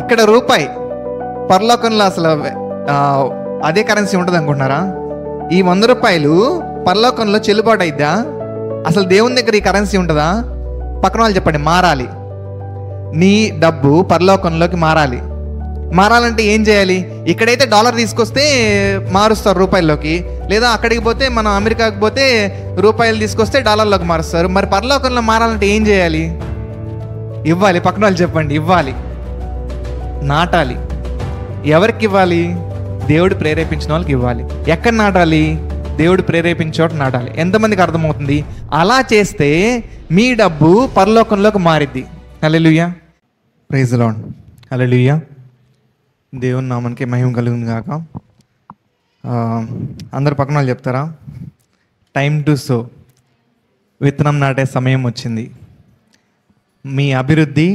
ఇక్కడ రూపాయి, పరలోకంలో అసలు అదే కరెన్సీ ఉంటుంది అనుకుంటున్నారా? ఈ 100 రూపాయలు పరలోకంలో చెల్లుబాటు అయిద్దా? అసలు దేవుని దగ్గర ఈ కరెన్సీ ఉంటుందా? పక్కన వాళ్ళు చెప్పండి. మారాలి. నీ డబ్బు పరలోకంలోకి మారాలి. మారాలంటే ఏం చేయాలి? ఇక్కడైతే డాలర్ తీసుకొస్తే మారుస్తారు రూపాయల్లోకి, లేదా అక్కడికి పోతే మనం అమెరికాకి పోతే రూపాయలు తీసుకొస్తే డాలర్లోకి మారుస్తారు. మరి పరలోకంలో మారాలంటే ఏం చేయాలి? ఇవ్వాలి. పక్కన వాళ్ళు చెప్పండి. ఇవ్వాలి, నాటాలి. ఎవరికి ఇవ్వాలి? దేవుడు ప్రేరేపించిన వాళ్ళకి ఇవ్వాలి. ఎక్కడ నాటాలి? దేవుడు ప్రేరేపించే చోట నాటాలి. ఎంతమందికి అర్థమవుతుంది? అలా చేస్తే మీ డబ్బు పరలోకంలోకి మారిద్ది. హల్లెలూయా, ప్రైజ్ ది లార్డ్. హల్లెలూయా, దేవుని నామానికి మహిమ కలుగును గాక. అందరు పక్కన వాళ్ళు చెప్తారా? టైమ్ టు సో, విత్తనం నాటే సమయం వచ్చింది. మీ అభివృద్ధి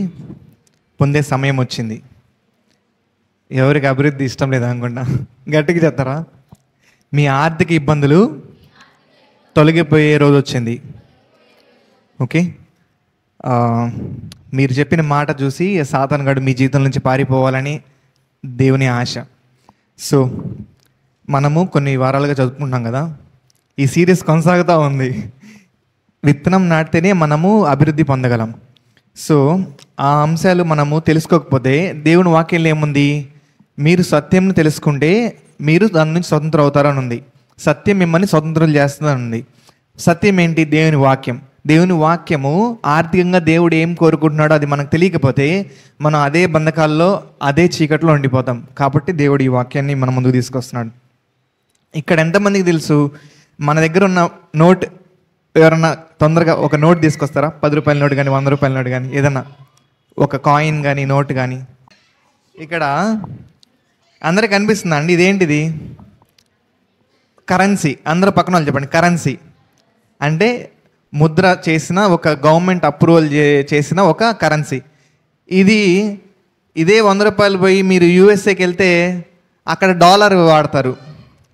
పొందే సమయం వచ్చింది. ఎవరికి అభివృద్ధి ఇష్టం లేదా అనుకుంటా? గట్టిగా చెప్తారా? మీ ఆర్థిక ఇబ్బందులు తొలగిపోయే రోజు వచ్చింది. ఓకే, మీరు చెప్పిన మాట చూసి సాతాను గాడు మీ జీవితం నుంచి పారిపోవాలని దేవుని ఆశ. సో మనము కొన్ని వారాలుగా చదువుకుంటున్నాం కదా, ఈ సిరీస్ కొనసాగుతూ ఉంది. విత్తనం నాటితేనే మనము అభివృద్ధి పొందగలం. సో ఆ అంశాలు మనము తెలుసుకోకపోతే, దేవుని వాక్యంలో ఏముంది? మీరు సత్యంను తెలుసుకుంటే మీరు దాని నుంచి స్వతంత్రం అవుతారని ఉంది. సత్యం మిమ్మల్ని స్వతంత్రం చేస్తుందని ఉంది. సత్యం ఏంటి? దేవుని వాక్యం. దేవుని వాక్యము ఆర్థికంగా దేవుడు ఏం కోరుకుంటున్నాడో అది మనకు తెలియకపోతే మనం అదే బంధకాల్లో, అదే చీకట్లో ఉండిపోతాం. కాబట్టి దేవుడు ఈ వాక్యాన్ని మన ముందుకు తీసుకొస్తున్నాడు. ఇక్కడ ఎంతమందికి తెలుసు మన దగ్గర ఉన్న నోట్? ఎవరన్నా తొందరగా ఒక నోట్ తీసుకొస్తారా? 10 రూపాయల నోట్ కానీ, 100 రూపాయల నోట్ కానీ, ఏదన్నా ఒక కాయిన్ కానీ, నోట్ కానీ. ఇక్కడ అందరికి కనిపిస్తుందా అండి? ఇదేంటిది? కరెన్సీ. అందరూ పక్కన వాళ్ళు చెప్పండి. కరెన్సీ అంటే ముద్ర చేసిన, ఒక గవర్నమెంట్ అప్రూవల్ చేసిన ఒక కరెన్సీ. ఇదే 100 రూపాయలు పోయి మీరు యూఎస్ఏకి వెళ్తే అక్కడ డాలర్ వాడతారు.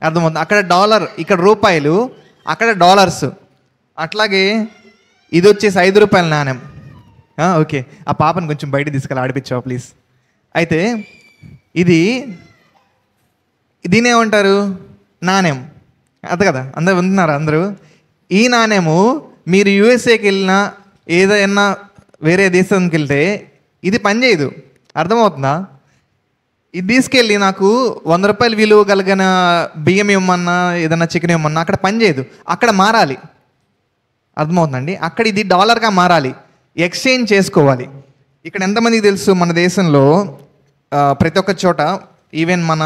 అర్థమవుతుంది? అక్కడ డాలర్, ఇక్కడ రూపాయలు, అక్కడ డాలర్స్. అట్లాగే ఇది వచ్చేసి 5 రూపాయల నాణ్యం. ఓకే, ఆ పాపను కొంచెం బయట తీసుకెళ్ళి ఆడిపించావా ప్లీజ్. అయితే దీనేమంటారు? నాణ్యం. అదే కదా, అందరు ఉంటున్నారా? అందరూ ఈ నాణ్యము మీరు యూఎస్ఏకి వెళ్ళినా, ఏదైనా వేరే దేశానికి వెళ్తే ఇది పనిచేయదు. అర్థమవుతుందా? ఇది తీసుకెళ్ళి నాకు 100 రూపాయలు విలువ కలిగిన బియ్యం ఇవ్వమన్నా, ఏదన్నా చికెన్ ఇవ్వమన్నా అక్కడ పనిచేయదు. అక్కడ మారాలి. అర్థమవుతుందండి? అక్కడ ఇది డాలర్గా మారాలి. ఎక్స్చేంజ్ చేసుకోవాలి. ఇక్కడ ఎంతమందికి తెలుసు మన దేశంలో ప్రతి ఒక్క చోట, ఈవెన్ మన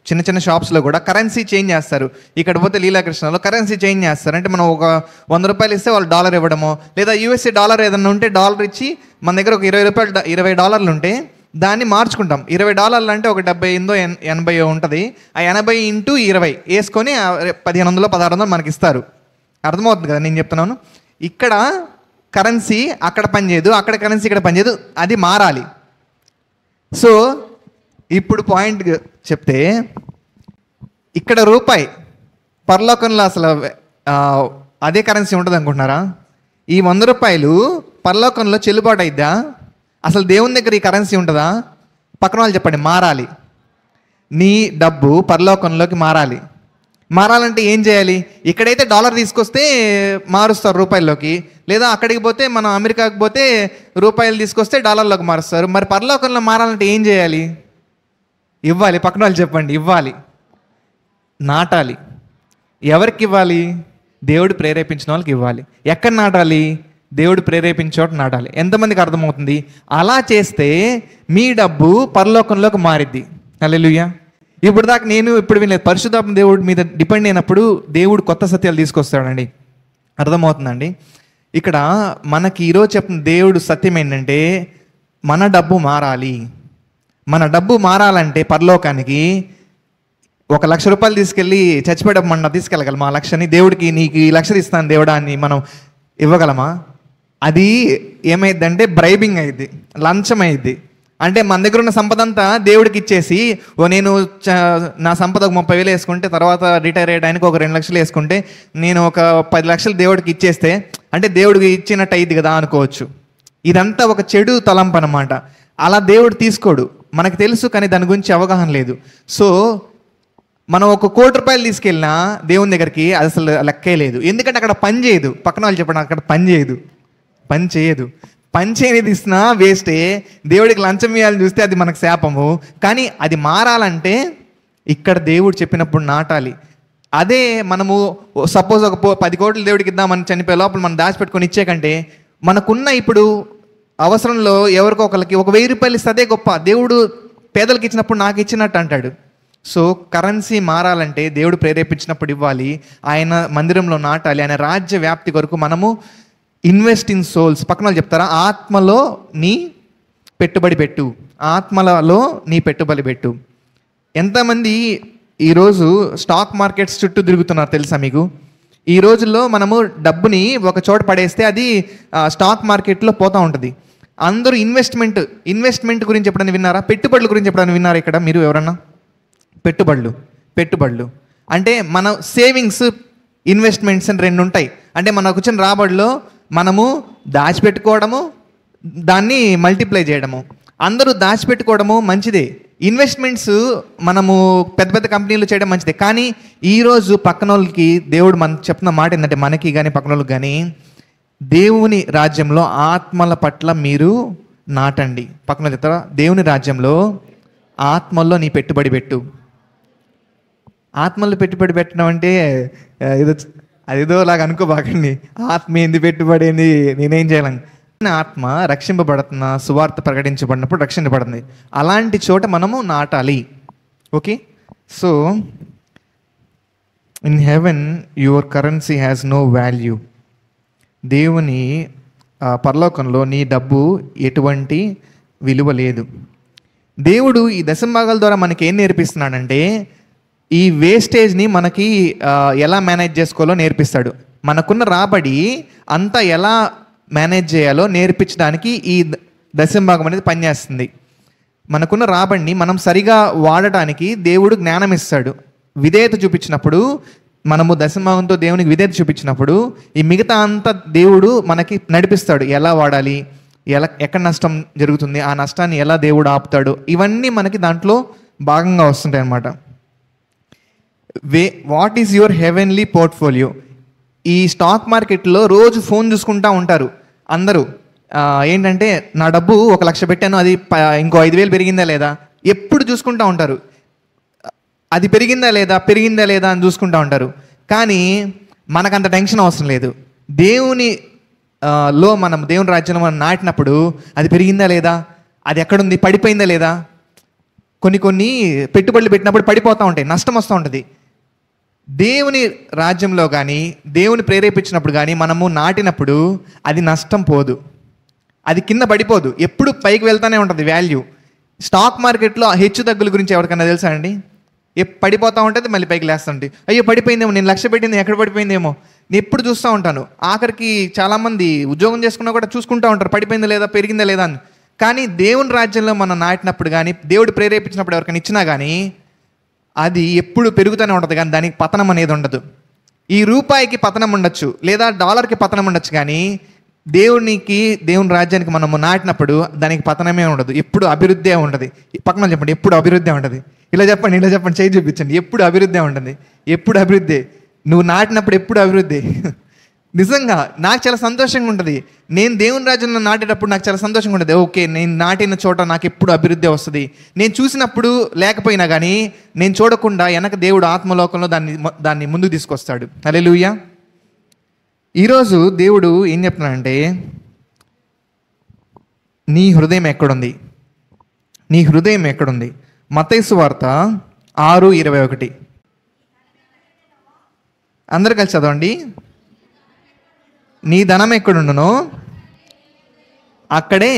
చిన్న చిన్న షాప్స్లో కూడా కరెన్సీ చేంజ్ చేస్తారు. ఇక్కడ పోతే లీలాకృష్ణలో కరెన్సీ చేంజ్ చేస్తారు. అంటే మనం ఒక 100 రూపాయలు ఇస్తే వాళ్ళు డాలర్ ఇవ్వడమో, లేదా యూఎస్ఏ డాలర్ ఏదన్నా ఉంటే డాలర్ ఇచ్చి, మన దగ్గర ఒక 20 డాలర్లు ఉంటే దాన్ని మార్చుకుంటాం. $20 అంటే ఒక 70-80 ఉంటుంది. ఆ 80 × 20 వేసుకొని 1500-1600 మనకి ఇస్తారు. అర్థమవుతుంది కదా నేను చెప్తున్నాను? ఇక్కడ కరెన్సీ అక్కడ పనిచేయదు, అక్కడ కరెన్సీ ఇక్కడ పనిచేయదు. అది మారాలి. సో ఇప్పుడు పాయింట్ చెప్తే, ఇక్కడ రూపాయి, పరలోకంలో అసలు అదే కరెన్సీ ఉంటుంది అనుకుంటున్నారా? ఈ 100 రూపాయలు పరలోకంలో చెల్లుబాటు అయిద్దా? అసలు దేవుని దగ్గర ఈ కరెన్సీ ఉంటుందా? పక్కన వాళ్ళు చెప్పండి. మారాలి. నీ డబ్బు పరలోకంలోకి మారాలి. మారాలంటే ఏం చేయాలి? ఇక్కడైతే డాలర్ తీసుకొస్తే మారుస్తారు రూపాయల్లోకి, లేదా అక్కడికి పోతే మనం అమెరికాకి పోతే రూపాయలు తీసుకొస్తే డాలర్లోకి మారుస్తారు. మరి పరలోకంలో మారాలంటే ఏం చేయాలి? ఇవ్వాలి. పక్కన వాళ్ళు చెప్పండి. ఇవ్వాలి, నాటాలి. ఎవరికి ఇవ్వాలి? దేవుడు ప్రేరేపించిన వాళ్ళకి ఇవ్వాలి. ఎక్కడ నాటాలి? దేవుడు ప్రేరేపించే చోట నాటాలి. ఎంతమందికి అర్థమవుతుంది? అలా చేస్తే మీ డబ్బు పరలోకంలోకి మారిద్ది. హల్లెలూయా. ఇప్పుడు దాకా ఇప్పుడు వినలేదు. పరిశుద్ధాత్మ దేవుడి మీద డిపెండ్ అయినప్పుడు దేవుడు కొత్త సత్యాలు తీసుకొస్తాడండి. అర్థమవుతుందండి? ఇక్కడ మనకి ఈరోజు చెప్పిన దేవుడు సత్యం ఏంటంటే, మన డబ్బు మారాలి. మన డబ్బు మారాలంటే పరలోకానికి 1,00,000 రూపాయలు తీసుకెళ్ళి చచ్చిపోయేటప్పుడు తీసుకెళ్ళగలమా? ఆ లక్షని దేవుడికి, నీకు ఈ 1,00,000 ఇస్తాను దేవుడా అని మనం ఇవ్వగలమా? అది ఏమైందంటే బ్రైబింగ్ అయింది, లంచం అయింది. అంటే మన దగ్గర ఉన్న సంపద అంతా దేవుడికి ఇచ్చేసి, నేను నా సంపద 30,000 వేసుకుంటే, తర్వాత రిటైర్ అయ్యడానికి ఒక 2 లక్షలు వేసుకుంటే, నేను ఒక 10 లక్షలు దేవుడికి ఇచ్చేస్తే అంటే దేవుడికి ఇచ్చినట్టు అయింది కదా అనుకోవచ్చు. ఇదంతా ఒక చెడు తలంపు అన్నమాట. అలా దేవుడు తీసుకోడు. మనకు తెలుసు, కానీ దాని గురించి అవగాహన లేదు. సో మనం ఒక ₹1,00,00,000 తీసుకెళ్ళినా దేవుని దగ్గరికి అది అసలు లెక్కే లేదు. ఎందుకంటే అక్కడ పని చేయదు. పక్కన వాళ్ళు చెప్పండి, అక్కడ పని చేయదు. పని చేయనిది ఇస్తున్నా వేస్టే. దేవుడికి లంచం ఇవ్వాలని చూస్తే అది మనకు శాపము. కానీ అది మారాలంటే ఇక్కడ దేవుడు చెప్పినప్పుడు నాటాలి. అదే మనము సపోజ్ ఒక 10 కోట్లు దేవుడికి ఇద్దామని చనిపోయే లోపల మనం దాచిపెట్టుకొని ఇచ్చే కంటే మనకున్న ఇప్పుడు అవసరంలో ఎవరికో ఒకరికి ఒక ₹1,000 ఇస్తే అదే గొప్ప. దేవుడు పేదలకు ఇచ్చినప్పుడు నాకు ఇచ్చినట్టు అంటాడు. సో కరెన్సీ మారాలంటే దేవుడు ప్రేరేపించినప్పుడు ఇవ్వాలి, ఆయన మందిరంలో నాటాలి, ఆయన రాజ్య వ్యాప్తి కొరకు మనము ఇన్వెస్ట్ ఇన్ సోల్స్. పక్కన వాళ్ళు చెప్తారా, ఆత్మలో నీ పెట్టుబడి పెట్టు, ఆత్మలలో నీ పెట్టుబడి పెట్టు. ఎంతమంది ఈరోజు స్టాక్ మార్కెట్స్ చుట్టూ తిరుగుతున్నారు తెలుసా మీకు? ఈ రోజుల్లో మనము డబ్బుని ఒక చోట పడేస్తే అది స్టాక్ మార్కెట్లో పోతూ ఉంటుంది. అందరూ ఇన్వెస్ట్మెంట్ గురించి ఎప్పుడైనా విన్నారా? పెట్టుబడుల గురించి ఎప్పుడైనా విన్నారా ఇక్కడ మీరు ఎవరన్నా? పెట్టుబడులు అంటే మన సేవింగ్స్, ఇన్వెస్ట్మెంట్స్ అని 2 ఉంటాయి. అంటే మనకు వచ్చిన రాబడిలో మనము దాచిపెట్టుకోవడము, దాన్ని మల్టిప్లై చేయడము. అందరూ దాచిపెట్టుకోవడము మంచిదే, ఇన్వెస్ట్మెంట్స్ మనము పెద్ద పెద్ద కంపెనీలు చేయడం మంచిదే. కానీ ఈరోజు పక్కన వాళ్ళకి దేవుడు మనకు చెప్తున్న మాట ఏంటంటే, మనకి కానీ పక్కన వాళ్ళకి కానీ, దేవుని రాజ్యంలో ఆత్మల పట్ల మీరు నాటండి. పక్కన చెప్తారా, దేవుని రాజ్యంలో ఆత్మల్లో నీ పెట్టుబడి పెట్టు. ఆత్మల్లో పెట్టుబడి పెట్టడం అంటే అదేదో లాగా అనుకోబాకండి. ఆత్మ ఏంది, పెట్టుబడి ఏంది, నేనేం చేయాలని. ఆత్మ రక్షింపబడుతున్న, సువార్త ప్రకటించబడినప్పుడు రక్షించబడుతుంది. అలాంటి చోట మనము నాటాలి. Okay, so in heaven your currency has no value. దేవుని పరలోకంలో నీ డబ్బు ఎటువంటి విలువ లేదు. దేవుడు ఈ దశంభాగాల ద్వారా మనకి ఏం నేర్పిస్తున్నాడంటే, ఈ వేస్టేజ్ని మనకి ఎలా మేనేజ్ చేసుకోవాలో నేర్పిస్తాడు. మనకున్న రాబడి అంతా ఎలా మేనేజ్ చేయాలో నేర్పించడానికి ఈ దశంభాగం అనేది పనిచేస్తుంది. మనకున్న రాబడిని మనం సరిగా వాడటానికి దేవుడు జ్ఞానం ఇస్తాడు. విధేయత చూపించినప్పుడు, మనము దశంభాగంతో దేవునికి విధేయత చూపించినప్పుడు ఈ మిగతా అంతా దేవుడు మనకి నడిపిస్తాడు. ఎలా వాడాలి, ఎక్కడ నష్టం జరుగుతుంది, ఆ నష్టాన్ని ఎలా దేవుడు ఆపుతాడు, ఇవన్నీ మనకి దాంట్లో భాగంగా వస్తుంటాయి అన్నమాట. What is your heavenly portfolio? ఈ స్టాక్ మార్కెట్లో రోజు ఫోన్ చూసుకుంటూ ఉంటారు అందరూ. ఏంటంటే, నా డబ్బు 1,00,000 పెట్టాను, అది ఇంకో 5,000 పెరిగిందా లేదా, ఎప్పుడు చూసుకుంటూ ఉంటారు. అది పెరిగిందా లేదా అని చూసుకుంటూ ఉంటారు. కానీ మనకంత టెన్షన్ అవసరం లేదు. దేవుని రాజ్యంలో మనం నాటినప్పుడు అది పెరిగిందా లేదా, అది ఎక్కడుంది, పడిపోయిందా లేదా. కొన్ని పెట్టుబడులు పెట్టినప్పుడు పడిపోతూ ఉంటాయి, నష్టం వస్తూ ఉంటుంది. దేవుని రాజ్యంలో కానీ, దేవుని ప్రేరేపించినప్పుడు కానీ మనము నాటినప్పుడు అది నష్టం పోదు, అది కింద పడిపోదు, ఎప్పుడు పైకి వెళ్తూనే ఉంటుంది వాల్యూ. స్టాక్ మార్కెట్లో హెచ్చు తగ్గుల గురించి ఎవరికైనా తెలుసా అండి? పడిపోతూ ఉంటుంది, మళ్ళీ పైకి లేస్తుంటే, అయ్యో పడిపోయిందేమో, నేను 1,00,000 పెట్టింది ఎక్కడ పడిపోయిందేమో, నేను ఎప్పుడు చూస్తూ ఉంటాను. ఆఖరికి చాలామంది ఉద్యోగం చేసుకున్నా కూడా చూసుకుంటూ ఉంటారు, పడిపోయిందా లేదా, పెరిగిందా లేదా అని. కానీ దేవుని రాజ్యంలో మనం నాటినప్పుడు కానీ, దేవుడు ప్రేరేపించినప్పుడు ఎవరికైనా ఇచ్చినా కానీ అది ఎప్పుడు పెరుగుతూనే ఉంటుంది, కానీ దానికి పతనం అనేది ఉండదు. ఈ రూపాయికి పతనం ఉండొచ్చు, లేదా డాలర్కి పతనం ఉండొచ్చు, కానీ దేవుని రాజ్యానికి మనము నాటినప్పుడు దానికి పతనమే ఉండదు, ఎప్పుడు అభివృద్ధి ఉంటుంది. పక్కన చెప్పండి, ఎప్పుడు అభివృద్ధి ఉంటుంది. ఇలా చెప్పండి, చేయి చూపించండి. ఎప్పుడు అభివృద్ధి ఉంటుంది, ఎప్పుడు అభివృద్ధి. నువ్వు నాటినప్పుడు ఎప్పుడు అభివృద్ధి. నిజంగా నాకు చాలా సంతోషంగా ఉంటుంది. నేను దేవుని రాజ్యంలో నాటేటప్పుడు నాకు చాలా సంతోషంగా ఉంటుంది. ఓకే, నేను నాటిన చోట నాకు ఎప్పుడు అభివృద్ధి వస్తుంది. నేను చూసినప్పుడు లేకపోయినా కానీ, నేను చూడకుండా వెనక దేవుడు ఆత్మలోకంలో దాన్ని ముందుకు తీసుకొస్తాడు. హల్లెలూయా. ఈరోజు దేవుడు ఏం చెప్తున్నాడంటే, నీ హృదయం ఎక్కడుంది? మత్తయి సువార్త 6:21. అందరు కలిసి చదవండి. నీ ధనం ఎక్కడుండునో అక్కడే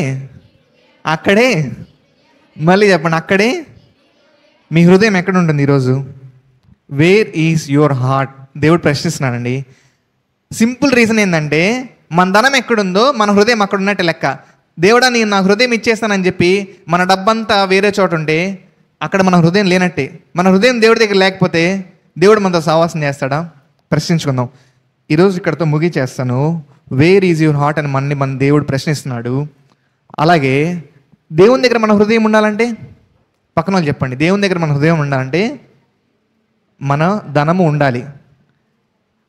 మళ్ళీ చెప్పండి, అక్కడే మీ హృదయం ఎక్కడ ఉంటుంది. ఈరోజు వేర్ ఈజ్ యువర్ హార్ట్? దేవుడు ప్రశ్నిస్తున్నాడండి. సింపుల్ రీజన్ ఏంటంటే, మన ధనం ఎక్కడుందో మన హృదయం అక్కడ ఉన్నట్టు లెక్క. దేవుడా, నేను నా హృదయం ఇచ్చేస్తానని చెప్పి మన డబ్బంతా వేరే చోట ఉంటే అక్కడ మన హృదయం లేనట్టే. మన హృదయం దేవుడి దగ్గర లేకపోతే దేవుడు మనతో సహవాసం చేస్తాడా? ప్రశ్నించుకుందాం. ఈరోజు ఇక్కడతో ముగిచేస్తాను. వేర్ ఈజ్ యువర్ హార్ట్ అని మన దేవుడు ప్రశ్నిస్తున్నాడు. అలాగే దేవుని దగ్గర మన హృదయం ఉండాలంటే పక్కన వాళ్ళు చెప్పండి, దేవుని దగ్గర మన హృదయం ఉండాలంటే మన ధనము ఉండాలి.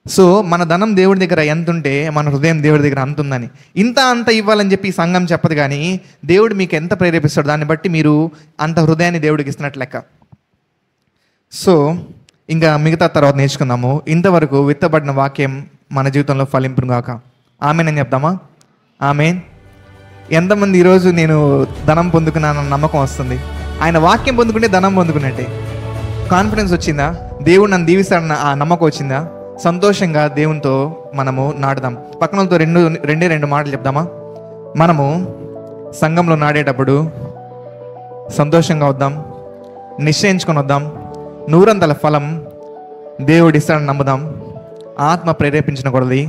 సో మన ధనం దేవుడి దగ్గర ఎంత ఉంటే మన హృదయం దేవుడి దగ్గర అంత ఉందని. అంత ఇవ్వాలని చెప్పి ఈ సంఘం చెప్పదు, కానీ దేవుడు మీకు ఎంత ప్రేరేపిస్తాడు దాన్ని బట్టి మీరు అంత హృదయాన్ని దేవుడికి ఇస్తున్నట్లు లెక్క. సో ఇంకా మిగతా తర్వాత నేర్చుకుందాము. ఇంతవరకు విత్తబడిన వాక్యం మన జీవితంలో ఫలింపును గాక. ఆమేన్ అని చెప్దామా? ఆమేన్. ఎంతమంది ఈరోజు నేను ధనం పొందుకున్నానన్న నమ్మకం వస్తుంది? ఆయన వాక్యం పొందుకుంటే ధనం పొందుకున్నట్టే. కాన్ఫిడెన్స్ వచ్చిందా? దేవుడు నన్ను దీవిస్తాడన్న ఆ నమ్మకం వచ్చిందా? సంతోషంగా దేవునితో మనము నాటుదాం. పక్కనతో రెండు మాటలు చెప్దామా? మనము సంఘంలో నాడేటప్పుడు సంతోషంగా వద్దాం, నిశ్చయించుకొని వద్దాం. 100 ఫలం దేవుడు ఇస్తాడని నమ్ముదాం. ఆత్మ ప్రేరేపించిన కొలది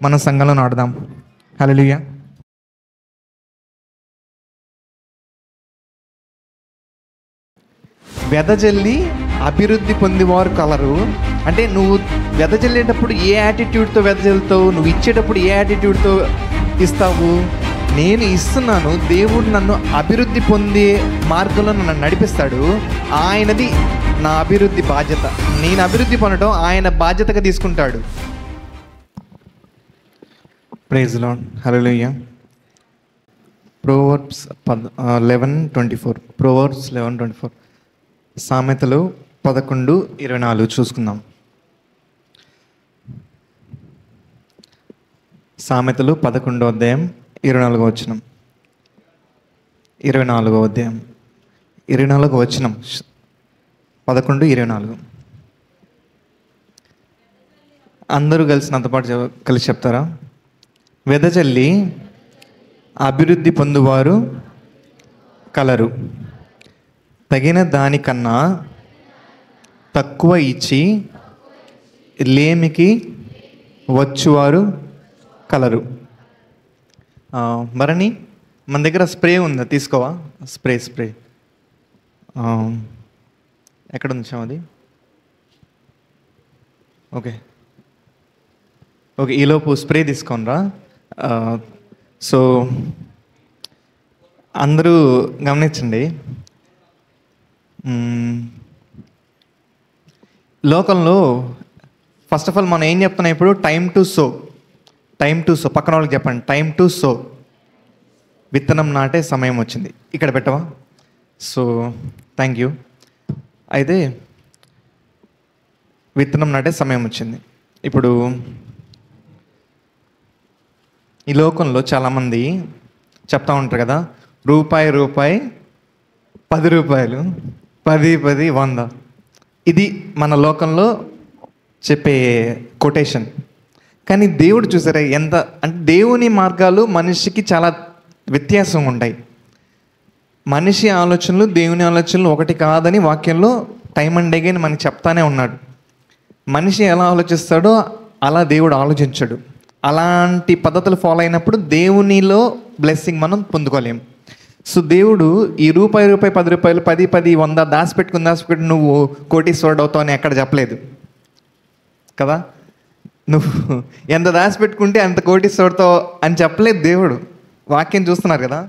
మనం సంఘంలో నాటుదాం. హల్లెలూయా. వెదజల్లి అభివృద్ధి పొందేవారు కలరు. అంటే నువ్వు వెదజల్లేటప్పుడు ఏ యాటిట్యూడ్తో వెదజల్లుతావు? నువ్వు ఇచ్చేటప్పుడు ఏ యాటిట్యూడ్తో ఇస్తావు? నేను ఇస్తున్నాను, దేవుడు నన్ను అభివృద్ధి పొందే మార్గంలో నన్ను నడిపిస్తాడు, ఆయనది నా అభివృద్ధి బాధ్యత. నేను అభివృద్ధి పొందడం ఆయన బాధ్యతగా తీసుకుంటాడు. Praise Lord. Hallelujah. Proverbs 11:24. Proverbs 11:24. సామెతలు 11:24 చూసుకుందాం. సామెతలు 11వ అధ్యాయం 24వ వచనం. 24వ అధ్యాయం 24వ వచనం. 11:24. అందరూ కలిసి నాతో పాటు కలిసి చెప్తారా? వెదజల్లి అభివృద్ధి పొందువారు కలరు, తగిన దానికన్నా తక్కువ ఇచ్చి లేమికి వచ్చువారు కలరు. భరణి, మన దగ్గర స్ప్రే ఉందా? తీసుకోవా? స్ప్రే ఎక్కడ ఉంచాం అది? ఓకే, ఈలోపు స్ప్రే తీసుకోనరా. సో అందరూ గమనించండి, లోకంలో ఫస్ట్ ఆఫ్ ఆల్ మనం ఏం చెప్తున్నాం ఇప్పుడు? Time to so. పక్కన వాళ్ళకి చెప్పండి, టైం టు సో. విత్తనం నాటే సమయం వచ్చింది. ఇక్కడ పెట్టవా? So thank you. అయితే విత్తనం నాటే సమయం వచ్చింది. ఇప్పుడు ఈ లోకంలో చాలామంది చెప్తా ఉంటారు కదా, రూపాయి 10 రూపాయలు, 10 100. ఇది మన లోకంలో చెప్పే కొటేషన్. కానీ దేవుడు చూసారా ఎంత అంటే, దేవుని మార్గాలు మనిషికి చాలా వ్యత్యాసం ఉంటాయి. మనిషి ఆలోచనలు దేవుని ఆలోచనలు ఒకటి కాదని వాక్యంలో టైం అండ్ అగైన్ మనకి చెప్తానే ఉన్నాడు. మనిషి ఎలా ఆలోచిస్తాడో అలా దేవుడు ఆలోచించాడు. అలాంటి పద్ధతులు ఫాలో అయినప్పుడు దేవునిలో బ్లెస్సింగ్ మనం పొందుకోలేము. సో దేవుడు ఈ రూపాయి 10 రూపాయలు 10 100 దాచిపెట్టుకుని నువ్వు కోటీశ్వరుడు అవుతావు అని ఎక్కడ చెప్పలేదు కదా. నువ్వు ఎంత దాచిపెట్టుకుంటే అంత కోటీశ్వరుడుతో అని చెప్పలేదు దేవుడు. వాక్యం చూస్తున్నారు కదా.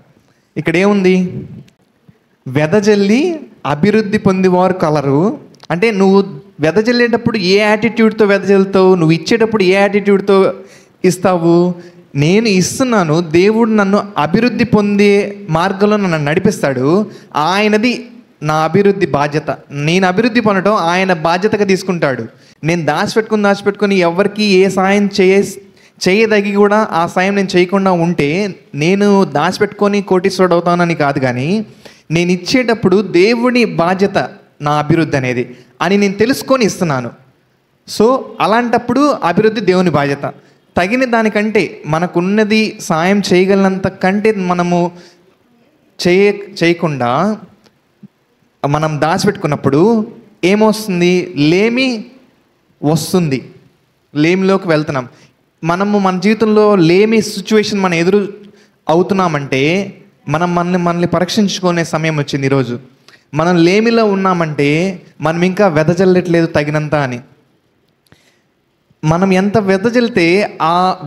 ఇక్కడ ఏముంది? వెదజల్లి అభివృద్ధి పొందేవారు కలరు. అంటే నువ్వు వెదజల్లేటప్పుడు ఏ యాటిట్యూడ్తో వెదజల్లుతావు? నువ్వు ఇచ్చేటప్పుడు ఏ యాటిట్యూడ్తో ఇస్తావు? నేను ఇస్తున్నాను, దేవుడు నన్ను అభివృద్ధి పొందే మార్గంలో నన్ను నడిపిస్తాడు, ఆయనది నా అభివృద్ధి బాధ్యత. నేను అభివృద్ధి పొందడం ఆయన బాధ్యతగా తీసుకుంటాడు. నేను దాచిపెట్టుకుని ఎవరికి ఏ సాయం చేయదగి కూడా ఆ సాయం నేను చేయకుండా ఉంటే నేను దాచిపెట్టుకొని కోటీశ్వరుడు అవుతానని కాదు, కానీ నేను ఇచ్చేటప్పుడు దేవుని బాధ్యత నా అభివృద్ధి అనేది అని నేను తెలుసుకొని ఇస్తున్నాను. సో అలాంటప్పుడు అభివృద్ధి దేవుని బాధ్యత. తగిన దానికంటే మనకున్నది సాయం చేయగలిగినంత కంటే మనము చేయకుండా మనం దాచిపెట్టుకున్నప్పుడు ఏమొస్తుంది? లేమి వస్తుంది. లేమిలోకి వెళ్తున్నాం. మనము మన జీవితంలో లేమి సిచ్యువేషన్ మనం ఎదురు అవుతున్నామంటే మనల్ని పరీక్షించుకునే సమయం వచ్చింది ఈరోజు. మనం లేమిలో ఉన్నామంటే మనం ఇంకా వెదజల్లట్లేదు తగినంత అని. మనం ఎంత వెదజల్లితే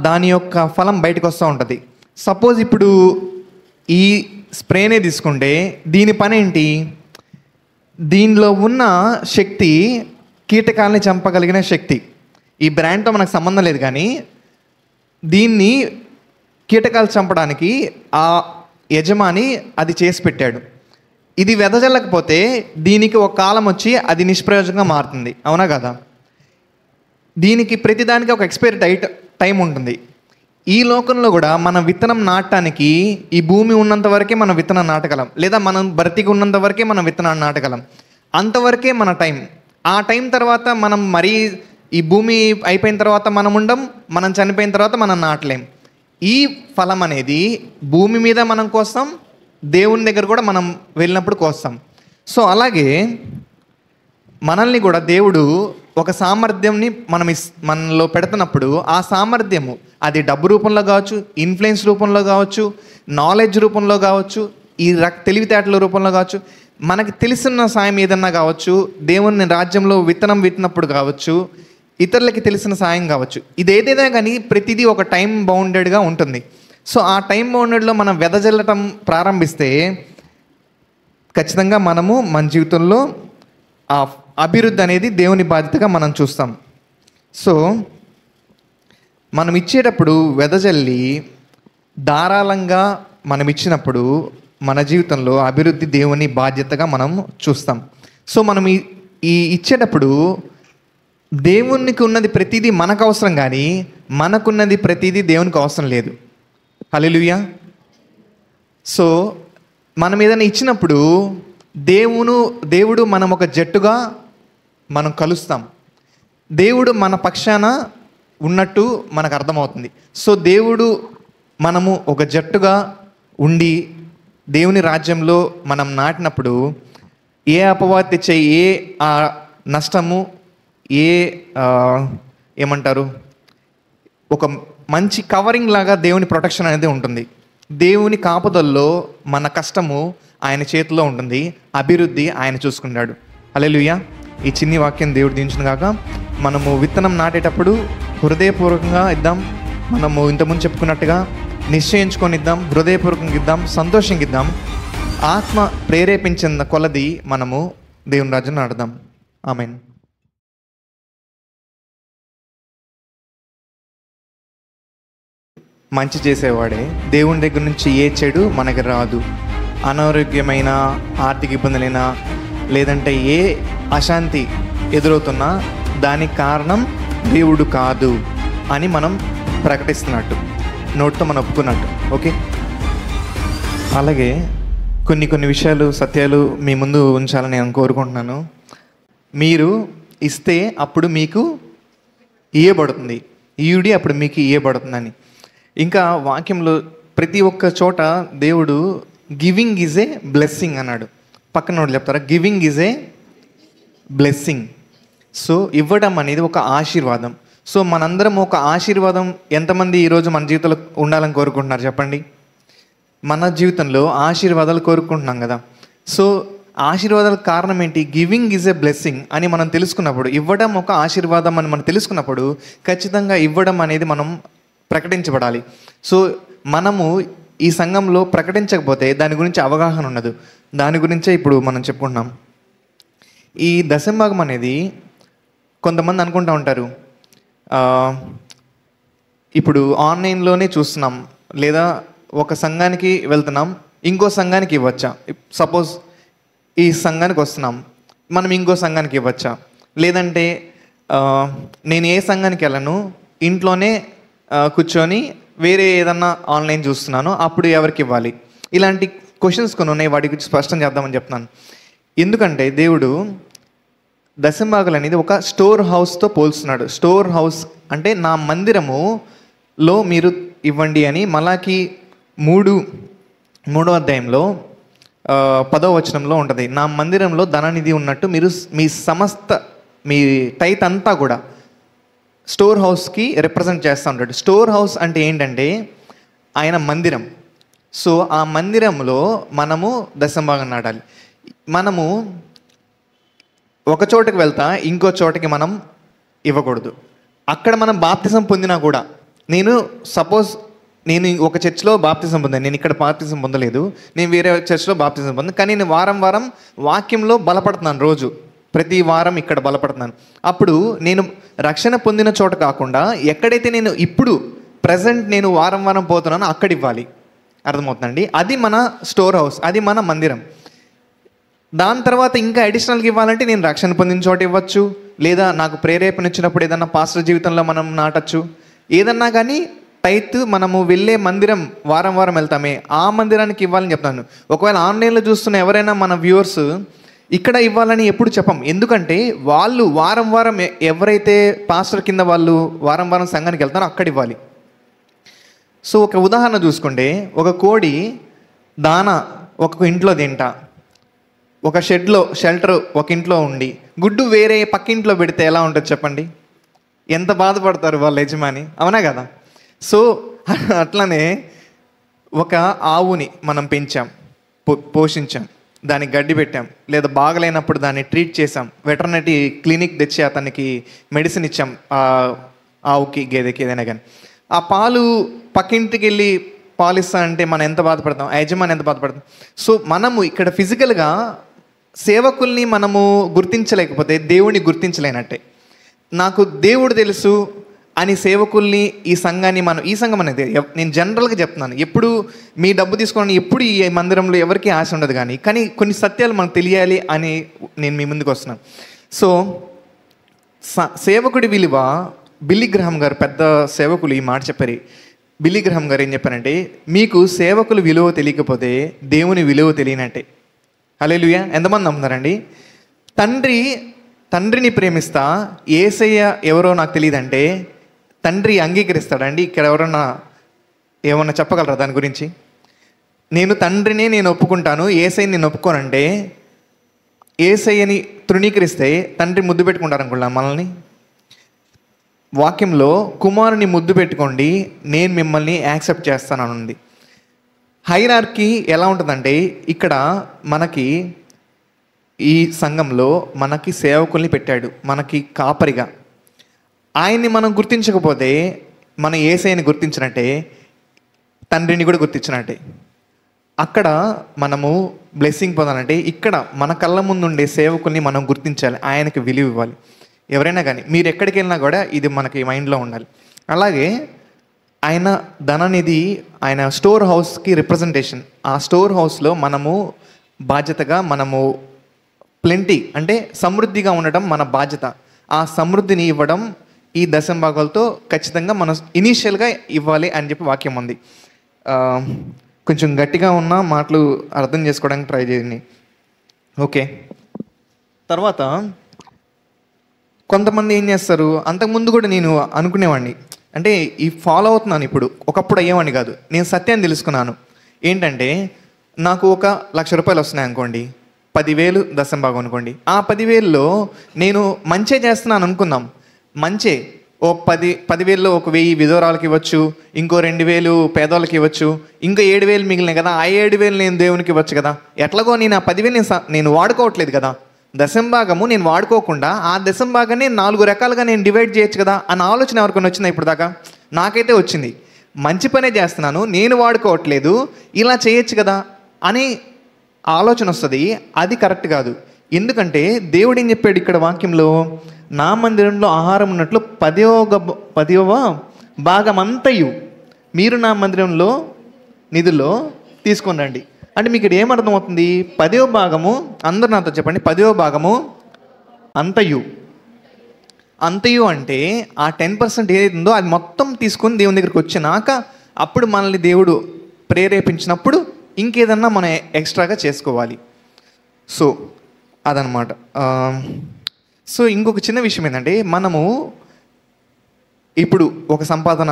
దాని యొక్క ఫలం బయటకు వస్తూ ఉంటుంది. సపోజ్ ఇప్పుడు ఈ స్ప్రేనే తీసుకుంటే దీని పని ఏంటి? దీనిలో ఉన్న శక్తి కీటకాలని చంపగలిగిన శక్తి. ఈ బ్రాండ్తో మనకు సంబంధం లేదు, కానీ దీన్ని కీటకాలు చంపడానికి ఆ యజమాని అది చేసి పెట్టాడు. ఇది వెదజల్లకపోతే దీనికి ఒక కాలం వచ్చి అది నిష్ప్రయోజనంగా మారుతుంది, అవునా కదా? దీనికి ప్రతిదానికి ఒక ఎక్స్పైరీ టైం ఉంటుంది. ఈ లోకంలో కూడా మనం విత్తనం నాటడానికి ఈ భూమి ఉన్నంత వరకే మనం విత్తనం నాటగలం, లేదా మనం బ్రతికి ఉన్నంత వరకే మనం విత్తనాన్ని నాటగలం. అంతవరకే మన టైం. ఆ టైం తర్వాత మనం మరీ ఈ భూమి అయిపోయిన తర్వాత మనం ఉండం, మనం చనిపోయిన తర్వాత మనం నాటలేం. ఈ ఫలం అనేది భూమి మీద మనం కోస్తాం, దేవుని దగ్గర కూడా మనం వెళ్ళినప్పుడు కోస్తాం. సో అలాగే మనల్ని కూడా దేవుడు ఒక సామర్థ్యంని మనలో పెడుతున్నప్పుడు ఆ సామర్థ్యము అది డబ్బు రూపంలో కావచ్చు, ఇన్ఫ్లుయెన్స్ రూపంలో కావచ్చు, నాలెడ్జ్ రూపంలో కావచ్చు, ఈ తెలివితేటల రూపంలో కావచ్చు, మనకి తెలిసిన సాయం ఏదన్నా కావచ్చు, దేవుని రాజ్యంలో విత్తనం విత్తినప్పుడు కావచ్చు, ఇతరులకి తెలిసిన సాయం కావచ్చు. ఇది ఏదైనా కానీ ప్రతిదీ ఒక టైం బౌండెడ్గా ఉంటుంది. సో ఆ టైం బౌండెడ్లో మనం వెదజల్లటం ప్రారంభిస్తే ఖచ్చితంగా మనము మన జీవితంలో ఆ అభివృద్ధి అనేది దేవుని బాధ్యతగా మనం చూస్తాం. సో మనం ఇచ్చేటప్పుడు వెదజల్లి ధారాళంగా మనం ఇచ్చినప్పుడు మన జీవితంలో అభివృద్ధి దేవుని బాధ్యతగా మనం చూస్తాం. సో మనం ఈ ఇచ్చేటప్పుడు దేవునికి ఉన్నది ప్రతిదీ మనకు అవసరం, కానీ మనకున్నది ప్రతిదీ దేవునికి అవసరం లేదు. హల్లెలూయా. సో మనం ఏదైనా ఇచ్చినప్పుడు దేవుడు మనం ఒక జట్టుగా మనం కలుస్తాం. దేవుడు మన పక్షాన ఉన్నట్టు మనకు అర్థమవుతుంది. సో దేవుడు మనము ఒక జట్టుగా ఉండి దేవుని రాజ్యంలో మనం నాటినప్పుడు ఏ అపవాది తెచ్చే ఏ నష్టము, ఏమంటారు, ఒక మంచి కవరింగ్ లాగా దేవుని ప్రొటెక్షన్ అనేది ఉంటుంది. దేవుని కాపుదల్లో మన కష్టము ఆయన చేతిలో ఉంటుంది, అభివృద్ధి ఆయన చూసుకున్నాడు. హల్లెలూయా. ఈ చిన్ని వాక్యం దేవుడు దించును గాక. మనము విత్తనం నాటేటప్పుడు హృదయపూర్వకంగా ఇద్దాం. మనము ఇంతకుముందు చెప్పుకున్నట్టుగా నిశ్చయించుకొని ఇద్దాం, హృదయపూర్వకంగా ఇద్దాం, సంతోషంగా ఇద్దాం. ఆత్మ ప్రేరేపించిన కొలది మనము దేవుని రాజ్యం నాటుదాం. ఆమేన్. మంచి చేసేవాడే. దేవుని దగ్గర నుంచి ఏ చెడు మనకి రాదు. అనారోగ్యమైన, ఆర్థిక ఇబ్బందులైనా, లేదంటే ఏ అశాంతి ఎదురవుతున్నా దానికి కారణం దేవుడు కాదు అని మనం ప్రకటిస్తున్నట్టు, నోటితో మనం ఒప్పుకున్నట్టు. ఓకే. అలాగే కొన్ని విషయాలు, సత్యాలు మీ ముందు ఉంచాలని నేను కోరుకుంటున్నాను. మీరు ఇస్తే అప్పుడు మీకు ఇయ్యబడుతుంది, ఈయుడి అప్పుడు మీకు ఇయ్యబడుతుందని. ఇంకా వాక్యంలో ప్రతి ఒక్క చోట దేవుడు గివింగ్ ఈజ్ ఏ బ్లెస్సింగ్ అన్నాడు. పక్కన వాళ్ళు చెప్తారా? Giving is a blessing. So ఇవ్వడం అనేది ఒక ఆశీర్వాదం. సో మనందరం ఒక ఆశీర్వాదం ఎంతమంది ఈరోజు మన జీవితంలో ఉండాలని కోరుకుంటున్నారు చెప్పండి? మన జీవితంలో ఆశీర్వాదాలు కోరుకుంటున్నాం కదా. సో ఆశీర్వాదాలకు కారణం ఏంటి? గివింగ్ ఈజ్ ఏ బ్లెస్సింగ్ అని మనం తెలుసుకున్నప్పుడు, ఇవ్వడం ఒక ఆశీర్వాదం అని మనం తెలుసుకున్నప్పుడు ఖచ్చితంగా ఇవ్వడం అనేది మనం ప్రకటించబడాలి. సో మనము ఈ సంఘంలో ప్రకటించకపోతే దాని గురించి అవగాహన ఉండదు. దాని గురించే ఇప్పుడు మనం చెప్పుకుంటున్నాం. ఈ దశంభాగం అనేది కొంతమంది అనుకుంటూ ఉంటారు, ఇప్పుడు ఆన్లైన్లోనే చూస్తున్నాం, లేదా ఒక సంఘానికి వెళ్తున్నాం, ఇంకో సంఘానికి ఇవ్వచ్చా? సపోజ్ ఈ సంఘానికి వస్తున్నాం, మనం ఇంకో సంఘానికి ఇవ్వచ్చా? లేదంటే నేను ఏ సంఘానికి వెళ్ళను, ఇంట్లోనే కూర్చొని వేరే ఏదన్నా ఆన్లైన్ చూస్తున్నాను, అప్పుడు ఎవరికి ఇవ్వాలి? ఇలాంటి క్వశ్చన్స్ కొన్ని ఉన్నాయి. వాటి గురించి స్పష్టం చేద్దామని చెప్తున్నాను. ఎందుకంటే దేవుడు దశంభాగాలు అనేది ఒక స్టోర్ హౌస్తో పోల్స్తున్నాడు. స్టోర్ హౌస్ అంటే నా మందిరములో మీరు ఇవ్వండి అని మలాకి 3వ అధ్యాయంలో 10వ వచనంలో ఉంటుంది. నా మందిరంలో ధననిధి ఉన్నట్టు మీరు మీ టైత్ అంతా కూడా స్టోర్ హౌస్కి రిప్రజెంట్ చేస్తూ ఉంటాడు. స్టోర్ హౌస్ అంటే ఏంటంటే ఆయన మందిరం. సో ఆ మందిరంలో మనము దశంభాగం నాటాలి. మనము ఒక చోటకి వెళ్తా ఇంకో చోటకి మనం ఇవ్వకూడదు. అక్కడ మనం బాప్తిజం పొందినా కూడా, నేను సపోజ్ నేను ఒక చర్చ్లో బాప్తిజం పొందాను, నేను ఇక్కడ బాప్తిజం పొందలేదు, నేను వేరే చర్చ్లో బాప్తిజం పొందాను, కానీ నేను వారం వారం వాక్యంలో బలపడుతున్నాను, రోజు ప్రతి వారం ఇక్కడ బలపడుతున్నాను. అప్పుడు నేను రక్షణ పొందిన చోట కాకుండా ఎక్కడైతే నేను ఇప్పుడు ప్రజెంట్ నేను వారం వారం పోతున్నానో అక్కడ ఇవ్వాలి. అర్థమవుతుందండి? అది మన స్టోర్ హౌస్, అది మన మందిరం. దాని తర్వాత ఇంకా అడిషనల్గా ఇవ్వాలంటే నేను రక్షణ పొందిన చోట ఇవ్వచ్చు, లేదా నాకు ప్రేరేపణ ఇచ్చినప్పుడు ఏదన్నా పాస్టర్ జీవితంలో మనం నాటచ్చు. ఏదన్నా కానీ టైత్ మనము వెళ్ళే మందిరం వారం వారం వెళ్తామే ఆ మందిరానికి ఇవ్వాలని చెప్తాను. ఒకవేళ ఆన్లైన్లో చూస్తున్న ఎవరైనా మన వ్యూవర్స్ ఇక్కడ ఇవ్వాలని ఎప్పుడు చెప్పం, ఎందుకంటే వాళ్ళు వారం వారం ఎవరైతే పాస్టర్ కింద వాళ్ళు వారం వారం సంఘానికి వెళ్తారో అక్కడ ఇవ్వాలి. సో ఒక ఉదాహరణ చూసుకుంటే, ఒక కోడి దానా ఒక ఇంట్లో తింటా, ఒక షెల్టర్ ఒక ఇంట్లో ఉండి గుడ్డు వేరే పక్కింట్లో పెడితే ఎలా ఉంటుంది చెప్పండి? ఎంత బాధపడతారు వాళ్ళ యజమాని, అవునా కదా? సో అట్లనే ఒక ఆవుని మనం పెంచాం, పోషించాం, దానికి గడ్డి పెట్టాం, లేదా బాగలేనప్పుడు దాన్ని ట్రీట్ చేసాం, వెటర్నరీ క్లినిక్ తెచ్చి అతనికి మెడిసిన్ ఇచ్చాం, ఆవుకి గేదెకి ఏదైనా కానీ. ఆ పాలు పక్కింటికి వెళ్ళి పాలు ఇస్తా అంటే మనం ఎంత బాధపడతాం, ఆ యజమాని ఎంత బాధపడతాం. సో మనము ఇక్కడ ఫిజికల్గా సేవకుల్ని మనము గుర్తించలేకపోతే దేవుడిని గుర్తించలేనట్టే. నాకు దేవుడు తెలుసు అని సేవకుల్ని, ఈ సంఘాన్ని ఈ సంఘం అనేది నేను జనరల్గా చెప్తున్నాను, ఎప్పుడు మీ డబ్బు తీసుకోవడానికి ఎప్పుడు ఈ మందిరంలో ఎవరికి ఆశ ఉండదు, కానీ కొన్ని సత్యాలు మనకు తెలియాలి అని నేను మీ ముందుకు వస్తున్నాను. సో సేవకుడి విలువ, బిల్లీ గ్రహాం గారు పెద్ద సేవకులు ఈ మాట చెప్పారు. బిల్లీ గ్రహాం గారు ఏం చెప్పారంటే, మీకు సేవకులు విలువ తెలియకపోతే దేవుని విలువ తెలియనట్టే. హల్లెలూయా! ఎంతమంది నమ్ముతారండి? తండ్రిని ప్రేమిస్తా, యేసయ్య ఎవరో నాకు తెలియదంటే తండ్రి అంగీకరిస్తాడండి? ఇక్కడ ఎవరన్నా ఏమన్నా చెప్పగలరా దాని గురించి? నేను ఒప్పుకుంటాను, యేసయ్యని నేను ఒప్పుకోనంటే, యేసయ్యని తృణీకరిస్తే తండ్రి ముద్దు పెట్టుకుంటారు అనుకుంటున్నాను మనల్ని. వాక్యంలో కుమారుని ముద్దు పెట్టుకోండి, నేను మిమ్మల్ని యాక్సెప్ట్ చేస్తానని ఉంది. హైరార్కీ ఎలా ఉంటుందంటే, ఇక్కడ మనకి ఈ సంఘంలో మనకి సేవకుల్ని పెట్టాడు, మనకి కాపరిగా. ఆయన్ని మనం గుర్తించకపోతే మన యేసయ్యని గుర్తించినట్టే, తండ్రిని కూడా గుర్తించినట్టే. అక్కడ మనము బ్లెస్సింగ్ పొందాలంటే ఇక్కడ మన కళ్ళ ముందు ఉండే సేవకుల్ని మనం గుర్తించాలి, ఆయనకి విలువ ఇవ్వాలి. ఎవరైనా కానీ మీరు ఎక్కడికి వెళ్ళినా కూడా ఇది మనకి మైండ్లో ఉండాలి. అలాగే ఆయన ధననిధి, ఆయన స్టోర్ హౌస్కి రిప్రజెంటేషన్. ఆ స్టోర్ హౌస్లో మనము బాధ్యతగా మనము ప్లెంటీ అంటే సమృద్ధిగా ఉండడం మన బాధ్యత. ఆ సమృద్ధిని ఇవ్వడం ఈ దశంభాగాలతో ఖచ్చితంగా మనం ఇనీషియల్గా ఇవ్వాలి అని చెప్పి వాక్యం ఉంది. కొంచెం గట్టిగా ఉన్న మాటలు అర్థం చేసుకోవడానికి ట్రై చేయండి. ఓకే. తర్వాత కొంతమంది ఏం చేస్తారు, అంతకుముందు కూడా నేను అనుకునేవాడిని, అంటే ఈ ఫాలో అవుతున్నాను ఇప్పుడు, ఒకప్పుడు అయ్యేవాడిని కాదు. నేను సత్యాన్ని తెలుసుకున్నాను. ఏంటంటే నాకు ₹1,00,000 వస్తున్నాయి అనుకోండి, 10,000 దశంభాగం అనుకోండి. ఆ 10,000లో నేను మంచే చేస్తున్నాను అనుకుందాం, మంచే. 10,000లో 1,000 విధవరాలకి ఇవ్వచ్చు, ఇంకో 2,000 పేదవాళ్ళకి ఇవ్వచ్చు, ఇంకో 7,000 మిగిలినాయి కదా, ఆ 7,000 నేను దేవునికి ఇవ్వచ్చు కదా. ఎట్లాగో నేను ఆ 10,000 నేను వాడుకోవట్లేదు కదా, దశంభాగము నేను వాడుకోకుండా ఆ దశంభాగాన్ని 4 రకాలుగా నేను డివైడ్ చేయొచ్చు కదా అన్న ఆలోచన ఎవరికొని వచ్చిందా ఇప్పుడు దాకా? నాకైతే వచ్చింది. మంచి పనే చేస్తున్నాను, నేను వాడుకోవట్లేదు, ఇలా చేయొచ్చు కదా అని ఆలోచన వస్తుంది. అది కరెక్ట్ కాదు. ఎందుకంటే దేవుడు ఏం చెప్పాడు ఇక్కడ వాక్యంలో, నా మందిరంలో ఆహారం ఉన్నట్లు 10వ భాగమంతయు మీరు నా మందిరంలో నిధుల్లో తీసుకొని రండి. అంటే మీకు ఇక్కడ ఏమర్థమవుతుంది? 10వ భాగము, అందరు నాతో చెప్పండి, 10వ భాగము అంతయు. అంతయు అంటే ఆ 10% ఏదైతే ఉందో అది మొత్తం తీసుకొని దేవుని దగ్గరికి వచ్చినాక అప్పుడు మనల్ని దేవుడు ప్రేరేపించినప్పుడు ఇంకేదన్నా మనం ఎక్స్ట్రాగా చేసుకోవాలి. సో అదనమాట. సో ఇంకొక చిన్న విషయం ఏంటంటే, మనము ఇప్పుడు ఒక సంపాదన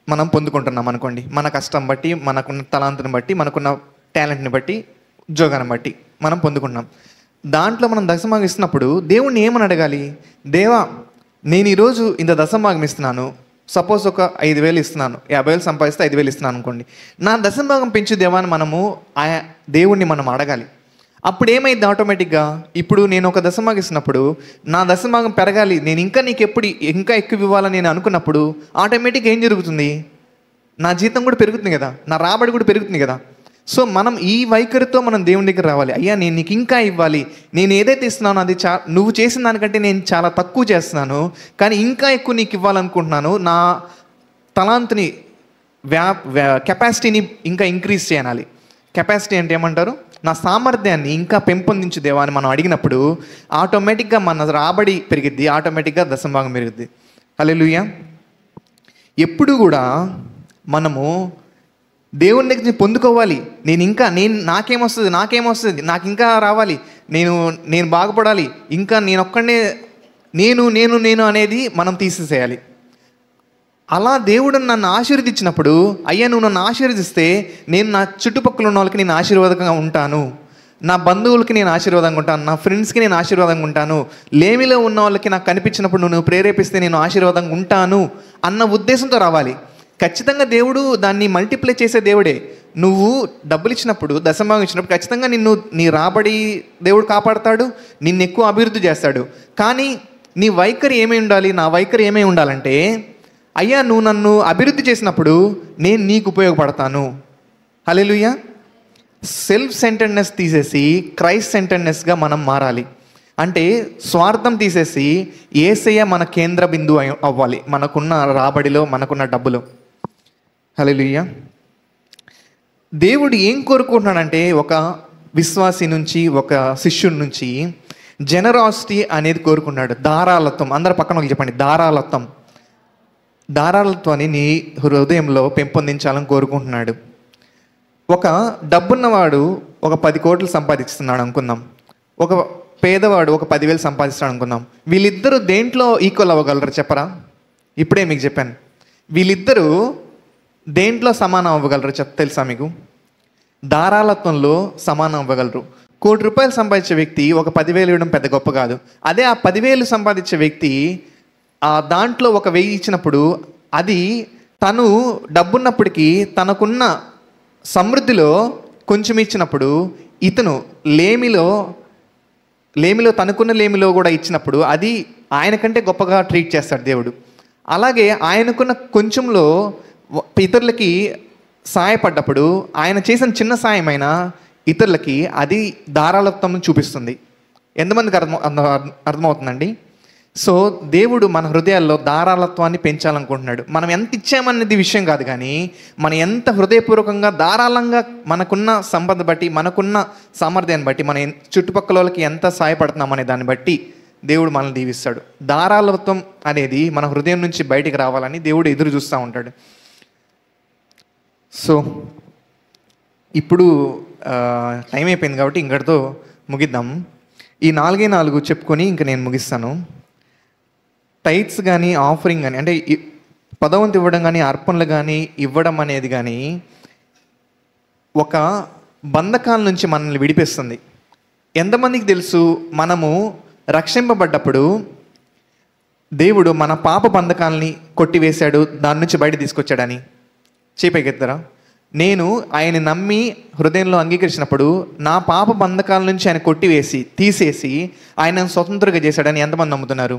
మనం పొందుకుంటున్నాం అనుకోండి, మన కష్టం బట్టి, మనకున్న తలాంతుని బట్టి, మనకున్న టాలెంట్ని బట్టి, ఉద్యోగాన్ని బట్టి మనం పొందుకున్నాం. దాంట్లో మనం దశమాగం ఇస్తున్నప్పుడు దేవుణ్ణి ఏమని అడగాలి? దేవా, నేను ఈరోజు ఇంత దశమాగం ఇస్తున్నాను, సపోజ్ ఒక 5,000 ఇస్తున్నాను, 50,000 సంపాదిస్తే 5,000 ఇస్తున్నాను అనుకోండి, నా దశభాగం పెంచు దేవా అని మనము ఆ దేవుణ్ణి మనం అడగాలి. అప్పుడు ఏమైంది? ఆటోమేటిక్గా ఇప్పుడు నేను ఒక దశభాగం ఇస్తున్నప్పుడు నా దశభాగం పెరగాలి, నేను ఇంకా నీకు ఇంకా ఎక్కువ ఇవ్వాలని నేను అనుకున్నప్పుడు ఆటోమేటిక్గా ఏం జరుగుతుంది? నా జీతం కూడా పెరుగుతుంది కదా, నా రాబడి కూడా పెరుగుతుంది కదా. సో మనం ఈ వైఖరితో మనం దేవుని దగ్గర రావాలి. అయ్యా నేను నీకు ఇంకా ఇవ్వాలి, నేను ఏదైతే ఇస్తున్నానో అది నువ్వు చేసిన దానికంటే నేను చాలా తక్కువ చేస్తున్నాను, కానీ ఇంకా ఎక్కువ నీకు ఇవ్వాలనుకుంటున్నాను. నా తలాంతుని కెపాసిటీని ఇంకా ఇంక్రీజ్ చేయాలి. కెపాసిటీ అంటే ఏమంటారు? నా సామర్థ్యాన్ని ఇంకా పెంపొందించు దేవా అని మనం అడిగినప్పుడు ఆటోమేటిక్గా మన రాబడి పెరిగిద్ది, ఆటోమేటిక్గా దశమభాగం పెరుగుద్ది. హల్లెలూయా. ఎప్పుడు కూడా మనము దేవుని దగ్గర నుంచి పొందుకోవాలి. నాకేమొస్తుంది, నాకు ఇంకా రావాలి, నేను బాగుపడాలి, ఇంకా నేను ఒక్కడే నేను అనేది మనం తీసేసేయాలి. అలా దేవుడు నన్ను ఆశీర్వదించినప్పుడు, అయ్యా నువ్వు నన్ను ఆశీర్వదిస్తే నేను నా చుట్టుపక్కల ఉన్న వాళ్ళకి నేను ఆశీర్వాదంగా ఉంటాను, నా బంధువులకి నేను ఆశీర్వాదంగా ఉంటాను, నా ఫ్రెండ్స్కి నేను ఆశీర్వాదంగా ఉంటాను, లేమిలో ఉన్న వాళ్ళకి నాకు కనిపించినప్పుడు నువ్వు ప్రేరేపిస్తే నేను ఆశీర్వాదంగా ఉంటాను అన్న ఉద్దేశంతో రావాలి. ఖచ్చితంగా దేవుడు దాన్ని మల్టిప్లై చేసే దేవుడే. నువ్వు డబ్బులు ఇచ్చినప్పుడు, దశమభాగం ఇచ్చినప్పుడు ఖచ్చితంగా నీ రాబడి దేవుడు కాపాడతాడు, నిన్ను ఎక్కువ అభివృద్ధి చేస్తాడు. కానీ నీ వైఖరి ఏమై ఉండాలి? నా వైఖరి ఏమై ఉండాలంటే, అయ్యా నువ్వు నన్ను అభివృద్ధి చేసినప్పుడు నేను నీకు ఉపయోగపడతాను. హల్లెలూయా. సెల్ఫ్ సెంటర్డ్నెస్ తీసేసి క్రైస్ట్ సెంటర్డ్నెస్గా మనం మారాలి. అంటే స్వార్థం తీసేసి యేసయ్య మన కేంద్ర బిందువు అవ్వాలి మనకున్న రాబడిలో, మనకున్న డబ్బులో. హల్లెలూయా. దేవుడు ఏం కోరుకుంటున్నాడంటే, ఒక విశ్వాసి నుంచి, ఒక శిష్యుడి నుంచి జనరాసిటీ అనేది కోరుకున్నాడు. ధారాళత్వం. అందరు పక్కన చెప్పండి, ధారాళత్వం. ధారాళత్వాన్ని నీ హృదయంలో పెంపొందించాలని కోరుకుంటున్నాడు. ఒక డబ్బున్నవాడు ఒక 10 కోట్లు సంపాదిస్తున్నాడు అనుకుందాం, ఒక పేదవాడు ఒక 10,000 సంపాదిస్తాడు అనుకుందాం. వీళ్ళిద్దరూ దేంట్లో ఈక్వల్ అవ్వగలరు చెప్పరా? ఇప్పుడే మీకు చెప్పాను. వీళ్ళిద్దరూ దేంట్లో సమానం అవ్వగలరు తెలుసా మీకు? ధారాళత్వంలో సమానం అవ్వగలరు. ₹1,00,00,000 సంపాదించే వ్యక్తి ఒక 10,000 ఇవ్వడం పెద్ద గొప్ప కాదు. అదే ఆ 10,000 సంపాదించే వ్యక్తి ఆ దాంట్లో ఒక 1,000 ఇచ్చినప్పుడు, అది తను డబ్బున్నప్పటికీ తనకున్న సమృద్ధిలో కొంచెం ఇచ్చినప్పుడు, ఇతను లేమిలో తనకున్న లేమిలో కూడా ఇచ్చినప్పుడు అది ఆయనకంటే గొప్పగా ట్రీట్ చేస్తాడు దేవుడు. అలాగే ఆయనకున్న కొంచెంలో ఇతరులకి సాయపడ్డప్పుడు, ఆయన చేసిన చిన్న సాయమైనా ఇతరులకి అది ధారాళత్వం చూపిస్తుంది. ఎంతమందికి అర్థమవుతుందండి? సో దేవుడు మన హృదయాల్లో ధారాళత్వాన్ని పెంచాలనుకుంటున్నాడు. మనం ఎంత ఇచ్చామనేది విషయం కాదు, కానీ మనం ఎంత హృదయపూర్వకంగా ధారాళంగా మనకున్న సంపద బట్టి, మనకున్న సామర్థ్యాన్ని బట్టి, మన చుట్టుపక్కల వాళ్ళకి ఎంత సాయపడుతున్నాం అనే దాన్ని బట్టి దేవుడు మనల్ని దీవిస్తాడు. ధారాళత్వం అనేది మన హృదయం నుంచి బయటికి రావాలని దేవుడు ఎదురు చూస్తూ ఉంటాడు. సో ఇప్పుడు టైం అయిపోయింది కాబట్టి ఇంకటితో ముగిద్దాం. ఈ 4 చెప్పుకొని ఇంక నేను ముగిస్తాను. టైట్స్ కానీ, ఆఫరింగ్ కానీ, అంటే 10వ ఇవ్వడం కానీ, అర్పణలు కానీ ఇవ్వడం అనేది కానీ ఒక బంధకాల నుంచి మనల్ని విడిపిస్తుంది. ఎంతమందికి తెలుసు, మనము రక్షింపబడ్డప్పుడు దేవుడు మన పాప బంధకాలని కొట్టివేశాడు, దాని నుంచి బయట తీసుకొచ్చాడని? చేపెక్కెత్తారా? నేను ఆయన నమ్మి హృదయంలో అంగీకరించినప్పుడు నా పాప బంధకాల నుంచి ఆయన తీసేసి ఆయన స్వతంత్రంగా చేశాడని ఎంతమంది నమ్ముతున్నారు?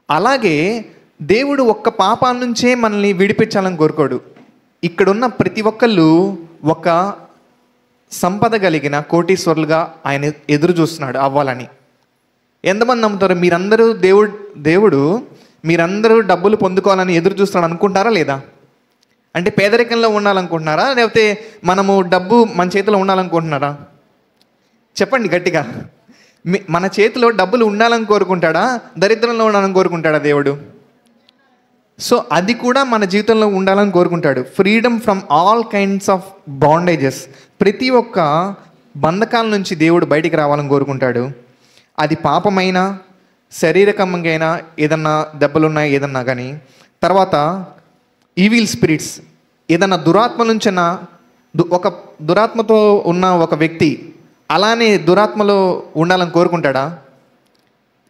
అలాగే దేవుడు ఒక్క పాపాల నుంచే మనల్ని విడిపించాలని కోరుకోడు. ఇక్కడున్న ప్రతి ఒక్కళ్ళు ఒక సంపద కలిగిన కోటీశ్వరులుగా ఆయన ఎదురు చూస్తున్నాడు అవ్వాలని. ఎంతమంది నమ్ముతారు? దేవుడు మీరందరూ డబ్బులు పొందుకోవాలని ఎదురు చూస్తున్నాడు అనుకుంటారా లేదా? అంటే పేదరికంలో ఉండాలనుకుంటున్నారా, లేకపోతే మనము డబ్బు మన చేతిలో ఉండాలనుకుంటున్నారా? చెప్పండి గట్టిగా. మన చేతిలో డబ్బులు ఉండాలని కోరుకుంటాడా, దరిద్రంలో ఉండాలని కోరుకుంటాడా దేవుడు? సో అది కూడా మన జీవితంలో ఉండాలని కోరుకుంటాడు. Freedom from all kinds of bondages. ప్రతి ఒక్క బంధకాల నుంచి దేవుడు బయటికి రావాలని కోరుకుంటాడు. అది పాపమైనా, శారీరకంగా ఏదన్నా దెబ్బలున్నా ఏదన్నా కానీ, తర్వాత ఈవిల్ స్పిరిట్స్, ఏదన్నా దురాత్మ నుంచిన ఒక దురాత్మతో ఉన్న ఒక వ్యక్తి అలానే దురాత్మలో ఉండాలని కోరుకుంటాడా?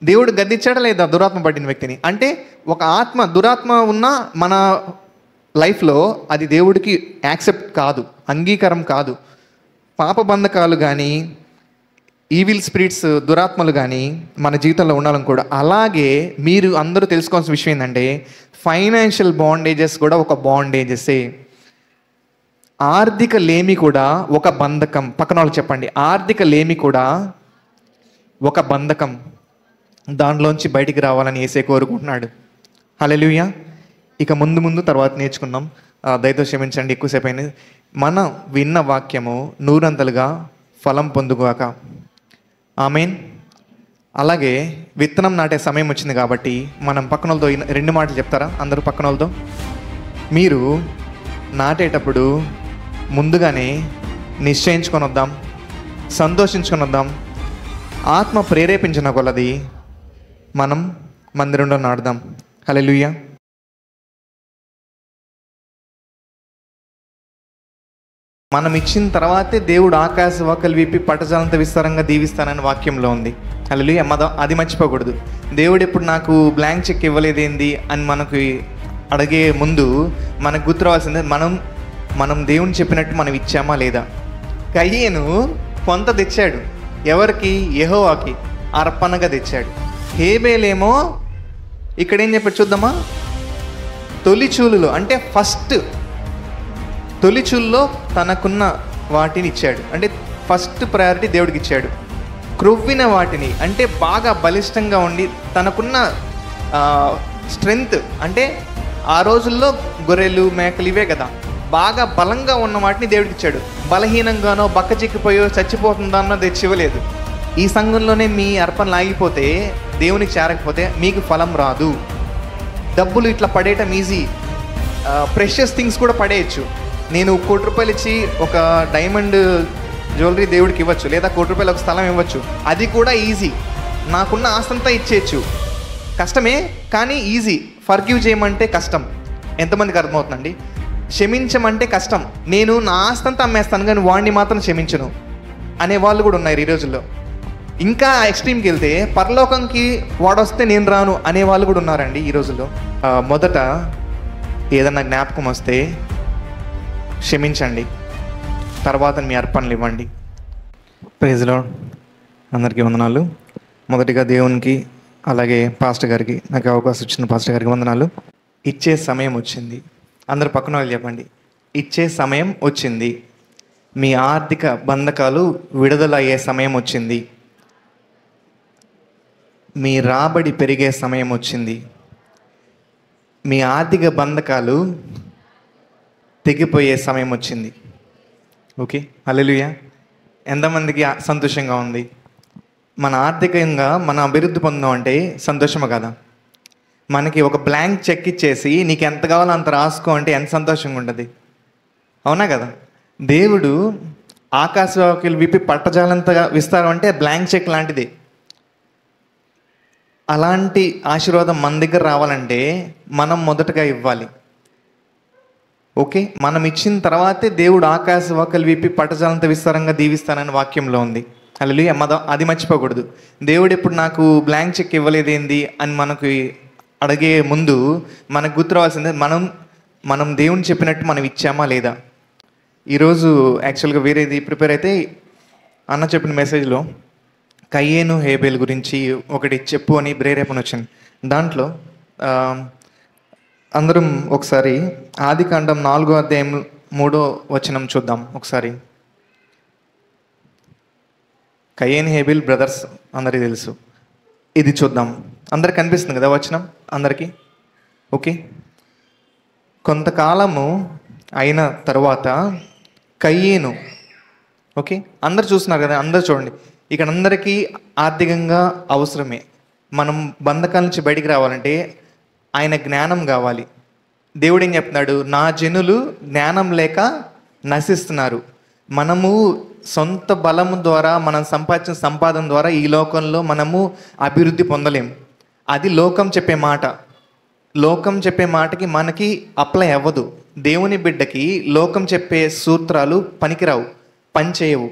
దేవుడు గద్దించాడా లేదా దురాత్మ పట్టిన వ్యక్తిని? అంటే ఒక దురాత్మ ఉన్న మన లైఫ్లో అది దేవుడికి యాక్సెప్ట్ కాదు, అంగీకారం కాదు. పాప బంధకాలు కానీ, ఈవిల్ స్పిరిట్స్, దురాత్మలు కానీ మన జీవితంలో ఉండాలని కూడా. అలాగే మీరు అందరూ తెలుసుకోవాల్సిన విషయం ఏంటంటే, ఫైనాన్షియల్ బాండేజెస్ కూడా ఒక బాండేజెసే. ఆర్థిక లేమి కూడా ఒక బంధకం. పక్కన వాళ్ళకి చెప్పండి, ఆర్థిక లేమి కూడా ఒక బంధకం. దానిలోంచి బయటికి రావాలని యేసే కోరుకుంటున్నాడు. హల్లెలూయా. ఇక ముందు తర్వాత నేర్చుకుందాం. దయతో క్షమించండి, ఎక్కువసేపు అయింది. మనం విన్న వాక్యము నూరంతలుగా ఫలం పొందుగాక. ఆమేన్. అలాగే విత్తనం నాటే సమయం వచ్చింది కాబట్టి మనం పక్కన వాళ్ళతో 2 మాటలు చెప్తారా? అందరూ పక్కన వాళ్ళతో. మీరు నాటేటప్పుడు ముందుగానే నిశ్చయించుకొని వద్దాం, సంతోషించుకొని వద్దాం. ఆత్మ ప్రేరేపించిన కొలది మనం మందిరంలో నాటుదాం. హల్లెలూయా. మనం ఇచ్చిన తర్వాతే దేవుడు ఆకాశ వాకలు విప్పి పట్టజాలంత విస్తారంగా దీవిస్తానని వాక్యంలో ఉంది. హల్లెలూయా. అది మర్చిపోకూడదు. దేవుడు ఎప్పుడు నాకు బ్లాంక్ చెక్ ఇవ్వలేదేంది అని మనకు అడిగే ముందు మనకు గుర్తురావాల్సిందే, మనం దేవుని చెప్పినట్టు మనం ఇచ్చామా లేదా. కయ్యేను కొంత తెచ్చాడు. ఎవరికి? యెహోవాకి అర్పణగా తెచ్చాడు. హేబేలేమో ఇక్కడ ఏం చెప్పాడు చూద్దామా? తొలిచూలులో అంటే ఫస్ట్ తొలిచూల్లో తనకున్న వాటిని ఇచ్చాడు. అంటే ఫస్ట్ ప్రయారిటీ దేవుడికి ఇచ్చాడు. క్రొవ్విన వాటిని అంటే బాగా బలిష్టంగా ఉండి తనకున్న స్ట్రెంగ్త్, అంటే ఆ రోజుల్లో గొర్రెలు మేకలు ఇవే కదా, బాగా బలంగా ఉన్న వాటిని దేవుడికి ఇచ్చాడు. బలహీనంగానో బక్కచిక్కిపోయో చచ్చిపోతుందన్నో తెచ్చి ఇవ్వలేదు. ఈ సంఘంలోనే మీ అర్పణలు ఆగిపోతే, దేవునికి చేరకపోతే మీకు ఫలం రాదు. డబ్బులు ఇట్లా పడేయటం ఈజీ. ప్రెషియస్ థింగ్స్ కూడా పడేయచ్చు. నేను ₹1,00,00,000 ఇచ్చి ఒక డైమండ్ జ్యువెలరీ దేవుడికి ఇవ్వచ్చు, లేదా ₹1,00,00,000 ఒక స్థలం ఇవ్వచ్చు. అది కూడా ఈజీ. నాకున్న ఆస్తంతా ఇచ్చేయచ్చు. కష్టమే కానీ ఈజీ. ఫర్గివ్ చేయమంటే కష్టం. ఎంతమందికి అర్థమవుతుందండి? క్షమించమంటే కష్టం. నేను నా ఆస్తంతా అమ్మేస్తాను కానీ వాడిని మాత్రం క్షమించను అనే వాళ్ళు కూడా ఉన్నారు ఈ రోజుల్లో. ఇంకా ఎక్స్ట్రీమ్కి వెళ్తే పరలోకంకి వాడొస్తే నేను రాను అనే వాళ్ళు కూడా ఉన్నారండి ఈ రోజుల్లో. మొదట ఏదన్నా జ్ఞాపకం వస్తే క్షమించండి, తర్వాత మీ అర్పణలు ఇవ్వండి. Praise Lord. అందరికీ వందనాలు. మొదటిగా దేవునికి, అలాగే పాస్టర్ గారికి, నాకు అవకాశం ఇచ్చిన పాస్టర్ గారికి వందనాలు. ఇచ్చే సమయం వచ్చింది. అందరు పక్కన వాళ్ళు చెప్పండి, ఇచ్చే సమయం వచ్చింది. మీ ఆర్థిక బంధకాలు విడుదల అయ్యే సమయం వచ్చింది. మీ రాబడి పెరిగే సమయం వచ్చింది. మీ ఆర్థిక బంధకాలు తెగిపోయే సమయం వచ్చింది. ఓకే, హల్లెలూయా. ఎంతమందికి సంతోషంగా ఉంది? మన ఆర్థికంగా మన అభివృద్ధి పొందాం అంటే సంతోషమా కదా? మనకి ఒక బ్లాంక్ చెక్ ఇచ్చేసి నీకు ఎంత కావాలో అంత రాసుకో అంటే ఎంత సంతోషంగా ఉంటుంది, అవునా కదా? దేవుడు ఆకాశవాకులు విప్పి పట్టజాలంతగా విస్తారం అంటే బ్లాంక్ చెక్ లాంటిది. అలాంటి ఆశీర్వాదం మన దగ్గర రావాలంటే మనం మొదటగా ఇవ్వాలి. ఓకే, మనం ఇచ్చిన తర్వాతే దేవుడు ఆకాశ వాకలు విప్పి పట్టజాలంత విస్తారంగా దీవిస్తానని వాక్యంలో ఉంది. హల్లెలూయా. అది మర్చిపోకూడదు. దేవుడు ఎప్పుడు నాకు బ్లాంక్ చెక్ ఇవ్వలేదేంది అని మనకు అడిగే ముందు మనకు గుర్తురావాల్సిందే, మనం దేవుని చెప్పినట్టు మనం ఇచ్చామా లేదా. ఈరోజు యాక్చువల్గా వేరేది ప్రిపేర్ అయితే అన్న చెప్పిన మెసేజ్లో కయ్యేను హేబేల్ గురించి ఒకటి చెప్పు అని ప్రేరేపణ వచ్చింది. దాంట్లో అందరం ఒకసారి ఆదికాండం 4వ అధ్యాయం 3వ వచనం చూద్దాం ఒకసారి. కయ్యేను హేబేల్ బ్రదర్స్ అందరికీ తెలుసు. ఇది చూద్దాం. అందరికి కనిపిస్తుంది కదా వచనం అందరికీ? ఓకే. కొంతకాలము అయిన తర్వాత కయ్యేను, ఓకే అందరు చూస్తున్నారు కదా, అందరు చూడండి. ఇక్కడ అందరికీ ఆర్థికంగా అవసరమే. మనం బంధకాల నుంచి బయటికి రావాలంటే ఆయన జ్ఞానం కావాలి. దేవుడు ఏం చెప్తున్నాడు? నా జనులు జ్ఞానం లేక నశిస్తున్నారు. మనము సొంత బలము ద్వారా మనం సంపాదించిన సంపాదన ద్వారా ఈ లోకంలో మనము అభివృద్ధి పొందలేం. అది లోకం చెప్పే మాట. లోకం చెప్పే మాటకి మనకి అప్లై అవ్వదు. దేవుని బిడ్డకి లోకం చెప్పే సూత్రాలు పనికిరావు, పనిచేయవు.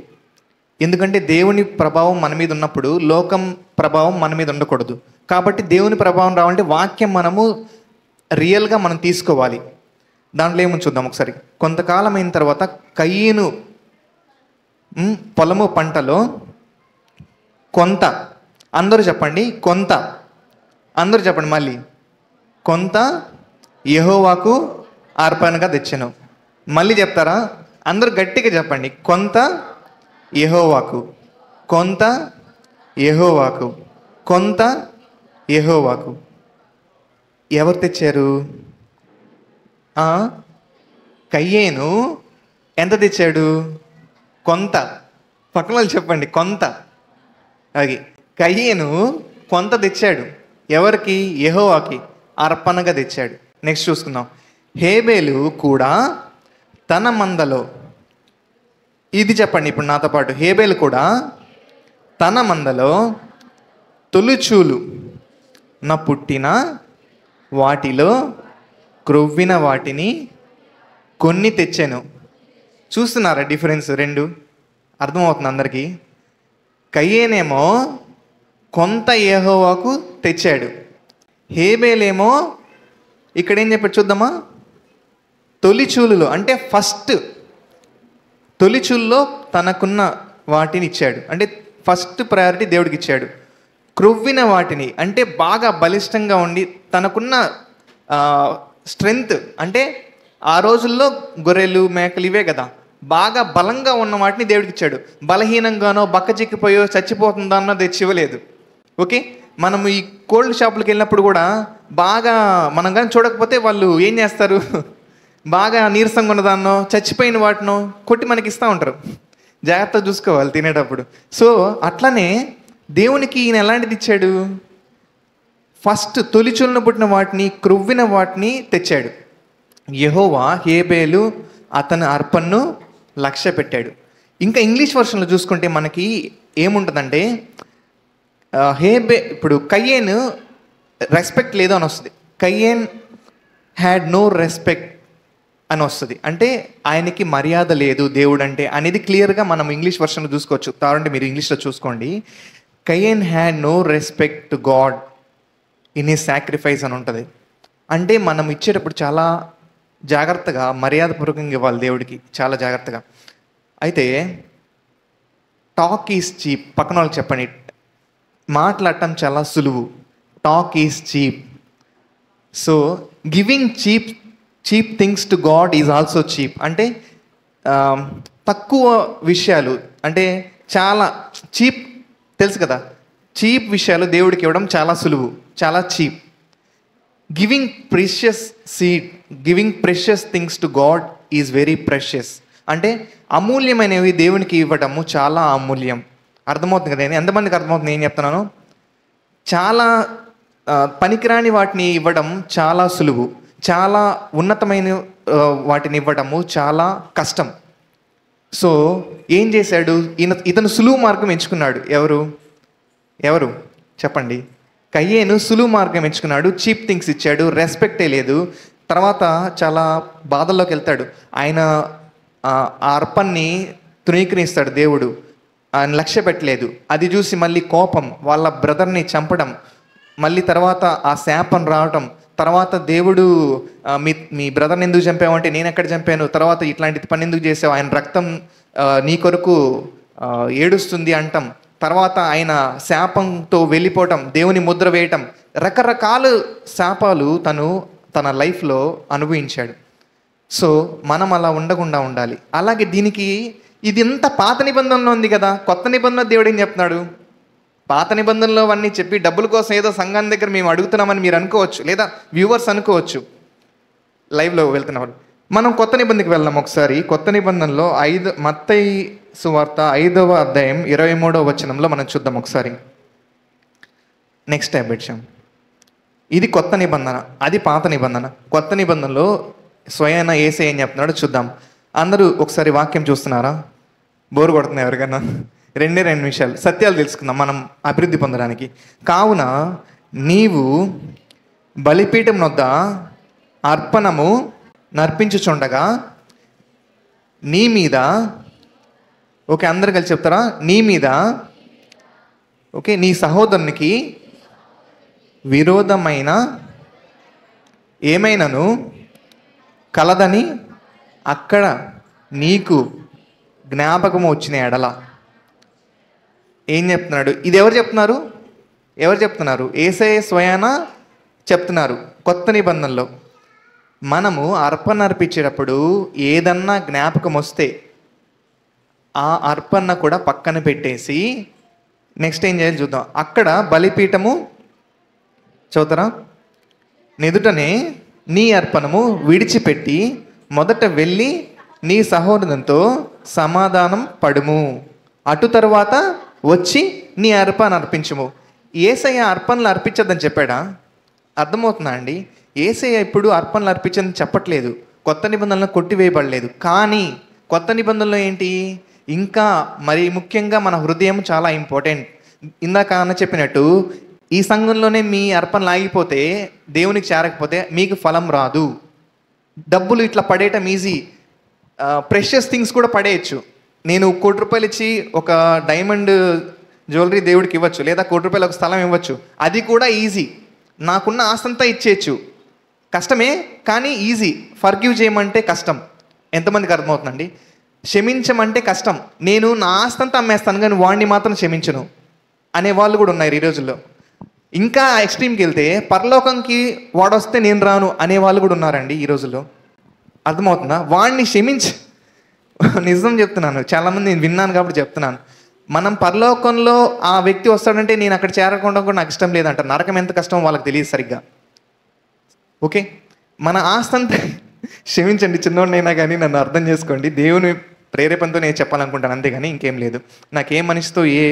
ఎందుకంటే దేవుని ప్రభావం మన మీద ఉన్నప్పుడు లోకం ప్రభావం మన మీద ఉండకూడదు. కాబట్టి దేవుని ప్రభావం రావాలంటే వాక్యం మనము రియల్గా మనం తీసుకోవాలి. దాంట్లో ఏమో చూద్దాం ఒకసారి. కొంతకాలం అయిన తర్వాత కయ్యేను పొలము పంటలో కొంత, అందరూ చెప్పండి కొంత, అందరూ చెప్పండి మళ్ళీ, కొంత యెహోవాకు అర్పణగా తెచ్చాను. మళ్ళీ చెప్తారా? అందరూ గట్టిగా చెప్పండి. కొంత యెహోవాకు, కొంత యెహోవాకు, కొంత యెహోవాకు. ఎవరు తెచ్చారు? కయ్యేను ఎంత తెచ్చాడు? కొంత. పక్కన వాళ్ళు చెప్పండి, కొంత. అది కయ్యేను కొంత తెచ్చాడు. ఎవరికి? యెహోవాకి అర్పణగా తెచ్చాడు. నెక్స్ట్ చూసుకుందాం. హేబేలు కూడా తన మందలో, ఇది చెప్పండి ఇప్పుడు నాతో పాటు. హేబేలు కూడా తన మందలో తొలిచూలు నా పుట్టిన వాటిలో క్రొవ్విన వాటిని కొన్ని తెచ్చాను. చూస్తున్నారా డిఫరెన్స్? రెండు అర్థమవుతుంది అందరికీ. కయ్యేనేమో కొంత యెహోవాకు తెచ్చాడు, హేబేలేమో ఇక్కడ ఏం చెప్పాడు చూద్దామా? తొలిచూలులో అంటే ఫస్ట్ తొలిచూలులో తనకున్న వాటిని ఇచ్చాడు, అంటే ఫస్ట్ ప్రయారిటీ దేవుడికి ఇచ్చాడు. క్రొవ్విన వాటిని అంటే బాగా బలిష్టంగా ఉండి తనకున్న స్ట్రెంగ్త్, అంటే ఆ రోజుల్లో గొర్రెలు మేకలు ఇవే కదా, బాగా బలంగా ఉన్న వాటిని దేవుడికి ఇచ్చాడు. బలహీనంగానో బక్కచిక్కిపోయో చచ్చిపోతుందన్నో తెచ్చి ఇవ్వలేదు. ఓకే, మనం ఈ కోల్డ్ షాపులకు వెళ్ళినప్పుడు కూడా బాగా మనం కానీ చూడకపోతే వాళ్ళు ఏం చేస్తారు, బాగా నీరసంగా ఉన్నదాన్నో చచ్చిపోయిన వాటినో కొట్టి మనకి ఇస్తూ ఉంటారు. జాగ్రత్తగా చూసుకోవాలి తినేటప్పుడు. సో అట్లనే దేవునికి ఈయన ఎలాంటిది ఇచ్చాడు? ఫస్ట్ తొలిచూలున పుట్టిన వాటిని, క్రొవ్విన వాటిని తెచ్చాడు. యెహోవా హేబేలు అతని అర్పణను లక్ష్య పెట్టాడు. ఇంకా ఇంగ్లీష్ వర్షన్లో చూసుకుంటే మనకి ఏముంటుందంటే ఇప్పుడు కయ్యేను రెస్పెక్ట్ లేదు అని వస్తుంది. కయ్యేన్ హ్యాడ్ నో రెస్పెక్ట్ అని వస్తుంది. అంటే ఆయనకి మర్యాద లేదు దేవుడు అంటే అనేది క్లియర్గా మనం ఇంగ్లీష్ వర్షన్లో చూసుకోవచ్చు. కావాలంటే మీరు ఇంగ్లీష్లో చూసుకోండి. Cain had no respect to God in his sacrifice అని ఉంటుంది. అంటే మనం ఇచ్చేటప్పుడు చాలా జాగ్రత్తగా మర్యాదపూర్వకంగా ఇవ్వాలి దేవుడికి, చాలా జాగ్రత్తగా. అయితే టాక్ ఈజ్ చీప్. పక్కన వాళ్ళకి చెప్పండి, మాట్లాడటం చాలా సులువు. Talk is cheap. So giving cheap things to God is also cheap. అంటే తక్కువ విషయాలు, అంటే చాలా చీప్, తెలుసు కదా, చీప్ విషయాలు దేవుడికి ఇవ్వడం చాలా సులువు, చాలా cheap. Giving precious things to God is very precious. అంటే అమూల్యమైనవి దేవునికి ఇవ్వడము చాలా అమూల్యం. అర్థమవుతుంది కదా? ఎంతమందికి అర్థమవుతుంది ఏం చెప్తున్నాను? చాలా పనికిరాని వాటిని ఇవ్వడం చాలా సులువు, చాలా ఉన్నతమైన వాటిని ఇవ్వడము చాలా కష్టం. సో ఏం చేశాడు ఇతను? సులువు మార్గం ఎంచుకున్నాడు. ఎవరు చెప్పండి? కయ్యేను సులువు మార్గం ఎంచుకున్నాడు. చీప్ థింగ్స్ ఇచ్చాడు, రెస్పెక్టే లేదు. తర్వాత చాలా బాధల్లోకి వెళ్తాడు. ఆయన ఆ అర్పణని తృణీకరిస్తాడు దేవుడు, ఆయన లక్ష్య పెట్టలేదు. అది చూసి మళ్ళీ కోపం, వాళ్ళ బ్రదర్ని చంపడం, మళ్ళీ తర్వాత ఆ శాపం రావటం, తర్వాత దేవుడు మీ బ్రదర్ని ఎందుకు చంపావంటే నేను ఎక్కడ చంపాను, తర్వాత ఇట్లాంటి పని ఎందుకు చేసావు, ఆయన రక్తం నీ కొరకు ఏడుస్తుంది అంటాం, తర్వాత ఆయన శాపంతో వెళ్ళిపోవటం, దేవుని ముద్ర వేయటం, రకరకాల శాపాలు తన లైఫ్లో అనుభవించాడు. సో మనం అలా ఉండకుండా ఉండాలి. అలాగే దీనికి ఇది ఇంత పాత నిబంధనలో ఉంది కదా, కొత్త నిబంధనలో దేవుడు ఏం చెప్తున్నాడు? పాత నిబంధనలో అవన్నీ చెప్పి డబ్బుల కోసం ఏదో సంఘాన్ని దగ్గర మేము అడుగుతున్నామని మీరు అనుకోవచ్చు, లేదా వ్యూవర్స్ అనుకోవచ్చు లైవ్లో వెళ్తున్న వాళ్ళు. మనం కొత్త నిబంధనకి వెళ్దాం ఒకసారి. కొత్త నిబంధనలో మత్తయి సువార్త 5వ అధ్యాయం 23వ వచనంలో మనం చూద్దాం ఒకసారి. నెక్స్ట్ టైం పెట్టాం. ఇది కొత్త నిబంధన, అది పాత నిబంధన. కొత్త నిబంధనలో స్వయాన యేసయ్య ఏం చెప్తున్నాడో చూద్దాం. అందరూ ఒకసారి వాక్యం చూస్తున్నారా? బోరు కొడుతున్నాయి ఎవరికైనా? 2 నిమిషాలు సత్యాలు తెలుసుకుందాం మనం అభివృద్ధి పొందడానికి. కావున నీవు బలిపీఠం వద్ద అర్పణము నర్పించుచుండగా నీ మీద, ఓకే అందరు కలిసి చెప్తారా? నీ మీద, ఓకే, నీ సహోదరునికి విరోధమైన ఏమైనాను కలదని అక్కడ నీకు జ్ఞాపకము వచ్చిన ఎడల. ఏం చెప్తున్నాడు? ఇది ఎవరు చెప్తున్నారు? యేసయ్య స్వయాన చెప్తున్నారు కొత్త నిబంధనలో. మనము అర్పణ అర్పించేటప్పుడు ఏదన్నా జ్ఞాపకం వస్తే ఆ అర్పణ కూడా పక్కన పెట్టేసి నెక్స్ట్ ఏం చేయాలి చూద్దాం. అక్కడ బలిపీఠము చదువుతారా, నెదుటనే నీ అర్పణము విడిచిపెట్టి మొదట వెళ్ళి నీ సహోదరునితో సమాధానం పడుము, అటు తర్వాత వచ్చి నీ అర్పణ అర్పించుము. యేసయ్య అర్పణలు అర్పించద్దని చెప్పాడా? అర్థమవుతుందా అండి? యేసయ్య ఇప్పుడు అర్పణలు అర్పించదని చెప్పట్లేదు, కొత్త నిబంధనలు కొట్టివేయబడలేదు. కానీ కొత్త నిబంధనలో ఏంటి, ఇంకా మరి ముఖ్యంగా మన హృదయం చాలా ఇంపార్టెంట్. ఇందాక అన్న చెప్పినట్టు ఈ సంఘంలోనే మీ అర్పణలు ఆగిపోతే, దేవునికి చేరకపోతే మీకు ఫలం రాదు. డబ్బులు ఇట్లా పడేయటం ఈజీ, ప్రెషియస్ థింగ్స్ కూడా పడేయచ్చు. నేను ₹1,00,00,000 ఇచ్చి ఒక డైమండ్ జ్యువెలరీ దేవుడికి ఇవ్వచ్చు, లేదా ₹1,00,00,000 ఒక స్థలం ఇవ్వచ్చు, అది కూడా ఈజీ. నాకున్న ఆస్తంతా ఇచ్చేయచ్చు, కష్టమే కానీ ఈజీ. ఫర్గివ్ చేయమంటే కష్టం. ఎంతమందికి అర్థమవుతుందండి? క్షమించమంటే కష్టం. నేను నా ఆస్తంతా అమ్మేస్తాను కానీ వాడిని మాత్రం క్షమించను అనే వాళ్ళు కూడా ఉన్నారు ఈ రోజుల్లో. ఇంకా ఎక్స్ట్రీమ్కి వెళ్తే పరలోకంకి వాడొస్తే నేను రాను అనే వాళ్ళు కూడా ఉన్నారండి ఈ రోజుల్లో. అర్థమవుతుందా? వాడిని నిజం చెప్తున్నాను, చాలామంది నేను విన్నాను కాబట్టి చెప్తున్నాను. మనం పరలోకంలో ఆ వ్యక్తి వస్తాడంటే నేను అక్కడ చేరకుండా కూడా నాకు ఇష్టం లేదంట. నరకం ఎంత కష్టం వాళ్ళకి తెలియదు సరిగ్గా. ఓకే, మన ఆస్తంతా క్షమించండి, చిన్నోడినైనా కానీ నన్ను అర్థం చేసుకోండి. దేవుని ప్రేరేపణతో నేను చెప్పాలనుకుంటాను, అంతేగాని ఇంకేం లేదు. నాకే మనిషితో ఏ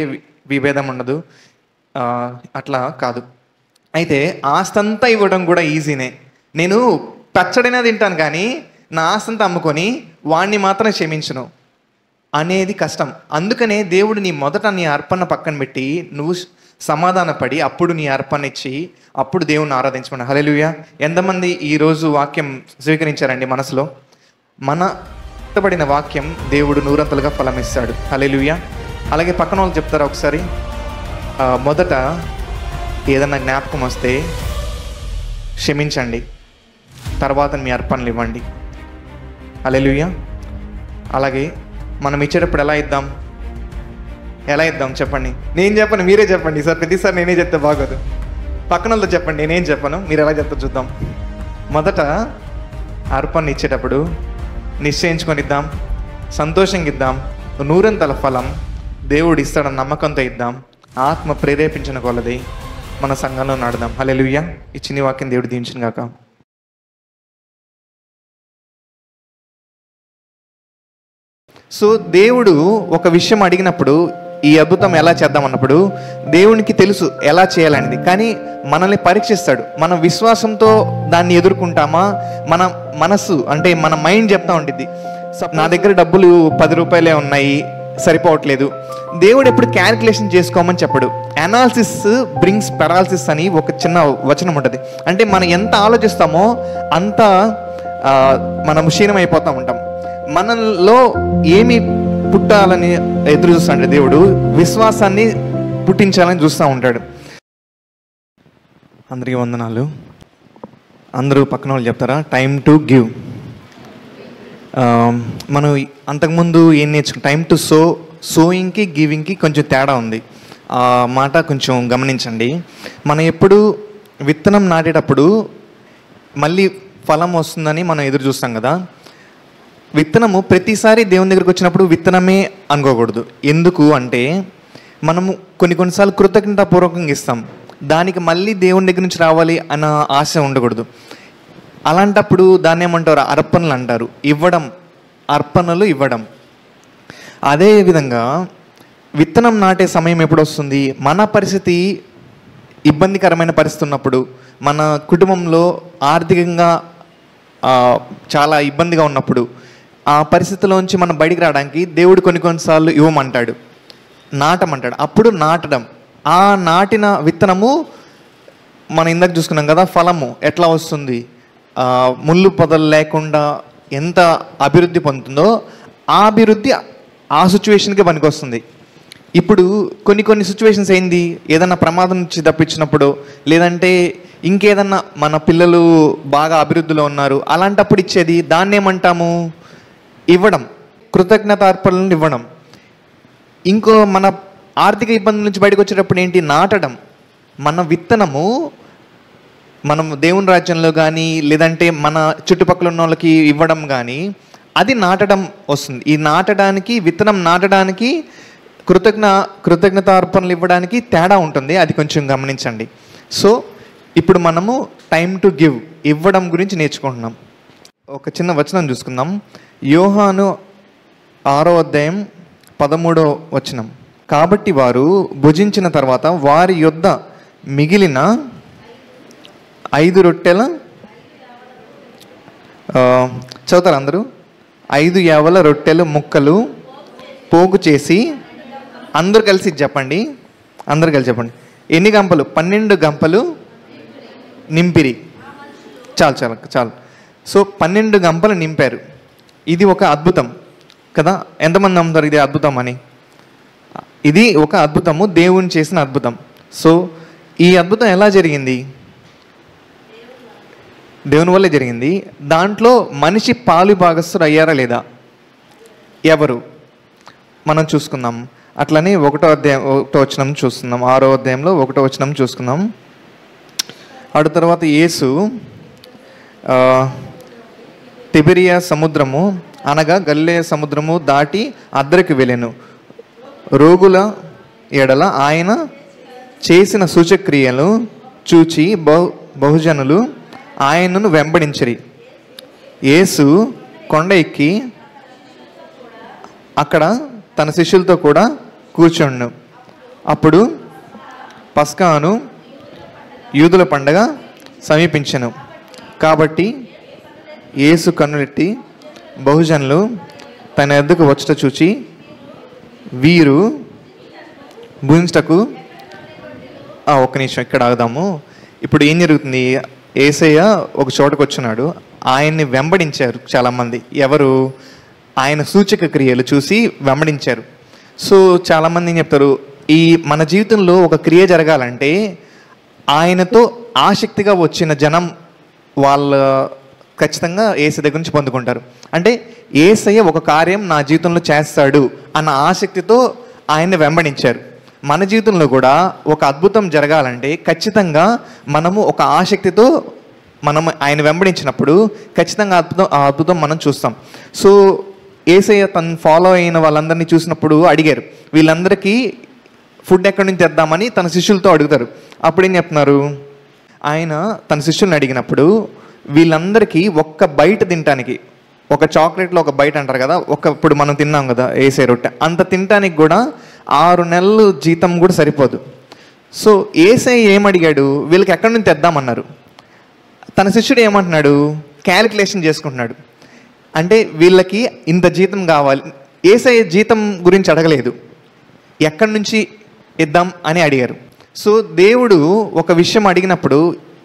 విభేదం ఉండదు, అట్లా కాదు. అయితే ఆస్తంతా ఇవ్వడం కూడా ఈజీనే. నేను పచ్చడైనా తింటాను కానీ నా ఆస్తంతా అమ్ముకొని వాణ్ణి మాత్రం క్షమించను అనేది కష్టం. అందుకనే దేవుడు మొదట నీ అర్పణ పక్కన పెట్టి నువ్వు సమాధానపడి అప్పుడు నీ అర్పణ ఇచ్చి అప్పుడు దేవుణ్ణి ఆరాధించమని. హల్లెలూయా. ఎంతమంది ఈరోజు వాక్యం స్వీకరించారండి మనసులో? మన పడిన వాక్యం దేవుడు నూరంతలుగా ఫలం ఇస్తాడు. హల్లెలూయా. అలాగే పక్కన వాళ్ళు చెప్తారా ఒకసారి? మొదట ఏదన్నా జ్ఞాపకం వస్తే క్షమించండి, తర్వాత మీ అర్పణలు ఇవ్వండి. హల్లెలూయా. అలాగే మనం ఇచ్చేటప్పుడు ఎలా ఇద్దాం చెప్పండి. నేను చెప్పను, మీరే చెప్పండి. సార్ ప్రతిసారి నేనే చెప్తే బాగోదు. పక్కన వాళ్ళతో చెప్పండి, నేనేం చెప్పను, మీరు ఎలా చెప్తారు చూద్దాం. మొదట అర్పణ ఇచ్చేటప్పుడు నిశ్చయించుకొని ఇద్దాం, సంతోషంగా ఇద్దాం, నూరంతల ఫలం దేవుడు ఇస్తాడన్న నమ్మకంతో ఇద్దాం. ఆత్మ ప్రేరేపించిన కొలది మన సంఘంలో నడదాం. హల్లెలూయా. ఈ చిన్ని వాక్యం దేవుడు దీవించును గాక. సో దేవుడు ఒక విషయం అడిగినప్పుడు ఈ అద్భుతం ఎలా చేద్దాం అన్నప్పుడు దేవునికి తెలుసు ఎలా చేయాలనేది, కానీ మనల్ని పరీక్షిస్తాడు. మన విశ్వాసంతో దాన్ని ఎదుర్కొంటామా? మన మనసు అంటే మన మైండ్ చెప్తా ఉంటుంది, నా దగ్గర డబ్బులు ₹10 ఉన్నాయి, సరిపోవట్లేదు. దేవుడు ఎప్పుడు క్యాల్కులేషన్ చేసుకోమని చెప్పడు. అనాలిసిస్ బ్రింగ్స్ పెరాలసిస్ అని ఒక చిన్న వచనం ఉంటుంది. అంటే మనం ఎంత ఆలోచిస్తామో అంత మనం క్షీణమైపోతూ ఉంటాం. మనలో ఏమి పుట్టాలని ఎదురు చూస్తాడు దేవుడు? విశ్వాసాన్ని పుట్టించాలని చూస్తూ ఉంటాడు. అందరికీ వందనాలు. అందరూ పక్కన వాళ్ళు చెప్తారా? Time to give. మనం అంతకుముందు ఏం నేర్చుకున్నాం? టైం టు సోయింగ్కి గివింగ్కి కొంచెం తేడా ఉంది. ఆ మాట కొంచెం గమనించండి. మనం ఎప్పుడు విత్తనం నాటేటప్పుడు మళ్ళీ ఫలం వస్తుందని మనం ఎదురు చూస్తాం కదా. విత్తనము ప్రతిసారి దేవుని దగ్గరికి వచ్చినప్పుడు విత్తనమే అనుకోకూడదు. ఎందుకు అంటే మనము కొన్నిసార్లు కృతజ్ఞతాపూర్వకంగా ఇస్తాం, దానికి మళ్ళీ దేవుని దగ్గర నుంచి రావాలి అన్న ఆశ ఉండకూడదు. అలాంటప్పుడు దాన్ని ఏమంటారు? అర్పణలు అంటారు. అర్పణలు ఇవ్వడం. అదేవిధంగా విత్తనం నాటే సమయం ఎప్పుడు వస్తుంది? మన పరిస్థితి ఇబ్బందికరమైన పరిస్థితి ఉన్నప్పుడు, మన కుటుంబంలో ఆర్థికంగా చాలా ఇబ్బందిగా ఉన్నప్పుడు, ఆ పరిస్థితిలోంచి మనం బయటికి రావడానికి దేవుడు కొన్నిసార్లు ఇవ్వమంటాడు, నాటమంటాడు. అప్పుడు నాటడం. ఆ నాటిన విత్తనము మనం ఇందాక చూసుకున్నాం కదా, ఫలము ఎట్లా వస్తుంది? ముళ్ళు పొదలు లేకుండా ఎంత అభివృద్ధి పొందుతుందో ఆ అభివృద్ధి ఆ సిచ్యువేషన్కి పనికొస్తుంది. ఇప్పుడు కొన్ని సిచ్యువేషన్స్ ఏంది? ఏదన్నా ప్రమాదం నుంచి తప్పించినప్పుడు, లేదంటే ఇంకేదన్నా మన పిల్లలు బాగా అభివృద్ధిలో ఉన్నారు, అలాంటప్పుడు ఇచ్చేది దాన్ని ఏమంటాము? ఇవ్వడం. కృతజ్ఞతార్పణలను ఇవ్వడం. ఇంకో మన ఆర్థిక ఇబ్బందుల నుంచి బయటకు వచ్చేటప్పుడు ఏంటి? నాటడం. మన విత్తనము మనం దేవుని రాజ్యంలో కానీ లేదంటే మన చుట్టుపక్కల ఉన్న వాళ్ళకి ఇవ్వడం కానీ, అది నాటడం వస్తుంది. ఈ నాటడానికి, విత్తనం నాటడానికి, కృతజ్ఞతార్పణలు ఇవ్వడానికి తేడా ఉంటుంది. అది కొంచెం గమనించండి. సో ఇప్పుడు మనము టైం టు గివ్, ఇవ్వడం గురించి నేర్చుకుంటున్నాం. ఒక చిన్న వచనం చూసుకుందాం. యోహాను 6:13. కాబట్టి వారు భుజించిన తర్వాత వారి యొద్ద మిగిలిన 5 రొట్టెల చదువుతారు అందరూ, 5 యావల రొట్టెల ముక్కలు పోగు చేసి, అందరూ కలిసి చెప్పండి, అందరూ కలిసి చెప్పండి. ఎన్ని గంపలు? 12 గంపలు నింపిరి. చాలు. సో 12 గంపలు నింపారు. ఇది ఒక అద్భుతం కదా. ఎంతమంది నమ్ముతారు ఇది అద్భుతం అని? ఇది ఒక అద్భుతము, దేవుని చేసిన అద్భుతం. సో ఈ అద్భుతం ఎలా జరిగింది? దేవుని వల్లే జరిగింది. దాంట్లో మనిషి పాలు భాగస్థుడు అయ్యారా లేదా? ఎవరు? మనం చూసుకుందాం. అట్లనే 1వ వచనం చూస్తున్నాం. 6వ అధ్యాయంలో 1వ వచనం చూసుకుందాం. అటు తర్వాత యేసు తిబెరియా సముద్రము అనగా గలిలయ సముద్రము దాటి అద్దరికి వెళ్ళెను. రోగుల ఎడల ఆయన చేసిన సూచక్రియలు చూచి బహుజనులు ఆయనను వెంబడించిరి. యేసు కొండ ఎక్కి అక్కడ తన శిష్యులతో కూడా కూర్చుండు. అప్పుడు పస్కాను యూదుల పండగ సమీపించెను. కాబట్టి యేసు కన్నులెట్టి బహుజనులు తన ఎద్దుకు వచ్చుట చూచి, వీరు భుజించుటకు ఒక్క నిమిషం ఇక్కడ ఆగుదాము. ఇప్పుడు ఏం జరుగుతుంది? యేసయ్య ఒక చోటకు వచ్చున్నాడు. ఆయన్ని వెంబడించారు చాలామంది. ఎవరు? ఆయన సూచక క్రియలు చూసి వెంబడించారు. సో చాలామంది ఏం చెప్తారు, ఈ మన జీవితంలో ఒక క్రియ జరగాలంటే ఆయనతో ఆసక్తిగా వచ్చిన జనం వాళ్ళ ఖచ్చితంగా యేసు దగ్గర నుంచి పొందుకుంటారు. అంటే యేసయ్య ఒక కార్యం నా జీవితంలో చేస్తాడు అన్న ఆసక్తితో ఆయన్ని వెంబడించారు. మన జీవితంలో కూడా ఒక అద్భుతం జరగాలంటే ఖచ్చితంగా మనము ఒక ఆసక్తితో మనం ఆయన వెంబడించినప్పుడు ఖచ్చితంగా ఆ అద్భుతం మనం చూస్తాం. సో యేసయ్య తను ఫాలో అయిన వాళ్ళందరినీ చూసినప్పుడు అడిగారు, వీళ్ళందరికీ ఫుడ్ ఎక్కడి నుంచి తెద్దామని తన శిష్యులతో అడుగుతారు. అప్పుడు ఏం చెప్తున్నారు? ఆయన తన శిష్యుల్ని అడిగినప్పుడు వీళ్ళందరికీ ఒక్క బయట తినటానికి, ఒక చాక్లెట్లో ఒక బయట అంటారు కదా, ఇప్పుడు మనం తిన్నాం కదా యేసయ్య రొట్టె, అంత తినటానికి కూడా 6 నెలలు జీతం కూడా సరిపోదు. సో యేసయ్య ఏమడిగాడు? వీళ్ళకి ఎక్కడి నుంచి తెద్దామన్నారు. తన శిష్యుడు ఏమంటున్నాడు? క్యాలిక్యులేషన్ చేసుకుంటున్నాడు. అంటే వీళ్ళకి ఇంత జీతం కావాలి. యేసయ్య జీతం గురించి అడగలేదు, ఎక్కడి నుంచి ఇద్దాం అని అడిగారు. సో దేవుడు ఒక విషయం అడిగినప్పుడు,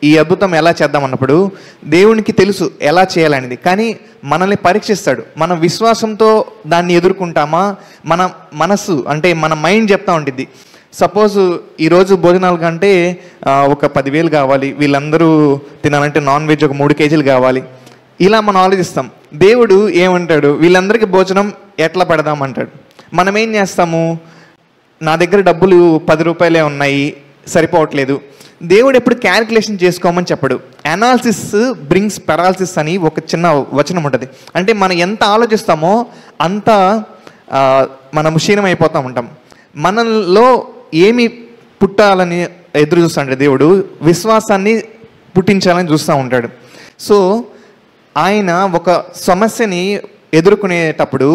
ఈ అద్భుతం ఎలా చేద్దాం అన్నప్పుడు దేవునికి తెలుసు ఎలా చేయాలనేది. కానీ మనల్ని పరీక్షిస్తాడు. మన విశ్వాసంతో దాన్ని ఎదుర్కొంటామా? మన మనసు అంటే మన మైండ్ చెప్తా ఉంటుంది. సపోజ్ ఈరోజు భోజనాల కంటే ఒక 10,000 కావాలి, వీళ్ళందరూ తినాలంటే నాన్ వెజ్ ఒక 3 కేజీలు కావాలి, ఇలా మనం ఆలోచిస్తాం. దేవుడు ఏమంటాడు? వీళ్ళందరికీ భోజనం ఎట్లా పెడదామంటాడు. మనం ఏం చేస్తాము? నా దగ్గర డబ్బులు 10 రూపాయలే ఉన్నాయి, సరిపోవట్లేదు. దేవుడు ఎప్పుడు క్యాలిక్యులేషన్ చేసుకోమని చెప్పడు. అనాలిసిస్ బ్రింగ్స్ పెరాలసిస్ అని ఒక చిన్న వచనం ఉంటుంది. అంటే మనం ఎంత ఆలోచిస్తామో అంత మనం క్షీణమైపోతూ ఉంటాం. మనలో ఏమి పుట్టాలని ఎదురు చూస్తాడు దేవుడు? విశ్వాసాన్ని పుట్టించాలని చూస్తూ ఉంటాడు. సో ఆయన ఒక సమస్యని ఎదుర్కొనేటప్పుడు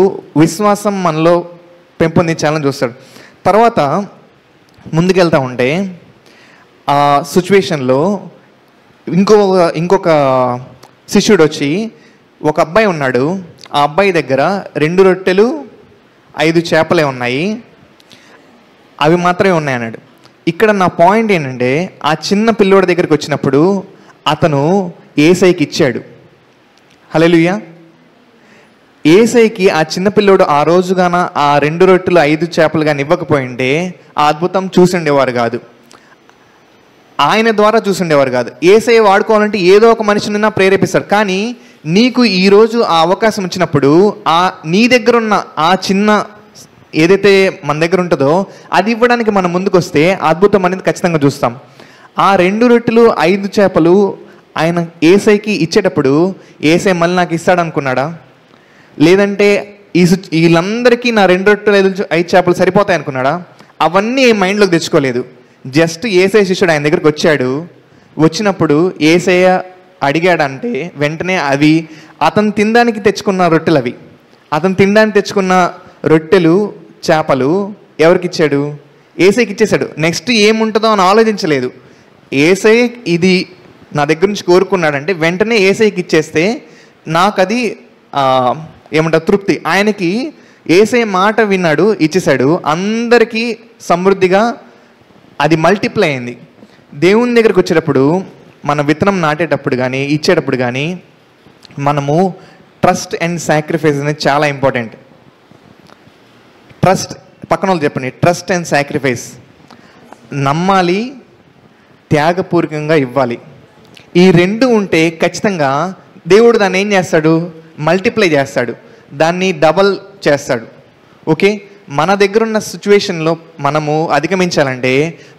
విశ్వాసం మనలో పెంపొందించాలని చూస్తాడు. తర్వాత ముందుకెళ్తూ ఉంటే ఆ సిచ్యువేషన్లో ఇంకొక శిష్యుడు వచ్చి, ఒక అబ్బాయి ఉన్నాడు, ఆ అబ్బాయి దగ్గర 2 రొట్టెలు 5 చేపలే ఉన్నాయి, అవి మాత్రమే ఉన్నాయి అన్నాడు. ఇక్కడ నా పాయింట్ ఏంటంటే, ఆ చిన్న పిల్లోడి దగ్గరికి వచ్చినప్పుడు అతను యేసయ్యకి ఇచ్చాడు. హల్లెలూయా. యేసయ్యకి ఆ చిన్నపిల్లోడు ఆ రోజుగాన ఆ 2 రొట్టెలు 5 చేపలు కానీ ఇవ్వకపోయింటే ఆ అద్భుతం చూసిండేవారు కాదు, ఆయన ద్వారా చూసిండేవారు కాదు. యేసయ్య వాడుకోవాలంటే ఏదో ఒక మనిషిని ప్రేరేపిస్తాడు. కానీ నీకు ఈరోజు ఆ అవకాశం వచ్చినప్పుడు నీ దగ్గర ఉన్న ఆ చిన్న ఏదైతే మన దగ్గర ఉంటుందో అది ఇవ్వడానికి మనం ముందుకు వస్తే అద్భుతం అనేది ఖచ్చితంగా చూస్తాం. ఆ 2 రొట్టెలు 5 చేపలు ఆయన ఏసైకి ఇచ్చేటప్పుడు ఏసై మళ్ళీ నాకు ఇస్తాడు అనుకున్నాడా? లేదంటే వీళ్ళందరికీ నా 2 రొట్టెలు 5 చేపలు సరిపోతాయి అనుకున్నాడా? అవన్నీ మైండ్లోకి తెచ్చుకోలేదు. జస్ట్ ఏసై శిష్యుడు ఆయన దగ్గరికి వచ్చాడు. వచ్చినప్పుడు ఏసయ్య అడిగాడంటే వెంటనే అవి అతను తినడానికి తెచ్చుకున్న రొట్టెలు, అవి అతను తినడానికి తెచ్చుకున్న రొట్టెలు చేపలు ఎవరికి ఇచ్చాడు? ఏసైకి ఇచ్చేశాడు. నెక్స్ట్ ఏముంటుందో అని ఆలోచించలేదు. ఏసై ఇది నా దగ్గర నుంచి కోరుకున్నాడంటే వెంటనే ఏసైకి ఇచ్చేస్తే నాకు అది ఏమంటారు, తృప్తి. ఆయనకి ఏసై మాట విన్నాడు, ఇచ్చేశాడు. అందరికీ సమృద్ధిగా అది మల్టిప్లై అయింది. దేవుని దగ్గరికి వచ్చేటప్పుడు మన విత్తనం నాటేటప్పుడు కానీ ఇచ్చేటప్పుడు కానీ మనము ట్రస్ట్ అండ్ సాక్రిఫైస్ అనేది చాలా ఇంపార్టెంట్. ట్రస్ట్, పక్కన వాళ్ళు చెప్పండి, ట్రస్ట్ అండ్ సాక్రిఫైస్. నమ్మాలి, త్యాగపూర్వకంగా ఇవ్వాలి. ఈ 2 ఉంటే ఖచ్చితంగా దేవుడు దాన్ని ఏం చేస్తాడు? మల్టిప్లై చేస్తాడు, దాన్ని డబల్ చేస్తాడు. ఓకే, మన దగ్గర ఉన్న సిచ్యువేషన్లో మనము అధిగమించాలంటే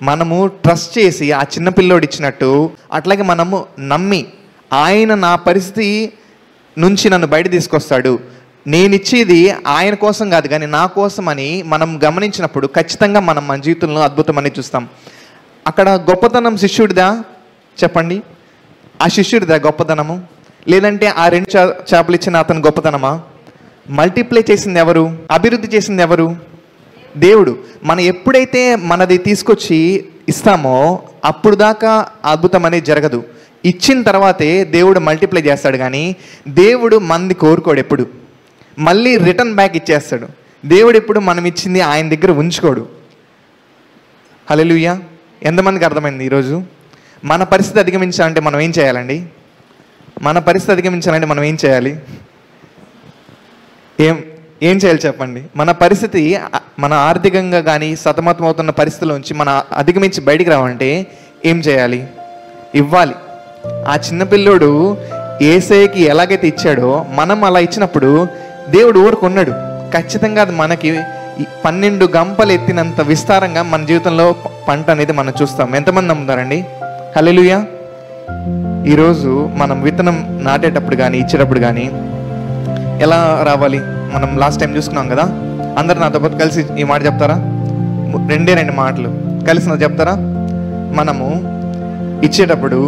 మనము ట్రస్ట్ చేసి ఆ చిన్న పిల్లోడు ఇచ్చినట్టు అట్లాగే మనము నమ్మి ఆయన నా పరిస్థితి నుంచి నన్ను బయట తీసుకొస్తాడు, నేను ఇచ్చేది ఆయన కోసం కాదు కానీ నా కోసం అని మనం గమనించినప్పుడు ఖచ్చితంగా మనం మన జీవితంలో అద్భుతం అనేది చూస్తాం. అక్కడ గొప్పతనం శిష్యుడిదా? చెప్పండి, ఆ శిష్యుడిదా గొప్పతనము? లేదంటే ఆ 2 చేపలు ఇచ్చిన అతను గొప్పతనమా? మల్టిప్లై చేసింది ఎవరు? అభివృద్ధి చేసింది ఎవరు? దేవుడు. మనం ఎప్పుడైతే మనది తీసుకొచ్చి ఇస్తామో అప్పుడు దాకా అద్భుతం అనేది జరగదు. ఇచ్చిన తర్వాతే దేవుడు మల్టిప్లై చేస్తాడు. కానీ దేవుడు మంది కోరుకోడు, ఎప్పుడు మళ్ళీ రిటర్న్ బ్యాక్ ఇచ్చేస్తాడు. దేవుడు ఎప్పుడు మనం ఇచ్చింది ఆయన దగ్గర ఉంచుకోడు. హల్లెలూయా. ఎంతమందికి అర్థమైంది ఈరోజు? మన పరిస్థితి అధిగమించాలంటే మనం ఏం చేయాలండి? మన పరిస్థితి అధిగమించాలంటే మనం ఏం చేయాలి? ఏం చేయాలి చెప్పండి? మన పరిస్థితి, మన ఆర్థికంగా కానీ సతమతమవుతున్న పరిస్థితుల్లోంచి మన అధిగమించి బయటికి రావాలంటే ఏం చేయాలి? ఇవ్వాలి. ఆ చిన్నపిల్లోడు ఏసైకి ఎలాగైతే ఇచ్చాడో మనం అలా ఇచ్చినప్పుడు దేవుడు ఊరుకున్నాడు. ఖచ్చితంగా అది మనకి 12 గంపలు ఎత్తినంత విస్తారంగా మన జీవితంలో పంట అనేది మనం చూస్తాం. ఎంతమంది నమ్ముతారండి? హల్లెలూయా. ఈరోజు మనం విత్తనం నాటేటప్పుడు కానీ ఇచ్చేటప్పుడు కానీ ఎలా రావాలి? మనం లాస్ట్ టైం చూసుకున్నాం కదా. అందరు నాతో పాటు కలిసి ఈ మాట చెప్తారా? 2 మాటలు కలిసి నాతో చెప్తారా? మనము ఇచ్చేటప్పుడు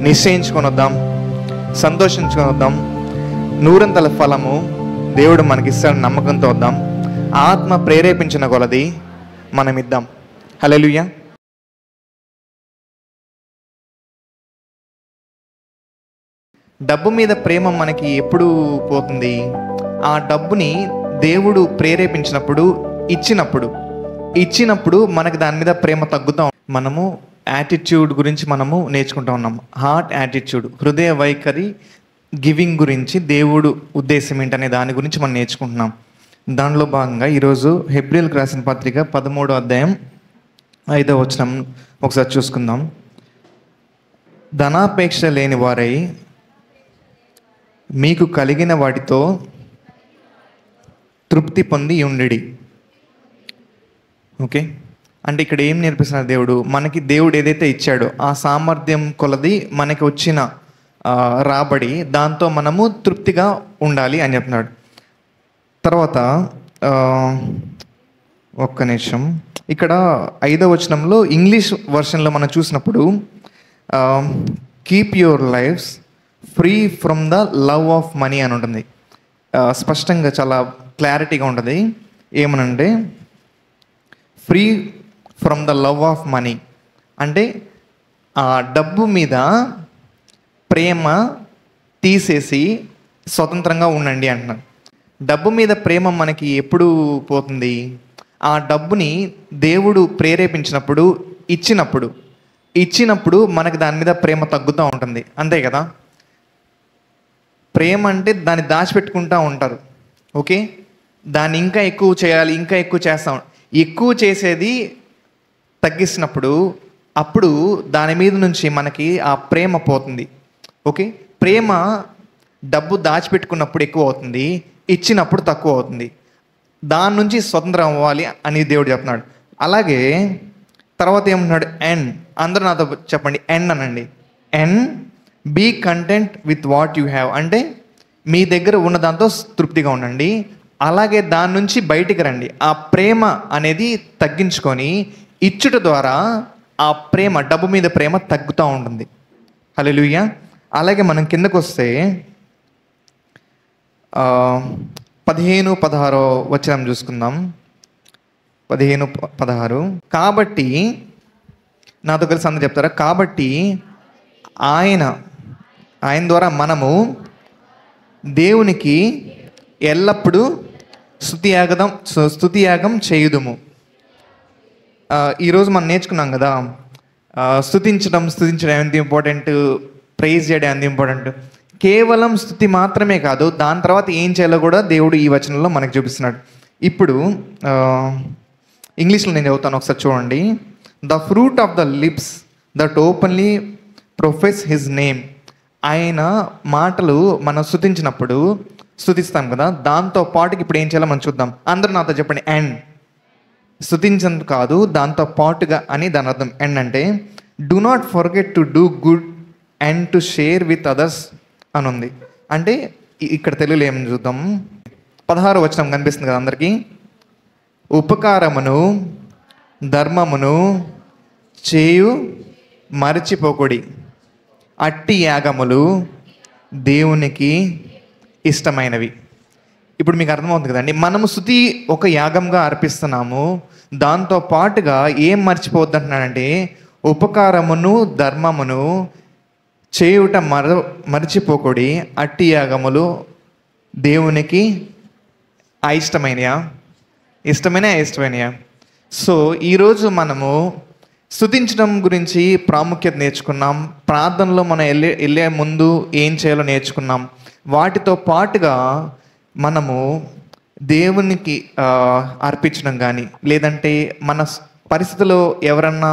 నిశ్చయించుకొని వద్దాం, సంతోషించుకొని వద్దాం, 100 ఫలము దేవుడు మనకిస్తాడు నమ్మకంతో వద్దాం, ఆత్మ ప్రేరేపించిన కొలది మనం ఇద్దాం. హల్లెలూయా. డబ్బు మీద ప్రేమ మనకి ఎప్పుడు పోతుంది? ఆ డబ్బుని దేవుడు ప్రేరేపించినప్పుడు, ఇచ్చినప్పుడు మనకి దాని మీద ప్రేమ తగ్గుతాం. మనము యాటిట్యూడ్ గురించి మనము నేర్చుకుంటా ఉన్నాం. హార్ట్ యాటిట్యూడ్, హృదయ వైఖరి, గివింగ్ గురించి దేవుడు ఉద్దేశం ఏంటనే దాని గురించి మనం నేర్చుకుంటున్నాం. దానిలో భాగంగా ఈరోజు హెబ్రీయులకు రాసిన పత్రిక 13వ అధ్యాయం 5వ వచనం ఒకసారి చూసుకుందాం. ధనాపేక్ష లేని వారై మీకు కలిగిన వాటితో తృప్తి పొంది ఉండిడి. ఓకే, అంటే ఇక్కడ ఏం నేర్పిస్తున్నారు దేవుడు? మనకి దేవుడు ఏదైతే ఇచ్చాడో ఆ సామర్థ్యం కొలది మనకి వచ్చిన రాబడి, దాంతో మనము తృప్తిగా ఉండాలి అని చెప్తున్నాడు. తర్వాత ఒక్క నిమిషం, ఇక్కడ 5వ వచనంలో ఇంగ్లీష్ వర్షన్లో మనం చూసినప్పుడు keep your lives free from the love of money అని ఉంటుంది. స్పష్టంగా చాలా క్లారిటీగా ఉంటుంది. ఏమనంటే free from the love of money అంటే ఆ డబ్బు మీద ప్రేమ తీసేసి స్వతంత్రంగా ఉండండి అంటున్నాడు. డబ్బు మీద ప్రేమ మనకి ఎప్పుడు పోతుంది? ఆ డబ్బుని దేవుడు ప్రేరేపించినప్పుడు, ఇచ్చినప్పుడు మనకి దాని మీద ప్రేమ తగ్గుతూ ఉంటుంది. అంతే కదా? ప్రేమ అంటే దాన్ని దాచిపెట్టుకుంటూ ఉంటారు. ఓకే, దాన్ని ఇంకా ఎక్కువ చేయాలి, ఇంకా ఎక్కువ చేస్తాం. ఎక్కువ చేసేది తగ్గిస్తున్నప్పుడు అప్పుడు దాని మీద నుంచి మనకి ఆ ప్రేమ పోతుంది. ఓకే, ప్రేమ డబ్బు దాచిపెట్టుకున్నప్పుడు ఎక్కువ అవుతుంది, ఇచ్చినప్పుడు తక్కువ అవుతుంది. దాని నుంచి స్వతంత్రం అవ్వాలి అని దేవుడు చెప్తున్నాడు. అలాగే తర్వాత ఏమంటున్నాడు? అండ్ అందరూ నాతో చెప్పండి, ఎన్ అనండి. ఎన్, be content with what you have. అంటే మీ దగ్గర ఉన్న దాంతో తృప్తిగా ఉండండి. అలాగే దాని నుంచి బయటికి రండి. ఆ ప్రేమ అనేది తగ్గించుకొని ఇచ్చుట ద్వారా ఆ ప్రేమ, డబ్బు మీద ప్రేమ తగ్గుతూ ఉంటుంది. హల్లెలూయా. అలాగే మనం కిందకు వస్తే 15-16 వచనం చూసుకుందాం. 15-16. కాబట్టి నాతో కలిసి అందరూ చెప్తారా? కాబట్టి ఆయన ద్వారా మనము దేవునికి ఎల్లప్పుడూ స్తుతియాగం చేయుదుము. ఈరోజు మనం నేర్చుకున్నాం కదా, స్తుతించడం ఎంత ఇంపార్టెంట్, ప్రైజ్ చేయడం ఎంత ఇంపార్టెంట్. కేవలం స్తుతి మాత్రమే కాదు, దాని తర్వాత ఏం చేయాలో కూడా దేవుడు ఈ వచనంలో మనకు చూపిస్తున్నాడు. ఇప్పుడు ఇంగ్లీష్లో నేను చదువుతాను, ఒకసారి చూడండి. The fruit of the lips that openly profess his name. ఆయన మాటలు మనం స్తుతించినప్పుడు స్తుతిస్తాం కదా, దాంతో పాటుకి ఇప్పుడు ఏం చేయాలో మనం చూద్దాం. అందరూ నాతో చెప్పండి, అండ్. స్తుతించడం కాదు, దాంతో పాటుగా అని దాని అర్థం. అండ్ అంటే do not forget to do good and to share with others అని ఉంది. అంటే ఇక్కడ తెలుగులో ఏమని చూద్దాం. 16 వచనం కనిపిస్తుంది కదా అందరికీ. ఉపకారమును ధర్మమును చేయు మరచిపోకుడి, అట్టి యాగములు దేవునికి ఇష్టమైనవి. ఇప్పుడు మీకు అర్థమవుతుంది కదండి, మనము స్తుతి ఒక యాగంగా అర్పిస్తున్నాము. దాంతో పాటుగా ఏం మర్చిపోవద్దు అంటున్నాడంటే, ఉపకారమును ధర్మమును చేయుట మర్చిపోకుడి, అట్టి యాగములు దేవునికి ఇష్టమైనయా. సో ఈరోజు మనము స్తుతించడం గురించి ప్రాముఖ్యత నేర్చుకున్నాం. ప్రార్థనలో మనం వెళ్ళే ముందు ఏం చేయాలో నేర్చుకున్నాం. వాటితో పాటుగా మనము దేవునికి అర్పించడం కానీ, లేదంటే మన పరిస్థితిలో ఎవరన్నా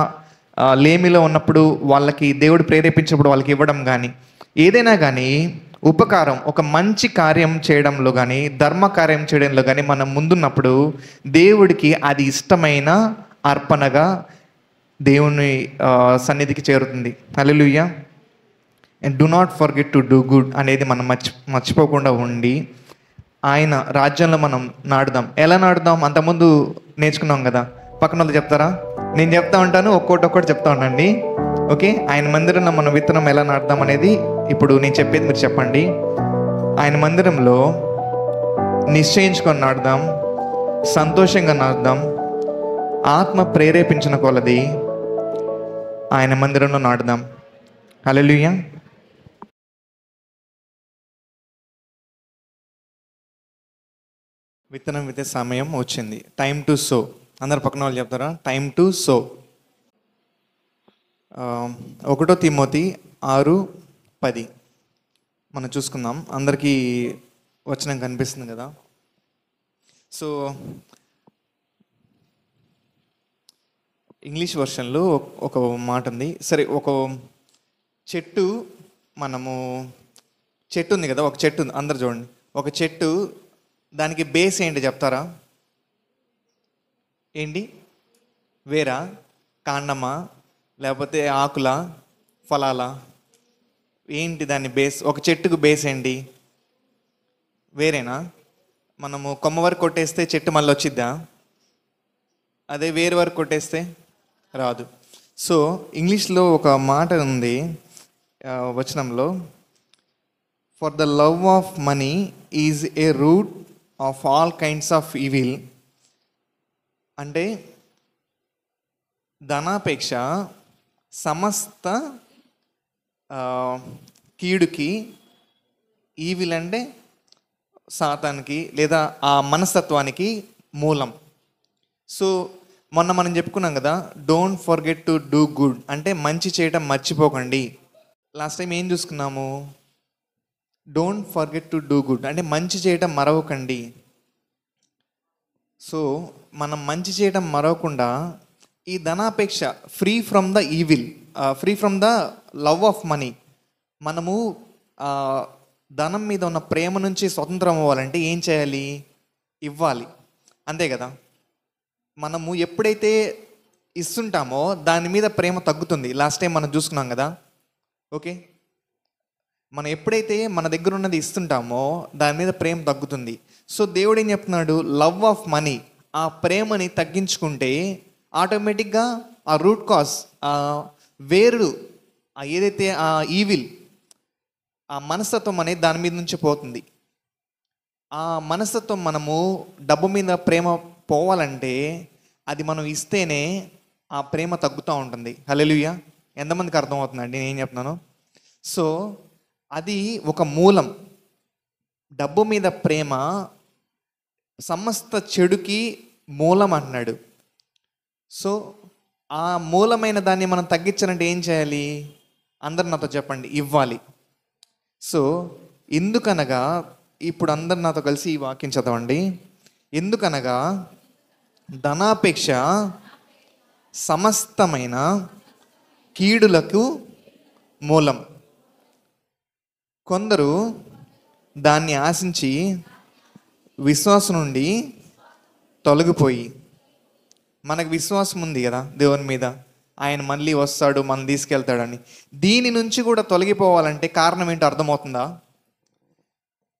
లేమిలో ఉన్నప్పుడు వాళ్ళకి దేవుడు ప్రేరేపించినప్పుడు వాళ్ళకి ఇవ్వడం కానీ, ఏదైనా కానీ ఉపకారం, ఒక మంచి కార్యం చేయడంలో కానీ, ధర్మ కార్యం చేయడంలో కానీ మనం ముందున్నప్పుడు దేవుడికి అది ఇష్టమైన అర్పణగా దేవుని సన్నిధికి చేరుతుంది. Hallelujah. And do not forget to do good అనేది మనం మర్చిపోకుండా ఉండి ఆయన రాజ్యంలో మనం నాటుదాం. ఎలా నాటుదాం? అంతకుముందు నేర్చుకున్నాం కదా. పక్కన వాళ్ళు చెప్తారా? నేను చెప్తా ఉంటాను, ఒక్కొక్కటి చెప్తా ఉండండి. ఓకే, ఆయన మందిరంలో మనం విత్తనం ఎలా నాటుదాం అనేది ఇప్పుడు నేను చెప్పేది మీరు చెప్పండి. ఆయన మందిరంలో నిశ్చయించుకొని నాటుదాం, సంతోషంగా నాటుదాం, ఆత్మ ప్రేరేపించిన కొలది ఆయన మందిరంలో నాటుదాం. హల్లెలూయా. విత్తనం విత్తే సమయం వచ్చింది. Time to so. అందరు పక్కన వాళ్ళు చెప్తారా? Time to so. 1 తిమోతి 6:10 మనం చూసుకుందాం. అందరికీ వచనం కనిపిస్తుంది కదా. సో ఇంగ్లీష్ వర్షన్లో ఒక మాట ఉంది. సరే, ఒక చెట్టు, చెట్టు ఉంది కదా, ఒక చెట్టు ఉంది. అందరు చూడండి, ఒక చెట్టు, దానికి బేస్ ఏంటి చెప్తారా? ఏంటి? వేరా, కాండమా, లేకపోతే ఆకుల, ఫలాల? ఏంటి దాని బేస్? ఒక చెట్టుకు బేస్ ఏంటి? వేరేనా? మనము కొమ్మ వరకు కొట్టేస్తే చెట్టు మళ్ళీ వచ్చిద్దా? అదే వేరు వరకు కొట్టేస్తే రాదు. సో ఇంగ్లీష్లో ఒక మాట ఉంది వచనంలో, for the love of money is a root of all kinds of evil. అంటే ధనాపేక్ష సమస్త కీడుకి, ఈవిల్ అంటే సాతానికి లేదా ఆ మనస్తత్వానికి మూలం. సో మొన్న మనం చెప్పుకున్నాం కదా, don't forget to do good అంటే మంచి చేయటం మర్చిపోకండి. లాస్ట్ టైం ఏం చూసుకున్నాము? Don't forget to do good అంటే మంచి చేయటం మరవకండి. సో మనం మంచి చేయటం మరవకుండా ఈ ధనాపేక్ష, free from the evil, free from the love of money, మనము ధనం మీద ఉన్న ప్రేమ నుంచి స్వతంత్రం అవ్వాలంటే ఏం చేయాలి? ఇవ్వాలి. అంతే కదా. మనము ఎప్పుడైతే ఇస్తుంటామో దాని మీద ప్రేమ తగ్గుతుంది. లాస్ట్ టైం మనం చూసుకున్నాం కదా. ఓకే, మనం ఎప్పుడైతే మన దగ్గర ఉన్నది ఇస్తుంటామో దాని మీద ప్రేమ తగ్గుతుంది. సో దేవుడు ఏం చెప్తున్నాడు, లవ్ ఆఫ్ మనీ, ఆ ప్రేమని తగ్గించుకుంటే ఆటోమేటిక్గా ఆ రూట్ కాజ్, ఆ వేరు, ఏదైతే ఆ ఈవిల్, ఆ మనస్తత్వం అనేది దాని మీద నుంచి పోతుంది. ఆ మనస్తత్వం, మనము డబ్బు మీద ప్రేమ పోవాలంటే అది మనం ఇస్తేనే ఆ ప్రేమ తగ్గుతూ ఉంటుంది. హల్లెలూయా. ఎంతమందికి అర్థమవుతుందండి నేను ఏం చెప్తున్నాను? సో అది ఒక మూలం. డబ్బు మీద ప్రేమ సమస్త చెడుకి మూలం అన్నాడు. సో ఆ మూలమైన దాన్ని మనం తగ్గించాలంటే ఏం చేయాలి? అందరు నాతో చెప్పండి, ఇవ్వాలి. సో ఎందుకనగా, ఇప్పుడు అందరు నాతో కలిసి ఈ వాక్యం చదవండి. ఎందుకనగా ధనాపేక్ష సమస్తమైన కీడులకు మూలం. కొందరు దాన్ని ఆశించి విశ్వాసం నుండి తొలగిపోయి, మనకు విశ్వాసం ఉంది కదా దేవుని మీద, ఆయన మళ్ళీ వస్తాడు, మనం తీసుకెళ్తాడని. దీని నుంచి కూడా తొలగిపోవాలంటే కారణం ఏంటో అర్థమవుతుందా?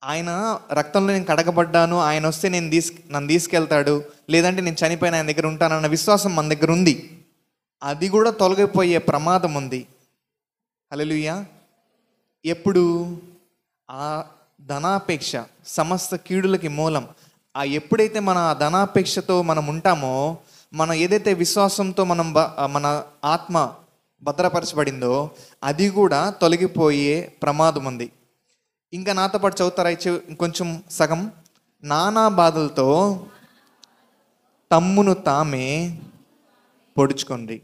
ఆయన రక్తంలో నేను కడగబడ్డాను, ఆయన వస్తే నన్ను తీసుకెళ్తాడు, లేదంటే నేను చనిపోయిన ఆయన దగ్గర ఉంటానన్న విశ్వాసం మన దగ్గర ఉంది. అది కూడా తొలగిపోయే ప్రమాదం ఉంది. హల్లెలూయా. ఎప్పుడు? ఆ ధనాపేక్ష సమస్త కీడులకి మూలం. ఎప్పుడైతే మన ఆ ధనాపేక్షతో మనం ఉంటామో, మనం ఏదైతే విశ్వాసంతో మన ఆత్మ భద్రపరచబడిందో అది కూడా తొలగిపోయే ప్రమాదం ఉంది. ఇంకా నాతో పాటు చదువుతారా ఇంకొంచెం సగం? నానా బాధలతో తమ్మును తామే పొడుచుకోండి.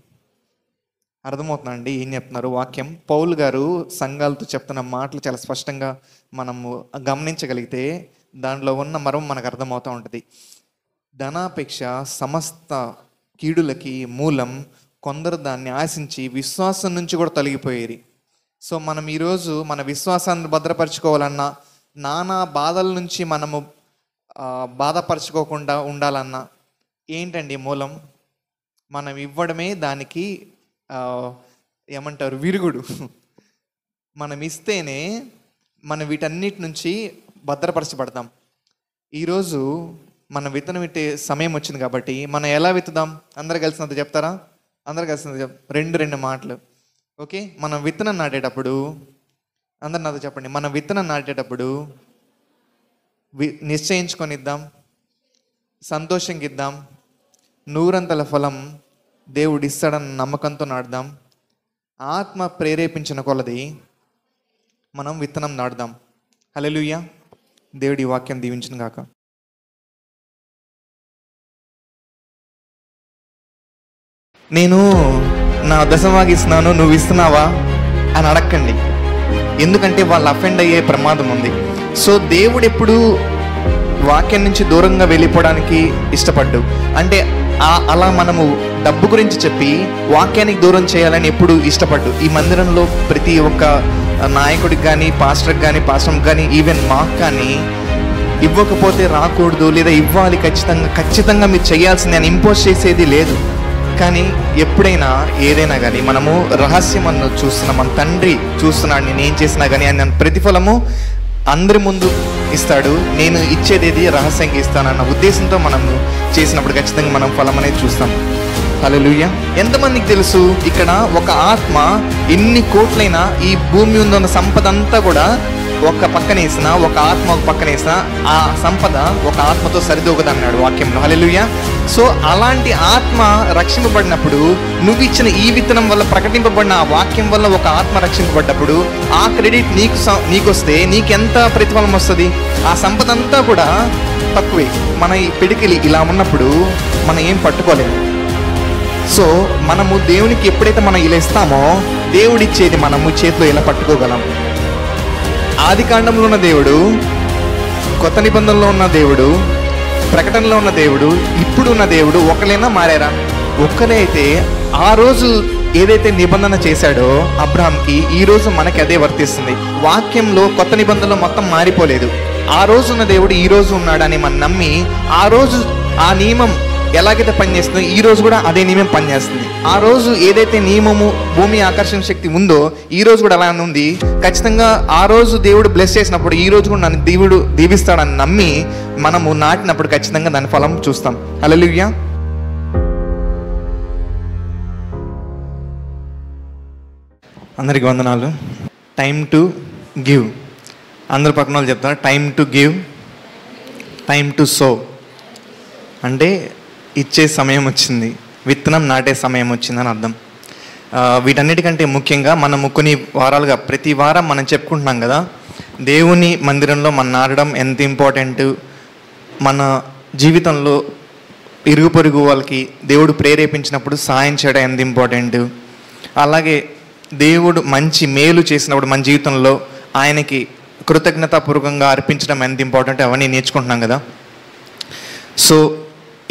అర్థమవుతుందండి ఏం చెప్తున్నారు వాక్యం? పౌలు గారు సంఘాలతో చెప్తున్న మాటలు చాలా స్పష్టంగా మనము గమనించగలిగితే దాంట్లో ఉన్న మర్మం మనకు అర్థమవుతూ ఉంటుంది. ధనాపేక్ష సమస్త కీడులకి మూలం. కొందరు దాన్ని ఆశించి విశ్వాసం నుంచి కూడా తొలగిపోయేది. సో మనం ఈరోజు మన విశ్వాసాన్ని భద్రపరచుకోవాలన్నా, నానా బాధల నుంచి మనము బాధపరచుకోకుండా ఉండాలన్నా ఏంటండి మూలం? మనం ఇవ్వడమే దానికి ఏమంటారు, విరుగుడు. మనం ఇస్తేనే మనం వీటన్నిటి నుంచి భద్రపరచబడతాం. ఈరోజు మనం విత్తనం విత్తే సమయం వచ్చింది కాబట్టి మనం ఎలా విత్తుదాం? అందరు కలిసినంత చెప్తారా? అందరు కలిసినంత రెండు మాటలు. ఓకే, మనం విత్తనం నాటేటప్పుడు, అందరు నాతో చెప్పండి, మనం విత్తనం నాటేటప్పుడు నిశ్చయించుకొని ఇద్దాం, సంతోషంగా ఇద్దాం, నూరంతల ఫలం దేవుడు ఇస్తాడన్న నమ్మకంతో నాటుదాం. ఆత్మ ప్రేరేపించిన కొలది మనం విత్తనం నాటుదాం. హల్లెలూయా. దేవుడి వాక్యం దీవించును గాక. నేను నా దశమభాగం ఇస్తున్నాను, నువ్వు ఇస్తున్నావా అని అడగండి. ఎందుకంటే వాళ్ళు అఫెండ్ అయ్యే ప్రమాదం ఉంది. సో దేవుడు ఎప్పుడు వాక్యం నుంచి దూరంగా వెళ్ళిపోవడానికి ఇష్టపడ్డు అంటే అలా మనము డబ్బు గురించి చెప్పి వాక్యానికి దూరం చేయాలని ఎప్పుడు ఇష్టపడ్డు. ఈ మందిరంలో ప్రతి ఒక్క నాయకుడికి కానీ, పాస్టర్కి కానీ, ఈవెన్ మాకు కానీ ఇవ్వకపోతే రాకూడదు, లేదా ఇవ్వాలి ఖచ్చితంగా మీరు చేయాల్సింది అని ఇంపోజ్ చేసేది లేదు. కానీ ఎప్పుడైనా ఏదైనా కానీ మనము రహస్యం అన్న చూస్తున్నాం, మన తండ్రి చూస్తున్నాడు, నేను ఏం చేసినా కానీ ఆయన ప్రతిఫలము అందరి ముందు ఇస్తాడు. నేను ఇచ్చేది రహస్యంగా ఇస్తానన్న ఉద్దేశంతో మనము చేసినప్పుడు ఖచ్చితంగా మనం ఫలం అనేది చూస్తాం. హల్లెలూయా. ఎంతమందికి తెలుసు ఇక్కడ ఒక ఆత్మ ఎన్ని కోట్లైనా ఈ భూమి ఉందన్న సంపద అంతా కూడా ఒక పక్కన వేసిన, ఒక ఆత్మ ఒక పక్కన వేసిన, ఆ సంపద ఒక ఆత్మతో సరిదూగదన్నాడు వాక్యంలో. హల్లెలూయా. సో అలాంటి ఆత్మ రక్షింపబడినప్పుడు, నువ్వు ఇచ్చిన ఈ విత్తనం వల్ల ప్రకటింపబడిన ఆ వాక్యం వల్ల ఒక ఆత్మ రక్షింపబడ్డప్పుడు ఆ క్రెడిట్ నీకొస్తే నీకెంత ప్రతిఫలం వస్తుంది? ఆ సంపద అంతా కూడా తక్కువే. మన ఈ పిడికిలి ఇలా ఉన్నప్పుడు మనం ఏం పట్టుకోలేము. సో మనము దేవునికి ఎప్పుడైతే మనం ఇలా ఇస్తామో దేవుడిచ్చేది మనము చేతిలో ఇలా పట్టుకోగలం. ఆది కాండంలో ఉన్న దేవుడు, కొత్త నిబంధనలో ఉన్న దేవుడు, ప్రకటనలో ఉన్న దేవుడు, ఇప్పుడు ఉన్న దేవుడు ఒకలేనా మారారా? ఒక్కలే. అయితే ఆ రోజు ఏదైతే నిబంధన చేశాడో అబ్రహాంకి, ఈ రోజు మనకి అదే వర్తిస్తుంది. వాక్యంలో కొత్త నిబంధనలో మొత్తం మారిపోలేదు. ఆ రోజు ఉన్న దేవుడు ఈ రోజు ఉన్నాడని మనం నమ్మి ఆ రోజు ఆ నియమం ఎలాగైతే పనిచేస్తుందో ఈ రోజు కూడా అదే నియమం పనిచేస్తుంది. ఆ రోజు ఏదైతే నియమము భూమి ఆకర్షణ శక్తి ఉందో ఈ రోజు కూడా అలానే ఉంది. ఖచ్చితంగా ఆ రోజు దేవుడు బ్లెస్ చేసినప్పుడు ఈ రోజు కూడా నన్ను దేవుడు దీవిస్తాడని నమ్మి మనము నాటినప్పుడు ఖచ్చితంగా దాని ఫలం చూస్తాం. హల్లెలూయా. అందరికి వందనాలు. Time to give. అందరు పక్కన వాళ్ళు చెప్తారు, time to give, time to so. అంటే ఇచ్చే సమయం వచ్చింది, విత్తనం నాటే సమయం వచ్చిందని అర్థం. వీటన్నిటికంటే ముఖ్యంగా మనము కొన్ని వారాలుగా ప్రతి వారం మనం చెప్పుకుంటున్నాం కదా, దేవుని మందిరంలో మనం నాటడం ఎంత ఇంపార్టెంట్, మన జీవితంలో ఇరుగు పొరుగు వాళ్ళకి దేవుడు ప్రేరేపించినప్పుడు సాయం చేయడం ఎంత ఇంపార్టెంట్, అలాగే దేవుడు మంచి మేలు చేసినప్పుడు మన జీవితంలో ఆయనకి కృతజ్ఞతాపూర్వకంగా అర్పించడం ఎంత ఇంపార్టెంట్ అవన్నీ నేర్చుకుంటున్నాం కదా. సో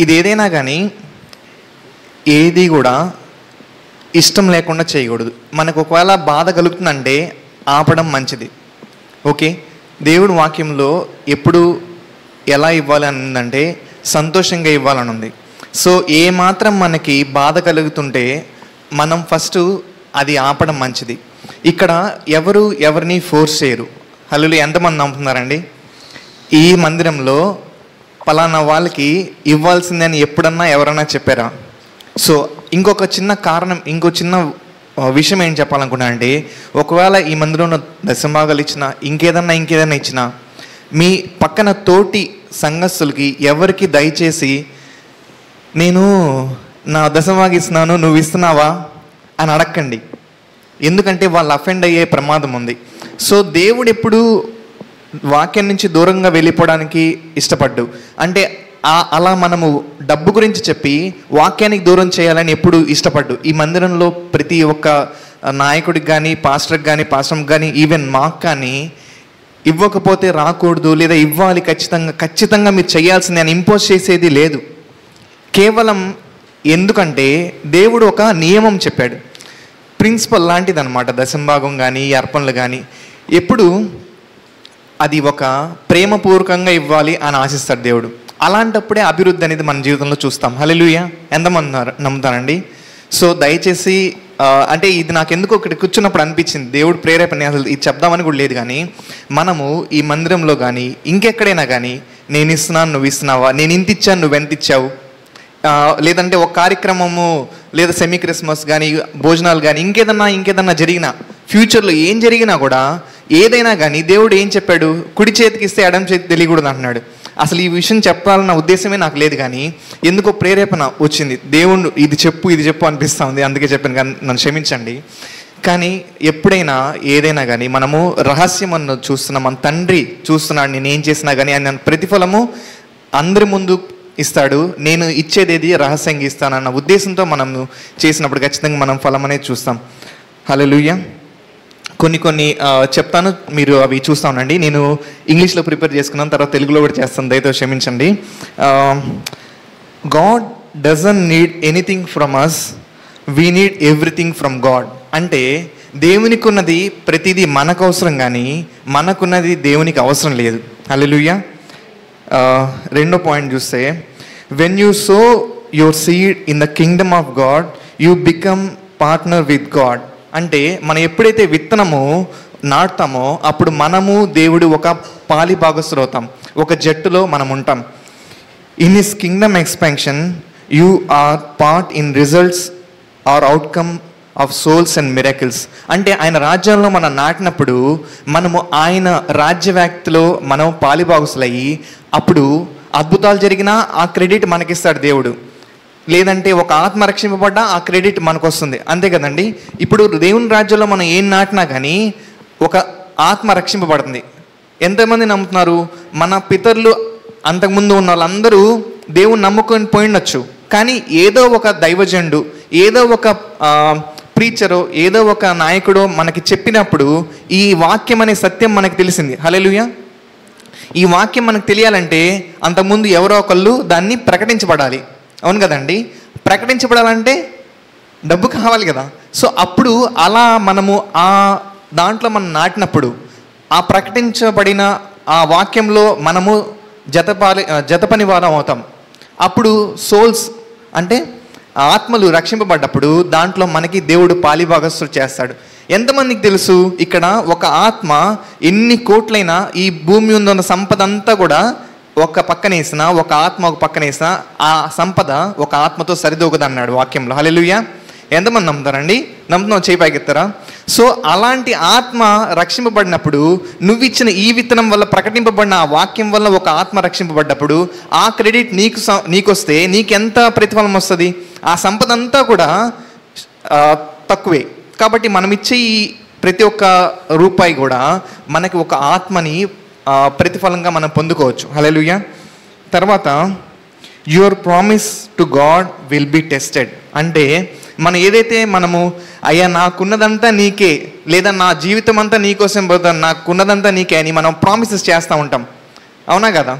ఇది ఏదైనా కానీ ఏది కూడా ఇష్టం లేకుండా చేయకూడదు. మనకు ఒకవేళ బాధ కలుగుతుందంటే ఆపడం మంచిది. ఓకే, దేవుడు వాక్యంలో ఎప్పుడు ఎలా ఇవ్వాలి అని ఉందంటే సంతోషంగా ఇవ్వాలని ఉంది. సో ఏ మాత్రం మనకి బాధ కలుగుతుంటే మనం ఫస్ట్ అది ఆపడం మంచిది. ఇక్కడ ఎవరు ఎవరిని ఫోర్స్ చేయరు. హల్లెలూయా. ఎంతమంది నమ్ముతున్నారండి? ఈ మందిరంలో పలానా వాళ్ళకి ఇవ్వాల్సిందని ఎప్పుడన్నా ఎవరన్నా చెప్పారా? సో ఇంకొక చిన్న కారణం, ఇంకో చిన్న విషయం ఏం చెప్పాలనుకున్నా అంటే, ఒకవేళ ఈ మందిరంలో దశభాగాలు ఇచ్చినా ఇంకేదన్నా ఇచ్చినా మీ పక్కన తోటి సంఘస్థులకి ఎవరికి దయచేసి నేను నా దశభాగం ఇస్తున్నాను నువ్వు ఇస్తున్నావా అని అడగండి. ఎందుకంటే వాళ్ళు అఫెండ్ అయ్యే ప్రమాదం ఉంది. సో దేవుడు ఎప్పుడు వాక్యం నుంచి దూరంగా వెళ్ళిపోవడానికి ఇష్టపడ్డు. అంటే అలా మనము డబ్బు గురించి చెప్పి వాక్యానికి దూరం చేయాలని ఎప్పుడు ఇష్టపడ్డు. ఈ మందిరంలో ప్రతి ఒక్క నాయకుడికి కానీ పాస్టర్కి కానీ ఈవెన్ మాకు కానీ ఇవ్వకపోతే రాకూడదు లేదా ఇవ్వాలి ఖచ్చితంగా మీరు చేయాల్సింది అని ఇంపోజ్ చేసేది లేదు. కేవలం ఎందుకంటే దేవుడు ఒక నియమం చెప్పాడు, ప్రిన్సిపల్ లాంటిది అనమాట. దశంభాగం కానీ అర్పణలు కానీ ఎప్పుడు అది ఒక ప్రేమపూర్వకంగా ఇవ్వాలి అని ఆశిస్తాడు దేవుడు. అలాంటప్పుడే అభివృద్ధి అనేది మన జీవితంలో చూస్తాం. హల్లెలూయా. ఎంతమంది నమ్ముతారండి? సో దయచేసి అంటే ఇది నాకు ఎందుకు ఒకటి కూర్చున్నప్పుడు అనిపించింది, దేవుడు ప్రేరేపణ అసలు ఇది చెప్దామని కూడా లేదు, కానీ మనము ఈ మందిరంలో కానీ ఇంకెక్కడైనా కానీ నేను ఇస్తున్నాను నువ్వు ఇస్తున్నావా, నేను ఇంత ఇచ్చాను నువ్వు ఎంత ఇచ్చావు, లేదంటే ఒక కార్యక్రమము లేదా సెమీ క్రిస్మస్ కానీ భోజనాలు కానీ ఇంకేదన్నా జరిగినా ఫ్యూచర్లో ఏం జరిగినా కూడా ఏదైనా కానీ దేవుడు ఏం చెప్పాడు, కుడి చేతికి ఇస్తే ఎడం చేతికి తెలియకూడదు అంటున్నాడు. అసలు ఈ విషయం చెప్పాలన్న ఉద్దేశమే నాకు లేదు, కానీ ఎందుకో ప్రేరేపణ వచ్చింది, దేవుడు ఇది చెప్పు అనిపిస్తూ ఉంది, అందుకే చెప్పాను. కానీ నన్ను క్షమించండి. కానీ ఎప్పుడైనా ఏదైనా కానీ మనము రహస్యం అన్న చూస్తున్నాం, మన తండ్రి చూస్తున్నాడు, నేను ఏం చేసినా కానీ ఆయన ప్రతిఫలము అందరి ముందు ఇస్తాడు, నేను ఇచ్చేదేది రహస్యంగా ఇస్తానన్న ఉద్దేశంతో మనం చేసినప్పుడు ఖచ్చితంగా మనం ఫలం అనేది చూస్తాం. హల్లెలూయా. కొన్ని చెప్తాను, మీరు అవి చూస్తూ ఉండండి. నేను ఇంగ్లీష్లో ప్రిపేర్ చేసుకున్నాను, తర్వాత తెలుగులో కూడా చేస్తాను, దయతో క్షమించండి. God doesn't need anything from us, we need everything from God. అంటే దేవునికి ఉన్నది ప్రతిదీ మనకు అవసరం, కానీ మనకున్నది దేవునికి అవసరం లేదు. హల్లెలూయా. రెండో పాయింట్ చూస్తే, when you so your seed in the Kingdom of God you become partner with God. అంటే మనం ఎప్పుడైతే విత్తనము నాటుతామో అప్పుడు మనము దేవుడు ఒక పాలి భాగస్థులు అవుతాం, ఒక జట్టులో మనం ఉంటాం. In his kingdom expansion you are part in results or outcome of souls and miracles. అంటే ఆయన రాజ్యంలో మనం నాటినప్పుడు మనము ఆయన రాజ్యవ్యాప్తిలో మనం పాలిభాగస్తులయ్యి అప్పుడు అద్భుతాలు జరిగినా ఆ క్రెడిట్ మనకిస్తాడు దేవుడు, లేదంటే ఒక ఆత్మ రక్షింపబడ్డా ఆ క్రెడిట్ మనకు వస్తుంది. అంతే కదండి. ఇప్పుడు దేవుని రాజ్యంలో మనం ఏం నాటినా కానీ ఒక ఆత్మ రక్షింపబడుతుంది. ఎంతమంది నమ్ముతున్నారు? మన పితరులు అంతకుముందు ఉన్న వాళ్ళందరూ దేవుని నమ్ముకొని పోయిండొచ్చు, కానీ ఏదో ఒక దైవజనుడు, ఏదో ఒక ప్రీచరో, ఏదో ఒక నాయకుడో మనకి చెప్పినప్పుడు ఈ వాక్యం అనే సత్యం మనకు తెలిసింది. హల్లెలూయా. ఈ వాక్యం మనకు తెలియాలంటే అంతకుముందు ఎవరో ఒకళ్ళు దాన్ని ప్రకటించబడాలి. అవును కదండి. ప్రకటించబడాలంటే డబ్బు కావాలి కదా. సో అప్పుడు అలా మనము ఆ దాంట్లో మనం నాటినప్పుడు ఆ ప్రకటించబడిన ఆ వాక్యంలో మనము జతపని వారం అవుతాం. అప్పుడు సోల్స్ అంటే ఆత్మలు రక్షింపబడ్డప్పుడు దాంట్లో మనకి దేవుడు పాలిభాగస్తులు చేస్తాడు. ఎంతమందికి తెలుసు ఇక్కడ ఒక ఆత్మ ఎన్ని కోట్లైనా ఈ భూమి ఉన్న సంపద అంతా కూడా ఒక పక్కన వేసిన, ఒక ఆత్మ ఒక పక్కన వేసిన, ఆ సంపద ఒక ఆత్మతో సరిదోగదు అన్నాడు వాక్యంలో. హల్లెలూయా. ఎంతమంది నమ్ముతారండి? నమ్ముతున్నావు? చేయి పైకెత్తారా? సో అలాంటి ఆత్మ రక్షింపబడినప్పుడు, నువ్వు ఇచ్చిన ఈ విత్తనం వల్ల ప్రకటింపబడిన ఆ వాక్యం వల్ల ఒక ఆత్మ రక్షింపబడ్డప్పుడు ఆ క్రెడిట్ నీకొస్తే నీకెంత ప్రతిఫలం వస్తుంది? ఆ సంపద అంతా కూడా తక్కువే. కాబట్టి మనం ఇచ్చే ఈ ప్రతి ఒక్క రూపాయి కూడా మనకి ఒక ఆత్మని ప్రతిఫలంగా మనం పొందుకోవచ్చు. హల్లెలూయా. తర్వాత your promise to God will be tested. అంటే మనం ఏదైతే మనము అయ్యా నాకున్నదంతా నీకే, లేదా నా జీవితం అంతా నీకోసం పోతాను, నాకున్నదంతా నీకే అని మనం ప్రామిసెస్ చేస్తూ ఉంటాం. అవునా కదా?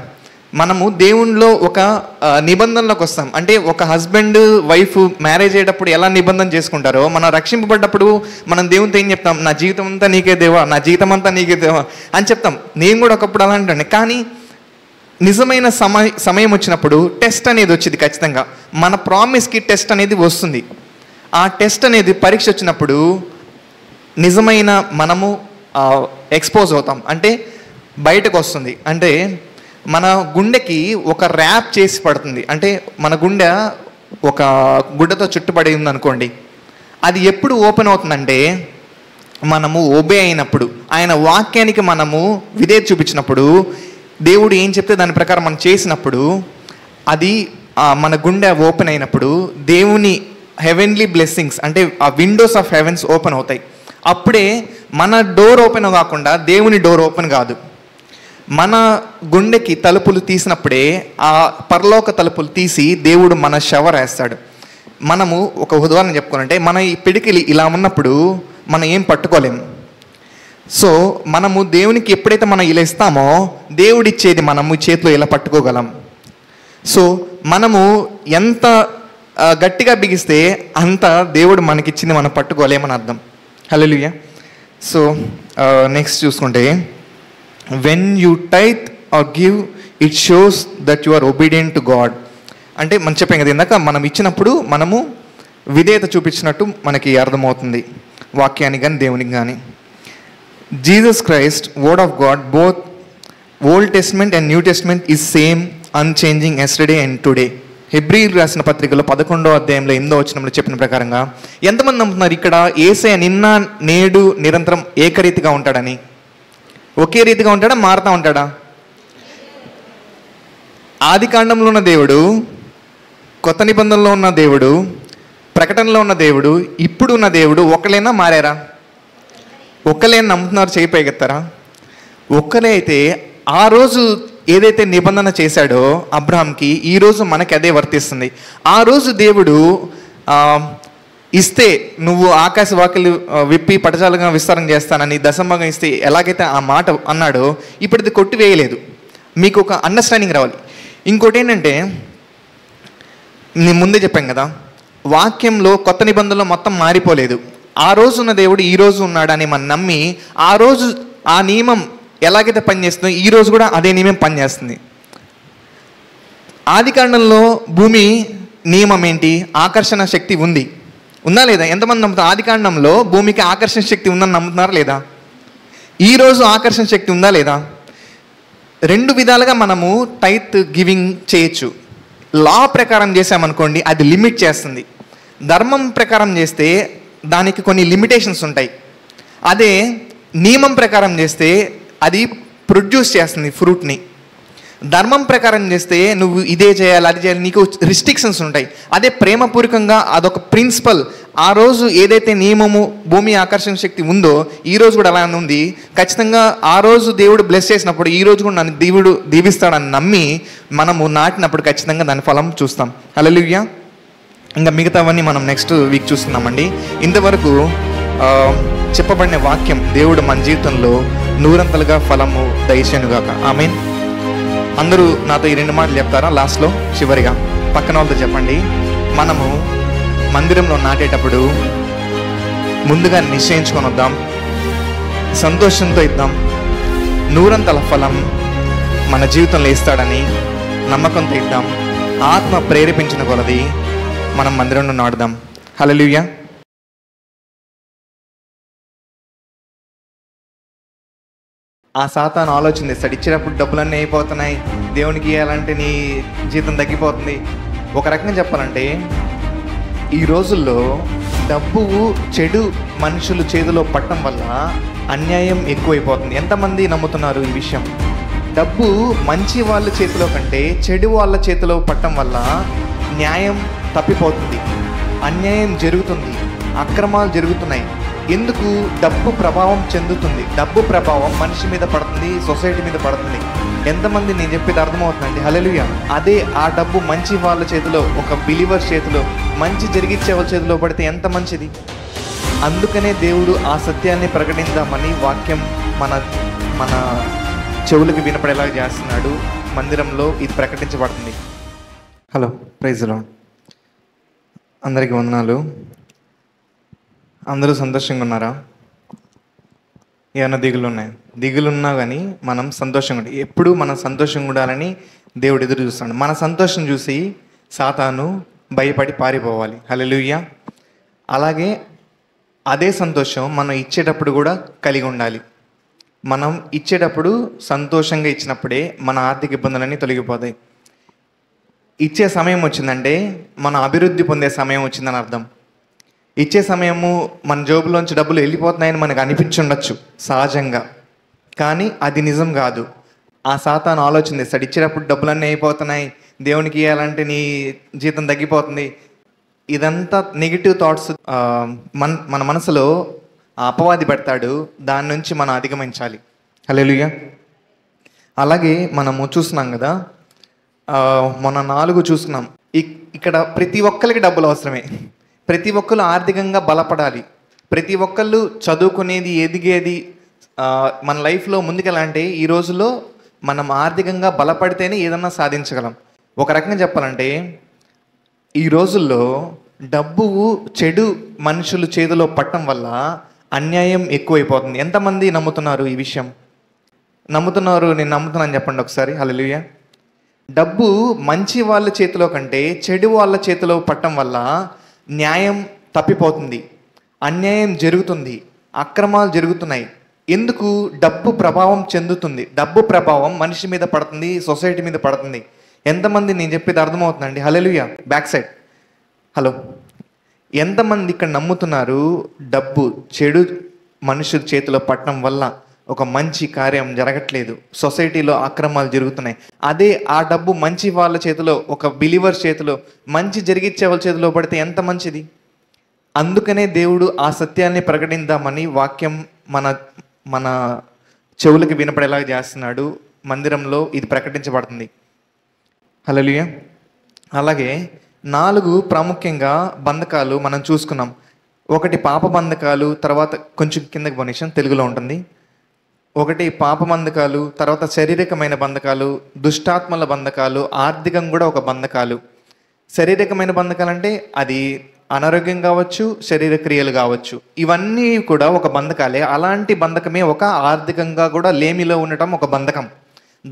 మనము దేవునిలో ఒక నిబంధనలోకి వస్తాం. అంటే ఒక హస్బెండ్ వైఫ్ మ్యారేజ్ అయ్యేటప్పుడు ఎలా నిబంధన చేసుకుంటారో, మనం రక్షింపబడ్డప్పుడు మనం దేవునితో ఏం చెప్తాం? నా జీవితం అంతా నీకే దేవా, నా జీవితం అంతా నీకే దేవా అని చెప్తాం. నేను కూడా ఒకప్పుడు అలా అంటాను. కానీ నిజమైన సమయం వచ్చినప్పుడు టెస్ట్ అనేది వచ్చింది. ఖచ్చితంగా మన ప్రామిస్కి టెస్ట్ అనేది వస్తుంది. ఆ టెస్ట్ అనేది పరీక్ష వచ్చినప్పుడు నిజమైన మనము ఎక్స్పోజ్ అవుతాం, అంటే బయటకు వస్తుంది. అంటే మన గుండెకి ఒక ర్యాప్ చేసి పడుతుంది. అంటే మన గుండె ఒక గుడ్డతో చుట్టుపడి ఉందనుకోండి, అది ఎప్పుడు ఓపెన్ అవుతుందంటే మనము ఒబే అయినప్పుడు, ఆయన వాక్యానికి మనము విధేయత చూపించినప్పుడు, దేవుడు ఏం చెప్తే దాని ప్రకారం మనం చేసినప్పుడు, అది మన గుండె ఓపెన్ అయినప్పుడు దేవుని హెవెన్లీ బ్లెస్సింగ్స్, అంటే ఆ విండోస్ ఆఫ్ హెవెన్స్ ఓపెన్ అవుతాయి. అప్పుడే మన డోర్ ఓపెన్ కాకుండా దేవుని డోర్ ఓపెన్ కాదు. మన గుండెకి తలుపులు తీసినప్పుడే ఆ పరలోక తలుపులు తీసి దేవుడు మన షవర్ వేస్తాడు. మనము ఒక ఉదాహరణ చెప్పుకోవాలంటే, మన ఈ పిడికిలి ఇలా ఉన్నప్పుడు మనం ఏం పట్టుకోలేము. సో మనము దేవునికి ఎప్పుడైతే మనం ఇలా ఇస్తామో దేవుడిచ్చేది మనము చేతిలో ఇలా పట్టుకోగలం. సో మనము ఎంత గట్టిగా బిగిస్తే అంత దేవుడు మనకిచ్చింది మనం పట్టుకోలేమని అర్థం. హల్లెలూయా. సో నెక్స్ట్ చూసుకుంటే, when you tithe or give, it shows that you are obedient to God. అంటే మనం చెప్పాం కదా ఇందాక, మనం ఇచ్చినప్పుడు మనము విధేయత చూపించినట్టు మనకి అర్థమవుతుంది, వాక్యానికి కానీ దేవునికి కానీ. Jesus Christ word of God, both Old Testament and New Testament is same, unchanging yesterday and today. హెబ్రీయులు రాసిన పత్రికలో 11వ అధ్యాయంలో 8వ వచనంలో చెప్పిన ప్రకారంగా ఎంతమంది నమ్ముతున్నారు ఇక్కడ యేసయ్య నిన్న నేడు నిరంతరం ఏకరీతిగా ఉంటాడని? ఒకే రీతిగా ఉంటాడా, మారుతూ ఉంటాడా? ఆది కాండంలో ఉన్న దేవుడు, కొత్త నిబంధనలో ఉన్న దేవుడు, ప్రకటనలో ఉన్న దేవుడు, ఇప్పుడు ఉన్న దేవుడు ఒకలేనా, మారారా? ఒక్కలే నమ్ముతున్నారు? చేయి పైకెత్తారా? ఒక్కలే అయితే ఆ రోజు ఏదైతే నిబంధన చేశాడో అబ్రహాంకి, ఈరోజు మనకి అదే వర్తిస్తుంది. ఆ రోజు దేవుడు ఇస్తే నువ్వు ఆకాశ వాకిలు విప్పి పటజాలుగా విస్తారం చేస్తానని దశంభాగం ఇస్తే ఎలాగైతే ఆ మాట అన్నాడో, ఇప్పుడు ఇది కొట్టివేయలేదు. మీకు ఒక అండర్స్టాండింగ్ రావాలి. ఇంకోటి ఏంటంటే, నేను ముందే చెప్పాను కదా, వాక్యంలో కొత్త నిబంధనలో మొత్తం మారిపోలేదు. ఆ రోజు ఉన్న దేవుడు ఈ రోజు ఉన్నాడని మనం నమ్మి ఆ రోజు ఆ నియమం ఎలాగైతే పనిచేస్తుందో ఈ రోజు కూడా అదే నియమం పనిచేస్తుంది. ఆది కాండంలో భూమి నియమం ఏంటి? ఆకర్షణ శక్తి ఉందా లేదా? ఎంతమంది నమ్ముతారు? ఆది కాండంలో భూమికి ఆకర్షణ శక్తి ఉందని నమ్ముతున్నారా లేదా? ఈరోజు ఆకర్షణ శక్తి ఉందా లేదా? రెండు విధాలుగా మనము టైత్ గివింగ్ చేయొచ్చు. లా ప్రకారం చేసామనుకోండి, అది లిమిట్ చేస్తుంది. ధర్మం ప్రకారం చేస్తే దానికి కొన్ని లిమిటేషన్స్ ఉంటాయి. అదే నియమం ప్రకారం చేస్తే అది ప్రొడ్యూస్ చేస్తుంది ఫ్రూట్ని. ధర్మం ప్రకారం చేస్తే నువ్వు ఇదే చేయాలి, అది చేయాలి, నీకు రిస్ట్రిక్షన్స్ ఉంటాయి. అదే ప్రేమపూర్వకంగా అదొక ప్రిన్సిపల్. ఆ రోజు ఏదైతే నియమము భూమి ఆకర్షణ శక్తి ఉందో ఈ రోజు కూడా అలా ఉంది. ఖచ్చితంగా ఆ రోజు దేవుడు బ్లెస్ చేసినప్పుడు ఈ రోజు కూడా నన్ను దేవుడు దీవిస్తాడని నమ్మి మనము నాటినప్పుడు ఖచ్చితంగా దాని ఫలం చూస్తాం. హల్లెలూయా. ఇంకా మిగతావన్నీ మనం నెక్స్ట్ వీక్ చూస్తున్నామండి. ఇంతవరకు చెప్పబడిన వాక్యం దేవుడు మన జీవితంలో నూరంతలుగా ఫలము దయచేయునుగాక. ఆమేన్. అందరూ నాతో ఈ 2 మాటలు చెప్తారా? లాస్ట్లో చివరిగా పక్కన వాళ్ళతో చెప్పండి. మనము మందిరంలో నాటేటప్పుడు ముందుగా నిశ్చయించుకొని వద్దాం, సంతోషంతో ఇద్దాం. నూరంతల ఫలం మన జీవితంలో ఇస్తాడని నమ్మకంతో ఇద్దాం. ఆత్మ ప్రేరేపించిన కొలది మనం మందిరంలో నాటుదాం. హల్లెలూయా. ఆ సాతాను ఆలోచన చేస్తాడు, ఇచ్చేటప్పుడు డబ్బులన్నీ అయిపోతున్నాయి, దేవునికి ఇవ్వాలంటే నీ జీతం తగ్గిపోతుంది. ఒక రకంగా చెప్పాలంటే ఈ రోజుల్లో డబ్బు చెడు మనుషులు చేతిలో పట్టడం వల్ల అన్యాయం ఎక్కువైపోతుంది. ఎంతమంది నమ్ముతున్నారు ఈ విషయం? డబ్బు మంచి వాళ్ళ చేతిలో కంటే చెడు వాళ్ళ చేతిలో పట్టడం వల్ల న్యాయం తప్పిపోతుంది, అన్యాయం జరుగుతుంది, అక్రమాలు జరుగుతున్నాయి. ఎందుకు? డబ్బు ప్రభావం చెందుతుంది. డబ్బు ప్రభావం మనిషి మీద పడుతుంది, సొసైటీ మీద పడుతుంది. ఎంతమంది నేను చెప్పేది అర్థమవుతుందండి? హల్లెలూయా. అదే ఆ డబ్బు మంచి వాళ్ళ చేతిలో, ఒక బిలీవర్ చేతిలో, మంచి జరిగించే వాళ్ళ చేతిలో పడితే ఎంత మంచిది. అందుకనే దేవుడు ఆ సత్యాన్ని ప్రకటిద్దామని వాక్యం మన మన చెవులకు వినపడేలా చేస్తున్నాడు. మందిరంలో ఇది ప్రకటించబడుతుంది. Hello, praise Lord. అందరికీ వందనాలు. అందరూ సంతోషంగా ఉన్నారా? ఏమైనా దిగులున్నా కానీ మనం సంతోషంగా ఉండాలి. ఎప్పుడు మనం సంతోషంగా ఉండాలని దేవుడు ఎదురు చూస్తున్నాడు. మన సంతోషం చూసి సాతాను భయపడి పారిపోవాలి. హల్లెలూయా. అలాగే అదే సంతోషం మనం ఇచ్చేటప్పుడు కూడా కలిగి ఉండాలి. మనం ఇచ్చేటప్పుడు సంతోషంగా ఇచ్చినప్పుడే మన ఆర్థిక ఇబ్బందులన్నీ తొలగిపోతాయి. ఇచ్చే సమయం వచ్చిందంటే మన అభివృద్ధి పొందే సమయం వచ్చిందని అర్థం. ఇచ్చే సమయము మన జోబులోంచి డబ్బులు వెళ్ళిపోతున్నాయని మనకు అనిపించుండొచ్చు సహజంగా, కానీ అది నిజం కాదు. ఆ సాతాను ఆలోచన చేస్తాడు, ఇచ్చేటప్పుడు డబ్బులన్నీ అయిపోతున్నాయి, దేవునికి ఇవ్వాలంటే నీ జీతం తగ్గిపోతుంది. ఇదంతా నెగిటివ్ థాట్స్ మన మనసులో అపవాది పెడతాడు. దాని నుంచి మనం అధిగమించాలి. హల్లెలూయా. అలాగే మనము చూస్తున్నాం కదా, మొన్న 4 చూస్తున్నాం. ఇక్కడ ప్రతి ఒక్కరికి డబ్బులు అవసరమే. ప్రతి ఒక్కరు ఆర్థికంగా బలపడాలి. ప్రతి ఒక్కళ్ళు చదువుకునేది, ఎదిగేది, మన లైఫ్లో ముందుకెళ్ళాలంటే ఈ రోజుల్లో మనం ఆర్థికంగా బలపడితేనే ఏదన్నా సాధించగలం. ఒక రకంగా చెప్పాలంటే ఈ రోజుల్లో డబ్బు చెడు మనుషులు చేతిలో పట్టడం వల్ల అన్యాయం ఎక్కువైపోతుంది. ఎంతమంది నమ్ముతున్నారు ఈ విషయం? నమ్ముతున్నారు? నేను నమ్ముతున్నాను చెప్పండి ఒకసారి. హల్లెలూయా. డబ్బు మంచి వాళ్ళ చేతిలో కంటే చెడు వాళ్ళ చేతిలో పట్టడం వల్ల న్యాయం తప్పిపోతుంది, అన్యాయం జరుగుతుంది, అక్రమాలు జరుగుతున్నాయి. ఎందుకు? డబ్బు ప్రభావం చెందుతుంది. డబ్బు ప్రభావం మనిషి మీద పడుతుంది, సొసైటీ మీద పడుతుంది. ఎంతమంది నేను చెప్పేది అర్థమవుతుందండి? హల్లెలూయా. Back side. హలో, ఎంతమంది ఇక్కడ నమ్ముతున్నారు డబ్బు చెడు మనుషుల చేతిలో పట్టడం వల్ల ఒక మంచి కార్యం జరగట్లేదు, సొసైటీలో అక్రమాలు జరుగుతున్నాయి? అదే ఆ డబ్బు మంచి వాళ్ళ చేతిలో, ఒక బిలీవర్ చేతిలో, మంచి జరిగించే వాళ్ళ చేతిలో పడితే ఎంత మంచిది. అందుకనే దేవుడు ఆ సత్యాన్ని ప్రకటిద్దామని వాక్యం మన మన చెవులకు వినపడేలా చేస్తున్నాడు. మందిరంలో ఇది ప్రకటించబడుతుంది. హల్లెలూయా. అలాగే 4 ప్రాముఖ్యంగా బంధకాలు మనం చూసుకున్నాం. ఒకటి పాప బంధకాలు, తర్వాత కొంచెం కిందకి పోనిషన్ తెలుగులో ఉంటుంది. ఒకటి పాప బంధకాలు, తర్వాత శారీరకమైన బంధకాలు, దుష్టాత్మల బంధకాలు, ఆర్థికం కూడా ఒక బంధకాలు. శారీరకమైన బంధకాలు అంటే అది అనారోగ్యం కావచ్చు, శరీర క్రియలు కావచ్చు, ఇవన్నీ కూడా ఒక బంధకాలే. అలాంటి బంధకమే ఒక ఆర్థికంగా కూడా లేమిలో ఉండటం ఒక బంధకం.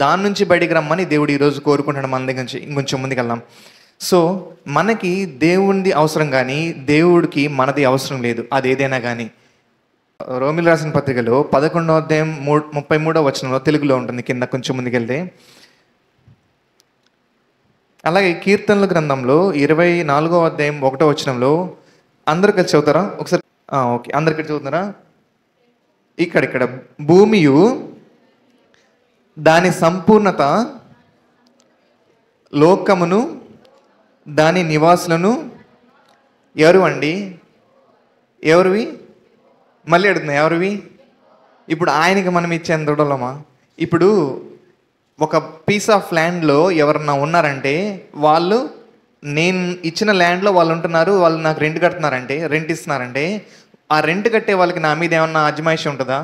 దాని నుంచి బయటికి రమ్మని దేవుడు ఈరోజు కోరుకుంటున్నాడు. మన దగ్గర నుంచి ఇంకొంచెం ముందుకు వెళ్దాం. సో మనకి దేవుడిది అవసరం కానీ దేవుడికి మనది అవసరం లేదు. అది ఏదైనా కానీ రోమిలు రాసిన పత్రికలో 11వ అధ్యాయం 33వ వచనంలో తెలుగులో ఉంటుంది, కింద కొంచెం ముందుకెళ్తే. అలాగే కీర్తనల గ్రంథంలో 24వ అధ్యాయం 1వ వచనంలో, అందరు కలిసి చదువుతారా ఒకసారి? ఓకే, అందరు కలిసి చదువుతారా? ఇక్కడ భూమియు దాని సంపూర్ణత, లోకమును దాని నివాసులను ఎవరు అండి? ఎవరివి? మళ్ళీ అడుగుతున్నా, ఎవరివి? ఇప్పుడు ఆయనకి మనం ఇచ్చేంత దొడలమా? ఇప్పుడు ఒక పీస్ ఆఫ్ ల్యాండ్లో ఎవరన్నా ఉన్నారంటే వాళ్ళు, నేను ఇచ్చిన ల్యాండ్లో వాళ్ళు ఉంటున్నారు, వాళ్ళు నాకు రెంట్ కడుతున్నారంటే, రెంట్ ఇస్తున్నారంటే, ఆ రెంట్ కట్టే వాళ్ళకి నా మీద ఏమన్నా అజమాయిషి ఉంటుందా?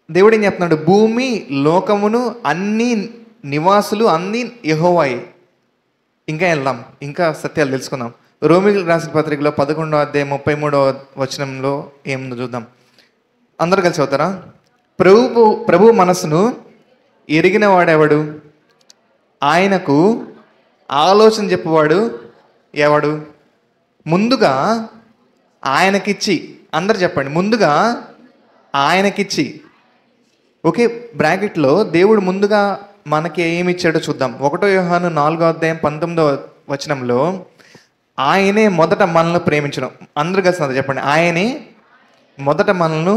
దేవుడు ఏం చెప్తున్నాడు? భూమి, లోకమును, అన్ని నివాసులు అన్ని యెహోవాయే. ఇంకా వెళ్దాం, ఇంకా సత్యాలు తెలుసుకుందాం. రోమిలు రాసిన పత్రికలో 11వ అధ్యాయం 33వ వచనంలో ఏముందో చూద్దాం. అందరూ కలిసి అవుతారా? ప్రభు మనసును ఎరిగిన వాడెవడు? ఆయనకు ఆలోచన చెప్పువాడు ఎవడు? ముందుగా ఆయనకిచ్చి, అందరు చెప్పండి, ముందుగా ఆయనకిచ్చి. ఓకే, బ్రాకెట్లో దేవుడు ముందుగా మనకి ఏమి ఇచ్చాడో చూద్దాం. 1 యోహాను 4:19 ఆయనే మొదట మనల్ని ప్రేమించను. అందరు కలిసి చెప్పండి, ఆయనే మొదట మనల్ని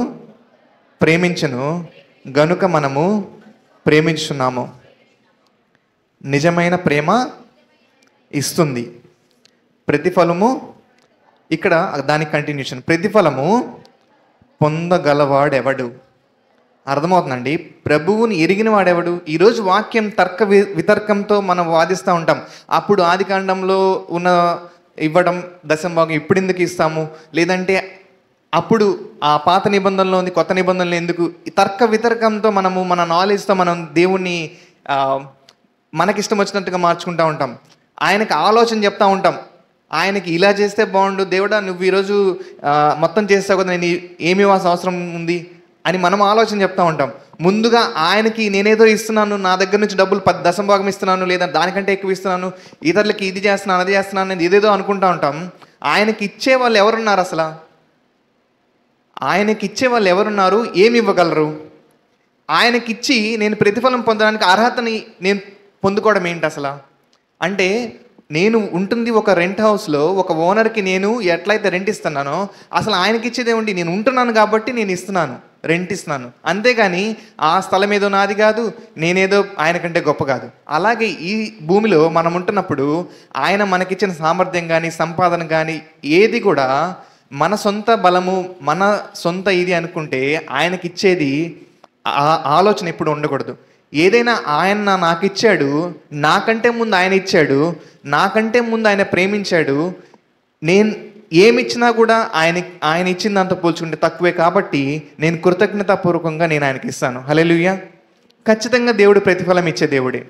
ప్రేమించను గనుక మనము ప్రేమించున్నాము. నిజమైన ప్రేమ ఇస్తుంది ప్రతిఫలము. ఇక్కడ దానికి కంటిన్యూషన్, ప్రతిఫలము పొందగలవాడెవడు? అర్థమవుతుందండి? ప్రభువుని ఎరిగిన వాడెవడు? ఈరోజు వాక్యం తర్క వితర్కంతో మనం వాదిస్తూ ఉంటాం. అప్పుడు ఆదికాండంలో ఉన్న ఇవ్వడం దశంభాగం ఇప్పుడు ఎందుకు ఇస్తాము, లేదంటే అప్పుడు ఆ పాత నిబంధనలో ఉంది, కొత్త నిబంధనలు ఎందుకు? తర్క వితర్కంతో మనము మన నాలెడ్జ్తో మనం దేవుణ్ణి మనకిష్టం వచ్చినట్టుగా మార్చుకుంటూ ఉంటాం. ఆయనకి ఆలోచన చెప్తూ ఉంటాం, ఆయనకి ఇలా చేస్తే బాగుండు, దేవుడా నువ్వు ఈరోజు మొత్తం చేస్తావు కదా, నేను ఏమి ఇవ్వాల్సిన అవసరం ఉంది అని మనం ఆలోచన చెప్తూ ఉంటాం. ముందుగా ఆయనకి నేనేదో ఇస్తున్నాను, నా దగ్గర నుంచి డబ్బులు 10 దశంభాగం ఇస్తున్నాను, లేదా దానికంటే ఎక్కువ ఇస్తున్నాను, ఇతరులకి ఇది చేస్తున్నాను అది చేస్తున్నాను నేను ఏదేదో అనుకుంటూ ఉంటాం. ఆయనకి ఇచ్చే వాళ్ళు ఎవరున్నారు? అసలు ఆయనకి ఇచ్చే వాళ్ళు ఎవరున్నారు? ఏమి ఇవ్వగలరు? ఆయనకిచ్చి నేను ప్రతిఫలం పొందడానికి అర్హతని నేను పొందుకోవడం ఏంటి అసలు? అంటే నేను ఉంటుంది ఒక రెంట్ హౌస్లో, ఒక ఓనర్కి నేను ఎట్లయితే రెంట్ ఇస్తున్నానో అసలు ఆయనకి ఇచ్చేదే ఉండి, నేను ఉంటున్నాను కాబట్టి నేను ఇస్తున్నాను, రెంట్ ఇస్తున్నాను. అంతేగాని ఆ స్థలం ఏదో నాది కాదు, నేనేదో ఆయన కంటే గొప్ప కాదు. అలాగే ఈ భూమిలో మనం ఉంటున్నప్పుడు ఆయన మనకిచ్చిన సామర్థ్యం కానీ సంపాదన కానీ ఏది కూడా మన సొంత బలము, మన సొంత ఇది అనుకుంటే ఆయనకిచ్చేది ఆలోచన ఎప్పుడు ఉండకూడదు. ఏదైనా ఆయన నాకు ఇచ్చాడు, నాకంటే ముందు ఆయన ఇచ్చాడు, నాకంటే ముందు ఆయన ప్రేమించాడు, నేను ఏమిచ్చినా కూడా ఆయన ఇచ్చిన దాంతో పోల్చుకుంటే తక్కువే, కాబట్టి నేను కృతజ్ఞతాపూర్వకంగా నేను ఆయనకి ఇస్తాను. హల్లెలూయా. ఖచ్చితంగా దేవుడు ప్రతిఫలం ఇచ్చే దేవుడే.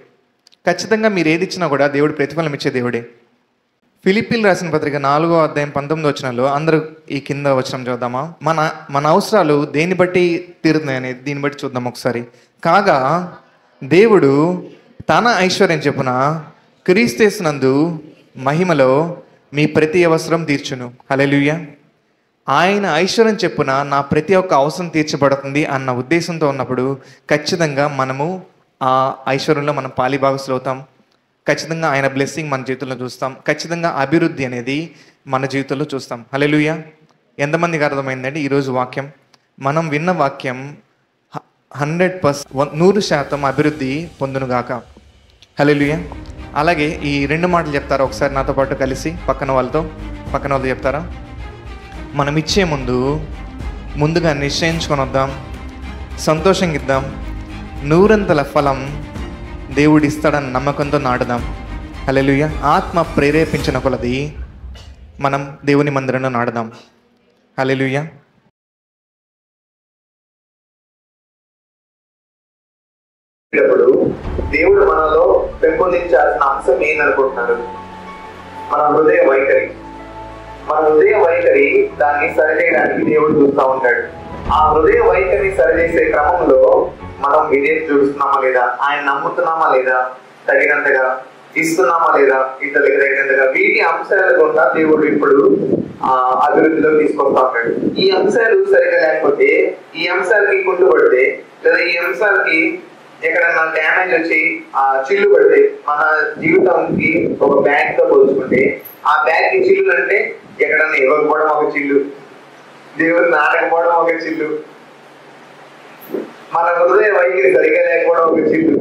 ఖచ్చితంగా మీరు ఏది ఇచ్చినా కూడా దేవుడు ప్రతిఫలం ఇచ్చే దేవుడే. ఫిలిప్పీలు రాసిన పత్రిక 4:19 అందరూ ఈ కింద వచనం చూద్దామా? మన అవసరాలు దేన్ని బట్టి తీరుతున్నాయి అనేది దీన్ని బట్టి చూద్దాం ఒకసారి. కాగా దేవుడు తన ఐశ్వర్యం చొప్పున క్రీస్తునందు మహిమలో మీ ప్రతి అవసరం తీర్చును. హల్లెలూయా. ఆయన ఐశ్వర్యం చొప్పున నా ప్రతి ఒక్క అవసరం తీర్చబడుతుంది అన్న ఉద్దేశంతో ఉన్నప్పుడు ఖచ్చితంగా మనము ఆ ఐశ్వర్యంలో మనం పాలిభాగస్తులు అవుతాం. ఖచ్చితంగా ఆయన బ్లెస్సింగ్ మన జీవితంలో చూస్తాం. ఖచ్చితంగా అభివృద్ధి అనేది మన జీవితంలో చూస్తాం. హల్లెలూయా. ఎంతమందికి అర్థమైందండి ఈరోజు వాక్యం? మనం విన్న వాక్యం 100% 100% అభివృద్ధి పొందునుగాక. హల్లెలూయా. అలాగే ఈ 2 మాటలు చెప్తారా ఒకసారి నాతో పాటు కలిసి? పక్కన వాళ్ళతో చెప్తారా? మనం ఇచ్చే ముందుగా నిశ్చయించుకొని వద్దాం, సంతోషంగా ఇద్దాం, 100 ఫలం దేవుడు ఇస్తాడని నమ్మకంతో నాటుదాం. హల్లెలూయా. ఆత్మ ప్రేరేపించిన కొలది మనం దేవుని మందిరంలో నాటుదాం. హల్లెలూయా. దేవుడు మనలో పెంపొందించాల్సిన అంశం ఏందనుకుంటున్నారు? మన హృదయ వైఖరి. మన హృదయ వైఖరి దాన్ని సరిచేయడానికి దేవుడు చూస్తూ ఉంటాడు. ఆ హృదయ వైఖరిని సరిచేసే క్రమంలో మనం విధేయత చూస్తున్నామా లేదా, ఆయన నమ్ముతున్నామా లేదా, తగినంతగా ఇస్తున్నామా లేదా, ఇతరులకి తగినంతగా, వీటి అంశాల గుండా దేవుడు ఇప్పుడు అభివృద్ధిలో తీసుకొస్తా ఉంటాడు. ఈ అంశాలు సరిగా లేకపోతే, ఈ అంశాలకి కుంటుపడితే, లేదా ఈ అంశాలకి ఎక్కడన్నా డ్యామేజ్ వచ్చి చిల్లు పడితే, మన జీవితానికి ఒక బ్యాగ్ తో పోల్చుకుంటే ఆ బ్యాగ్ కి చిల్లు అంటే ఎక్కడన్నా ఇవ్వకపోవడం ఒక చిల్లు, దేవుడు నాటకపోవడం ఒక చిల్లు, మన హృదయ వైఖరి సరిగా లేకపోవడం ఒక చిల్లు.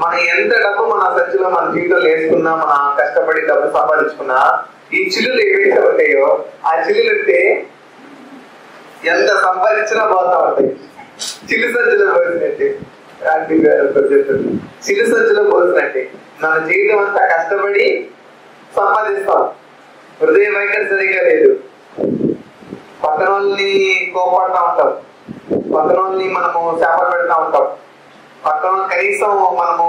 మనం ఎంత డబ్బు మన సంచిలో మన జీవితంలో వేసుకున్నా, మన కష్టపడి డబ్బు సంపాదించుకున్నా, ఈ చిల్లులు ఏవైతే ఉంటాయో ఆ చిల్లులు అంటే ఎంత సంపాదించినా పోతా ఉంటాయి. చిల్లు సంచిలో పోసినట్టే, చిల్లు సంచిలో పోసినట్టే మన జీవితం అంతా కష్టపడి సంపాదిస్తాం. హృదయ వైఖరి సరిగా లేదు. పక్కన వాళ్ళని కోపడుతూ ఉంటాం, పక్కన వాళ్ళని మనము శాప పెడతా ఉంటాం, పక్కన కనీసం మనము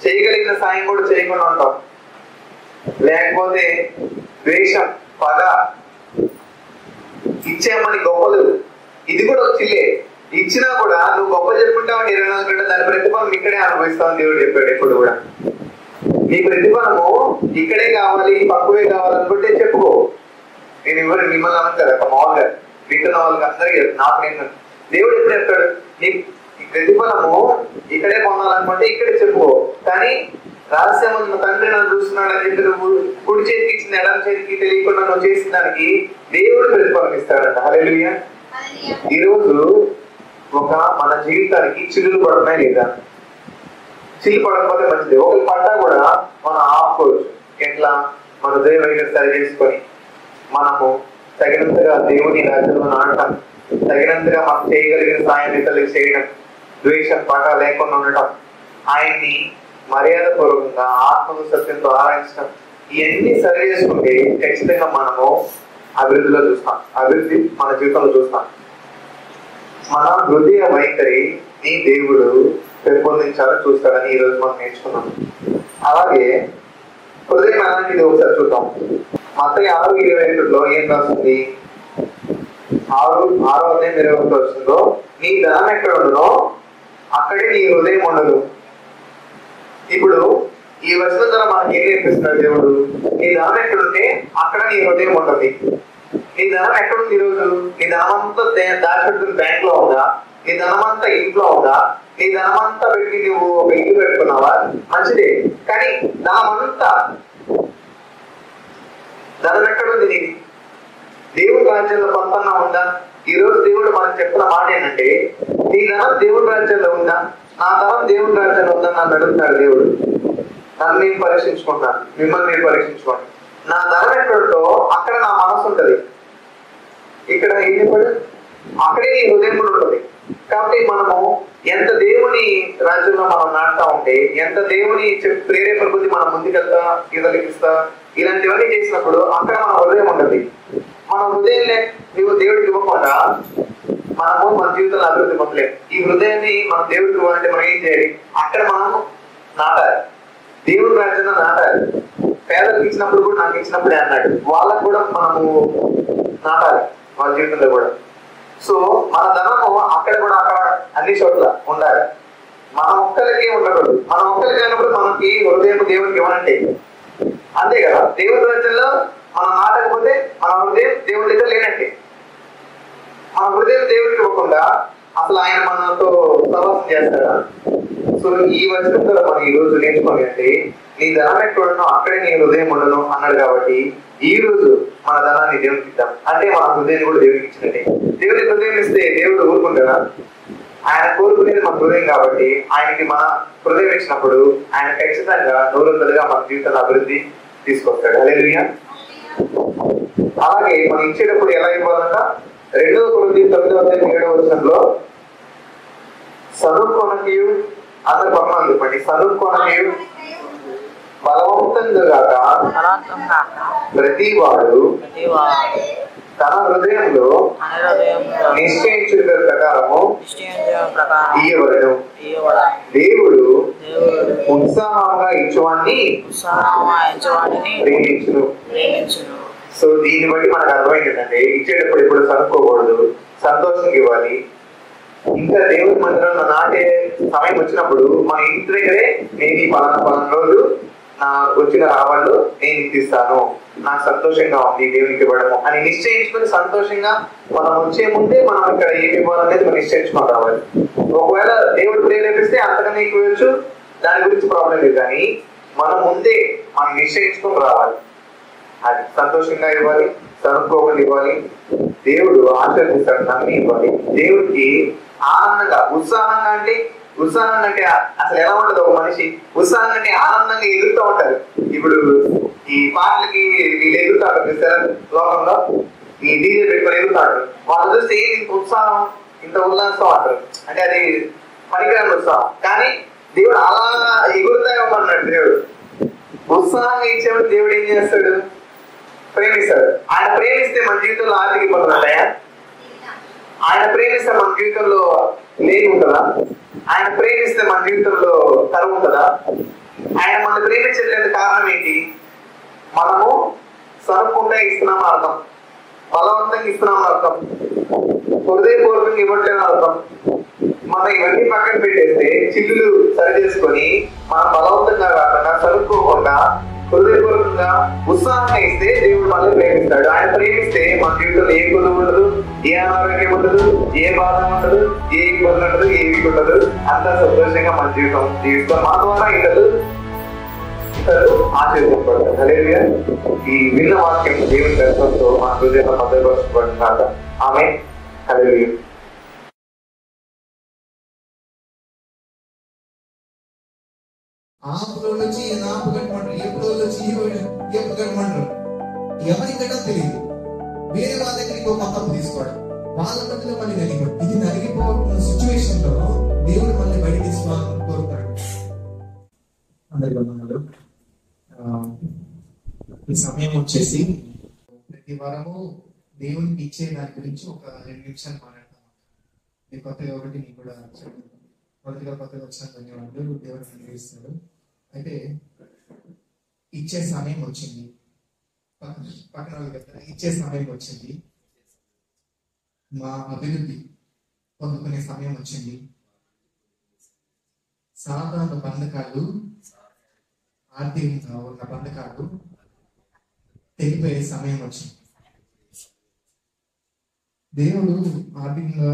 చేయగలిగిన సాయం కూడా చేయకుండా ఉంటాం. లేకపోతే ద్వేషం, పగ, ఇచ్చేమని గొప్పలు, ఇది కూడా వచ్చిలే. ఇచ్చినా కూడా నువ్వు గొప్ప చెప్పుకుంటావు 24 గంటలు, దాని ప్రతిఫలం ఇక్కడే అనుభవిస్తావు దేవుడు చెప్పాడు. ఎప్పుడు కూడా నీ ప్రతిఫలము ఇక్కడే కావాలి, పక్కువే కావాలనుకుంటే చెప్పుకో. నేను ఎవరు మిమ్మల్ని అన్నాను కదా, మామూలుగా వింటున్న వాళ్ళకి అందరికీ నాకు నేను దేవుడు ఎప్పుడు చెప్తాడు, నీ ప్రతిఫలము ఇక్కడే పొందాలనుకుంటే ఇక్కడే చెప్పుకో. కానీ రహస్యం ఉన్న తండ్రి నన్ను చూస్తున్నాడు అని చెప్పి నువ్వు కుడి చేతికి ఇచ్చిన ఎడమ చేతికి తెలియకుండా నువ్వు చేసిన దానికి దేవుడు ప్రతిఫలం ఇస్తాడంట. హల్లెలూయా. ఈరోజు మన జీవితానికి చిల్లులు పడుతున్నాయి లేదా? చిల్లు పడకపోతే మంచిది. ఒకరి పడ్డా కూడా మనం ఆపుకోవచ్చు. ఎట్లా? మన హృదయ వైఖరి సరి చేసుకొని మనము తగినంతగా దేవుని రాజ్యంలో నాటడం, తగినంతగా మనం చేయగలిగిన సాయం ఇతరులకు చేయడం, ద్వేషం పగ లేకుండా ఉండటం, ఆయన్ని మర్యాద పూర్వకంగా ఆత్మ సత్యంతో ఆరాధించడం, ఇవన్నీ సరి చేసుకుంటే ఖచ్చితంగా మనము అభివృద్ధిలో చూస్తాం. అభివృద్ధి మన జీవితంలో చూస్తాం. మన హృదయ వైఖరి నీ దేవుడు పెంపొందించాలని చూస్తాడని ఈరోజు మనం నేర్చుకున్నాం. అలాగే హృదయం అలాంటిది ఒకసారి చూద్దాం. మత్తయి 6:21 ఏం రాస్తుంది? 6:21 నీ ధనం ఎక్కడ ఉండదో అక్కడే నీ హృదయం ఉండదు. ఇప్పుడు ఈ వచనం ద్వారా మనకి ఏం నేర్పిస్తున్నాడు దేవుడు? నీ ధనం ఎక్కడుంటే అక్కడ నీ హృదయం ఉంటుంది. నీ ధనం ఎక్కడుంది ఈరోజు? నీ ధనమంతా దాచిపెట్టుకుని బ్యాంక్ లో ఉందా? నీ ధనమంతా ఇంట్లో ఉందా? నీ ధనమంతా పెట్టి నువ్వు ఒక ఇల్లు పెట్టుకున్నావా? మంచిదే. కానీ ధనం ఎక్కడుంది నీది? దేవుడి రాజ్యంలో కొంతన్నా ఉందా? ఈరోజు దేవుడు మనకు చెప్పిన మాట ఏంటంటే, నీ ధనం దేవుడి రాజ్యంలో ఉందా? నా ధనం దేవుడి రాజ్యంలో ఉందని నన్ను అడుగుతున్నాడు దేవుడు. నన్ను నేను పరీక్షించుకుంటాను, మిమ్మల్ని నేను పరీక్షించుకోండి. నా ధనం ఎక్కడుందో అక్కడ నా మనసు ఉంటుంది. ఇక్కడ ఏం చెప్పాడు? అక్కడే నీ హృదయం కూడా ఉంటుంది. కాబట్టి మనము ఎంత దేవుని రాజ్యంలో మనం నాటుతా ఉంటే, ఎంత దేవుని ప్రేరేపణ కొద్ది మనం ముందుకెళ్తా, ఇదలికిస్తా, ఇలాంటివన్నీ చేసినప్పుడు అక్కడ మన హృదయం ఉంటుంది. మన హృదయం నువ్వు దేవుడికి ఇవ్వకుండా మనము మన జీవితంలో అభివృద్ధి పొందలేము. ఈ హృదయాన్ని మనం దేవుడికి ఇవ్వాలంటే మనం ఏం చేయాలి? అక్కడ మనం నాటాలి, దేవుడి రాజ్యంలో నాటాలి. పేదలకు ఇచ్చినప్పుడు కూడా నాకు ఇచ్చినప్పుడే అన్నాడు, వాళ్ళకు కూడా మనము నాటాలి వాళ్ళ జీవితంలో కూడా. సో మన ధనము అక్కడ కూడా అక్కడ అన్ని చోట్ల ఉండాలి. మన ఒక్కరికే ఉండకూడదు. మన ఒక్కరికి అయినప్పుడు మనకి హృదయం దేవుడికి ఇవ్వనంటే అంతే కదా. దేవుడి రాజ్యంలో మనం నాటకపోతే మన హృదయం దేవుడి దగ్గర లేనట్టే. మన హృదయం దేవుడికి ఇవ్వకుండా అసలు ఆయన మనతో సహవాసం చేస్తాడా? సో ఈ వచనం ద్వారా మనం ఈ రోజు నేర్చుకోవాలి అంటే, నీ ధనం ఎక్కడ ఉండను అక్కడే నీ హృదయం ఉండను అన్నాడు. కాబట్టి ఈ రోజు మన ధనాన్ని దేవుడికి ఇద్దాం. అంటే మన హృదయాన్ని కూడా దేవుడికి ఇచ్చినట్టే. దేవుడికి హృదయం ఇస్తే దేవుడు ఊరుకుంటాడా? ఆయన కోరుకునేది మన హృదయం. కాబట్టి ఆయనకి మన హృదయం ఇచ్చినప్పుడు ఆయన ఖచ్చితంగా 100%గా మన జీవితంలో అభివృద్ధి తీసుకొస్తాడు. హల్లెలూయా. అలాగే మనం ఇచ్చేటప్పుడు ఎలా ఇవ్వాలంట? 2 Corinthians 9:7 సనుక్కొనకయు, అందరు పక్కన చెప్పండి, సనుక్కొనకయు బలవంతంగా ప్రతివాడు తన హృదయంలో నిశ్చయించిన ప్రకారము ఇయ్యవలెను. దేవుడు ఉత్సాహంగా ఇచ్చువాన్ని ప్రేమించును. సో దీన్ని బట్టి మనకు అర్థమైంది ఏంటంటే, ఇచ్చేటప్పుడు ఇప్పుడు సనుక్కోకూడదు, సంతోషంగా ఇవ్వాలి. ఇంకా దేవుడి మందిరంలో నాటే సమయం వచ్చినప్పుడు మన ఇంటి దగ్గరే నేను ఈ పలానా రోజు నా వచ్చిన రావాళ్ళు నేను ఇస్తాను, నాకు సంతోషంగా ఉంది దేవునికి ఇవ్వడము అని నిశ్చయించుకుని సంతోషంగా మనం వచ్చే ముందే మనం ఇక్కడ ఏమి ఇవ్వాలనేది మనం నిశ్చయించుకొని రావాలి. ఒకవేళ దేవుడు ప్రేరేపిస్తే అంతకన్నా ఇవ్వచ్చు, దాని గురించి ప్రాబ్లం లేదు. కానీ మనం ముందే మనం నిశ్చయించుకొని రావాలి. అది సంతోషంగా ఇవ్వాలి, సనుక్కోకుండా ఇవ్వాలి. దేవుడు ఆశీర్వదిస్తాడు, నమ్మి ఇవ్వాలి. దేవుడికి ఆనందంగా, ఉత్సాహంగా అంటే అసలు ఎలా ఉండదు? ఒక మనిషి ఉత్సాహంగా అంటే ఆనందంగా ఎగురుతూ ఉంటారు. ఇప్పుడు ఈ పాటలకి వీళ్ళు ఎగురుతాడు చూస్తారా లోకంలో, ఈ డీజే పెట్టుకొని ఎగురుతాడు. వాళ్ళు చూస్తే ఇంత ఉత్సాహం, ఇంత ఉల్లాసం అంటారు. అంటే అది పనికిరాని ఉత్సాహం. కానీ దేవుడు అలా ఎగురుతా ఇవ్వమన్నాడు. దేవుడు ఉత్సాహంగా ఇచ్చేవాడు. దేవుడు ఏం చేస్తాడు? ప్రేమిస్తాడు. ఆయన ప్రేమిస్తే మన జీవితంలో ఆర్థిక ఇబ్బందులు ఉంటాయా? ఆయన ప్రేమిస్తే మన జీవితంలో లేని ఉంటుందా? ఆయన ప్రేమిస్తే మన జీవితంలో కరువు ఉంటుందా? ఆయన మన ప్రేమించలేదు కారణం ఏంటి? మనము సరుకుంటే ఇస్తున్నామని అర్థం. బలవంతంగా ఇస్తున్నాం అర్థం, హృదయపూర్వకంగా ఇవ్వట్లేదు అర్థం. మనం ఇవన్నీ పక్కన పెట్టేస్తే చిల్లులు సరి చేసుకొని మనం బలవంతంగా కాకుండా సరుక్కోకుండా హృదయపూర్వకంగా ఉత్సాహంగా ఇస్తే దేవుడు మళ్ళీ ప్రేమిస్తాడు. ఆయన ప్రేమిస్తే మన జీవితంలో ఏ కుదురు ఉండదు, ఏ అనారోగ్యం ఉండదు, ఏ బాధ ఉండదు, ఏ ఇబ్బంది ఉండదు, ఏమి ఉండదు. అంతా సంతోషంగా మన జీవితం జీవిస్తాం. మా ద్వారా ఇతరులు ఆశీర్వదించబడతారు. హల్లెలూయా. ఈ విన్న వాక్యం దేవుని దర్శనంతో మన హృదయంలో భద్రపరచబడుతున్నాక ఆమేన్. హల్లెలూయా. ఆపులో వచ్చి నాపు కట్టమంటారు, ఎప్పుడో వచ్చి ఎప్పుడు కట్టమంటారు. ఎవరికటో తెలియదు. వేరే వాళ్ళ దగ్గర ఇంకో మొత్తం తీసుకోవడం, వాళ్ళ మధ్యలో మళ్ళీ నలిగిపోవడం. ఇది నలిగిపోతున్న సిచ్యువేషన్ లో దేవుడు మళ్ళీ బయట తీసుకోవాలని కోరుతాడు. అందరికీ వందనాలు. ఈ సమయం వచ్చేసి ప్రతి వారము దేవునికి ఇచ్చే దాని గురించి ఒక 2 నిమిషాలు మాట్లాడతాం. ఈ కొత్తగా ఒకటి నీకు కూడా మొదటిగా కొత్తగా వచ్చిన ధన్యవాదాలు. దేవుడు నిర్వహిస్తాడు. అయితే ఇచ్చే సమయం వచ్చింది. పక్కన ఇచ్చే సమయం వచ్చింది. మా అభివృద్ధి పొందుకునే సమయం వచ్చింది. సాధారణ బంధకాలు, ఆర్థికంగా ఉన్న బంధకాలు తెగిపోయే సమయం వచ్చింది. దేవుడు ఆర్థికంగా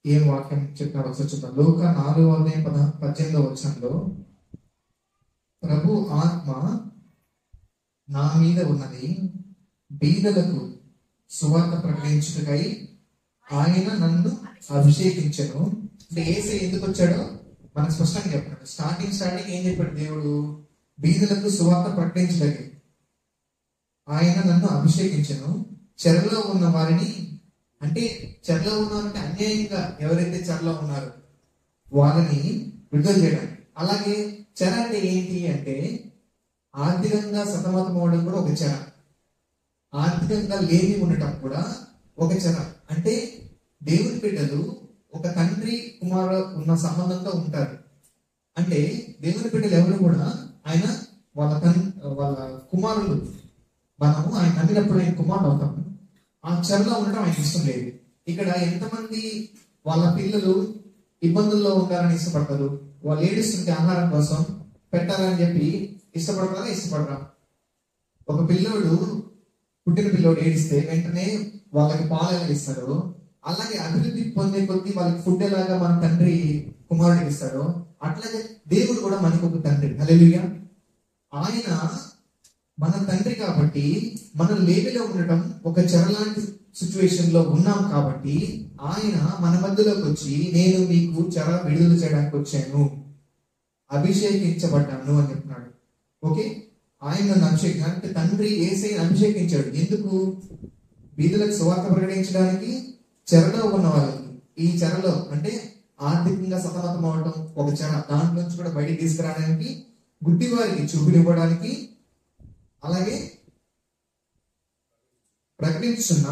ఏం వాక్యం చెప్పినాడు ఒకసారి చూద్దాం. లోక 4:18 ప్రభు ఆత్మ నా మీద ఉన్నది, బీదలకు సువార్త ప్రకటించుటకై ఆయన నన్ను అభిషేకించను. అంటే యేసయ్య ఎందుకు వచ్చాడో మనకు స్పష్టంగా చెప్పాడు. స్టార్టింగ్ ఏం చెప్పాడు దేవుడు? బీదలకు సువార్త ప్రకటించుటకై ఆయన నన్ను అభిషేకించను, చెరలో ఉన్న వారిని, అంటే చెరలో ఉన్నారంటే అన్యాయంగా ఎవరైతే చెరలో ఉన్నారో వాళ్ళని విడుదల చేయడానికి. అలాగే చెర అంటే ఏంటి అంటే ఆర్థికంగా సతమతం అవడం కూడా ఒక చెర, ఆర్థికంగా లేని ఉండటం కూడా ఒక చెర. అంటే దేవుని బిడ్డలు ఒక తండ్రి కుమారు ఉన్న సంబంధంతో ఉంటారు. అంటే దేవుని బిడ్డలు ఎవరు కూడా ఆయన వాళ్ళ కుమారులు. మనము ఆయన నమ్మినప్పుడు ఆయన కుమారుడు అవుతాము. ఆ చెరలో ఉండటం ఆయనకి ఇష్టం లేదు. ఇక్కడ ఎంతమంది వాళ్ళ పిల్లలు ఇబ్బందుల్లో ఉండాలని ఇష్టపడతారు? వాళ్ళు ఏడుస్తుంటే ఆహారం కోసం పెట్టాలని చెప్పి ఇష్టపడరా? ఒక పుట్టిన పిల్లోడు ఏడిస్తే వెంటనే వాళ్ళకి పాలు ఎలా ఇస్తారు, అలాగే అభివృద్ధి పొందే కొద్దీ వాళ్ళకి ఫుడ్ ఎలాగా మన తండ్రి కుమారుడికి ఇస్తారో అట్లాగే దేవుడు కూడా మనకు ఒక తండ్రి. హల్లెలూయా. ఆయన మన తండ్రి కాబట్టి మనం లేమిలో ఉండటం ఒక చెరలాంటి సిచ్యువేషన్ లో ఉన్నాం కాబట్టి ఆయన మన మధ్యలోకి వచ్చి నేను మీకు చెర విడుదల చేయడానికి వచ్చాను, అభిషేకించబడ్డాను అని చెప్తున్నాడు. ఓకే, ఆయన నన్ను అంటే తండ్రి యేసయ్యను అభిషేకించాడు. ఎందుకు? బీదలకు సువార్త ప్రకటించడానికి, చెరలో ఉన్న వాళ్ళకి. ఈ చెరలో అంటే ఆర్థికంగా సతమతం అవడం ఒక చెర, దాంట్లో నుంచి కూడా బయటికి తీసుకురావడానికి, గుడ్డి వారికి చూపునివ్వడానికి, అలాగే ప్రకటించున్న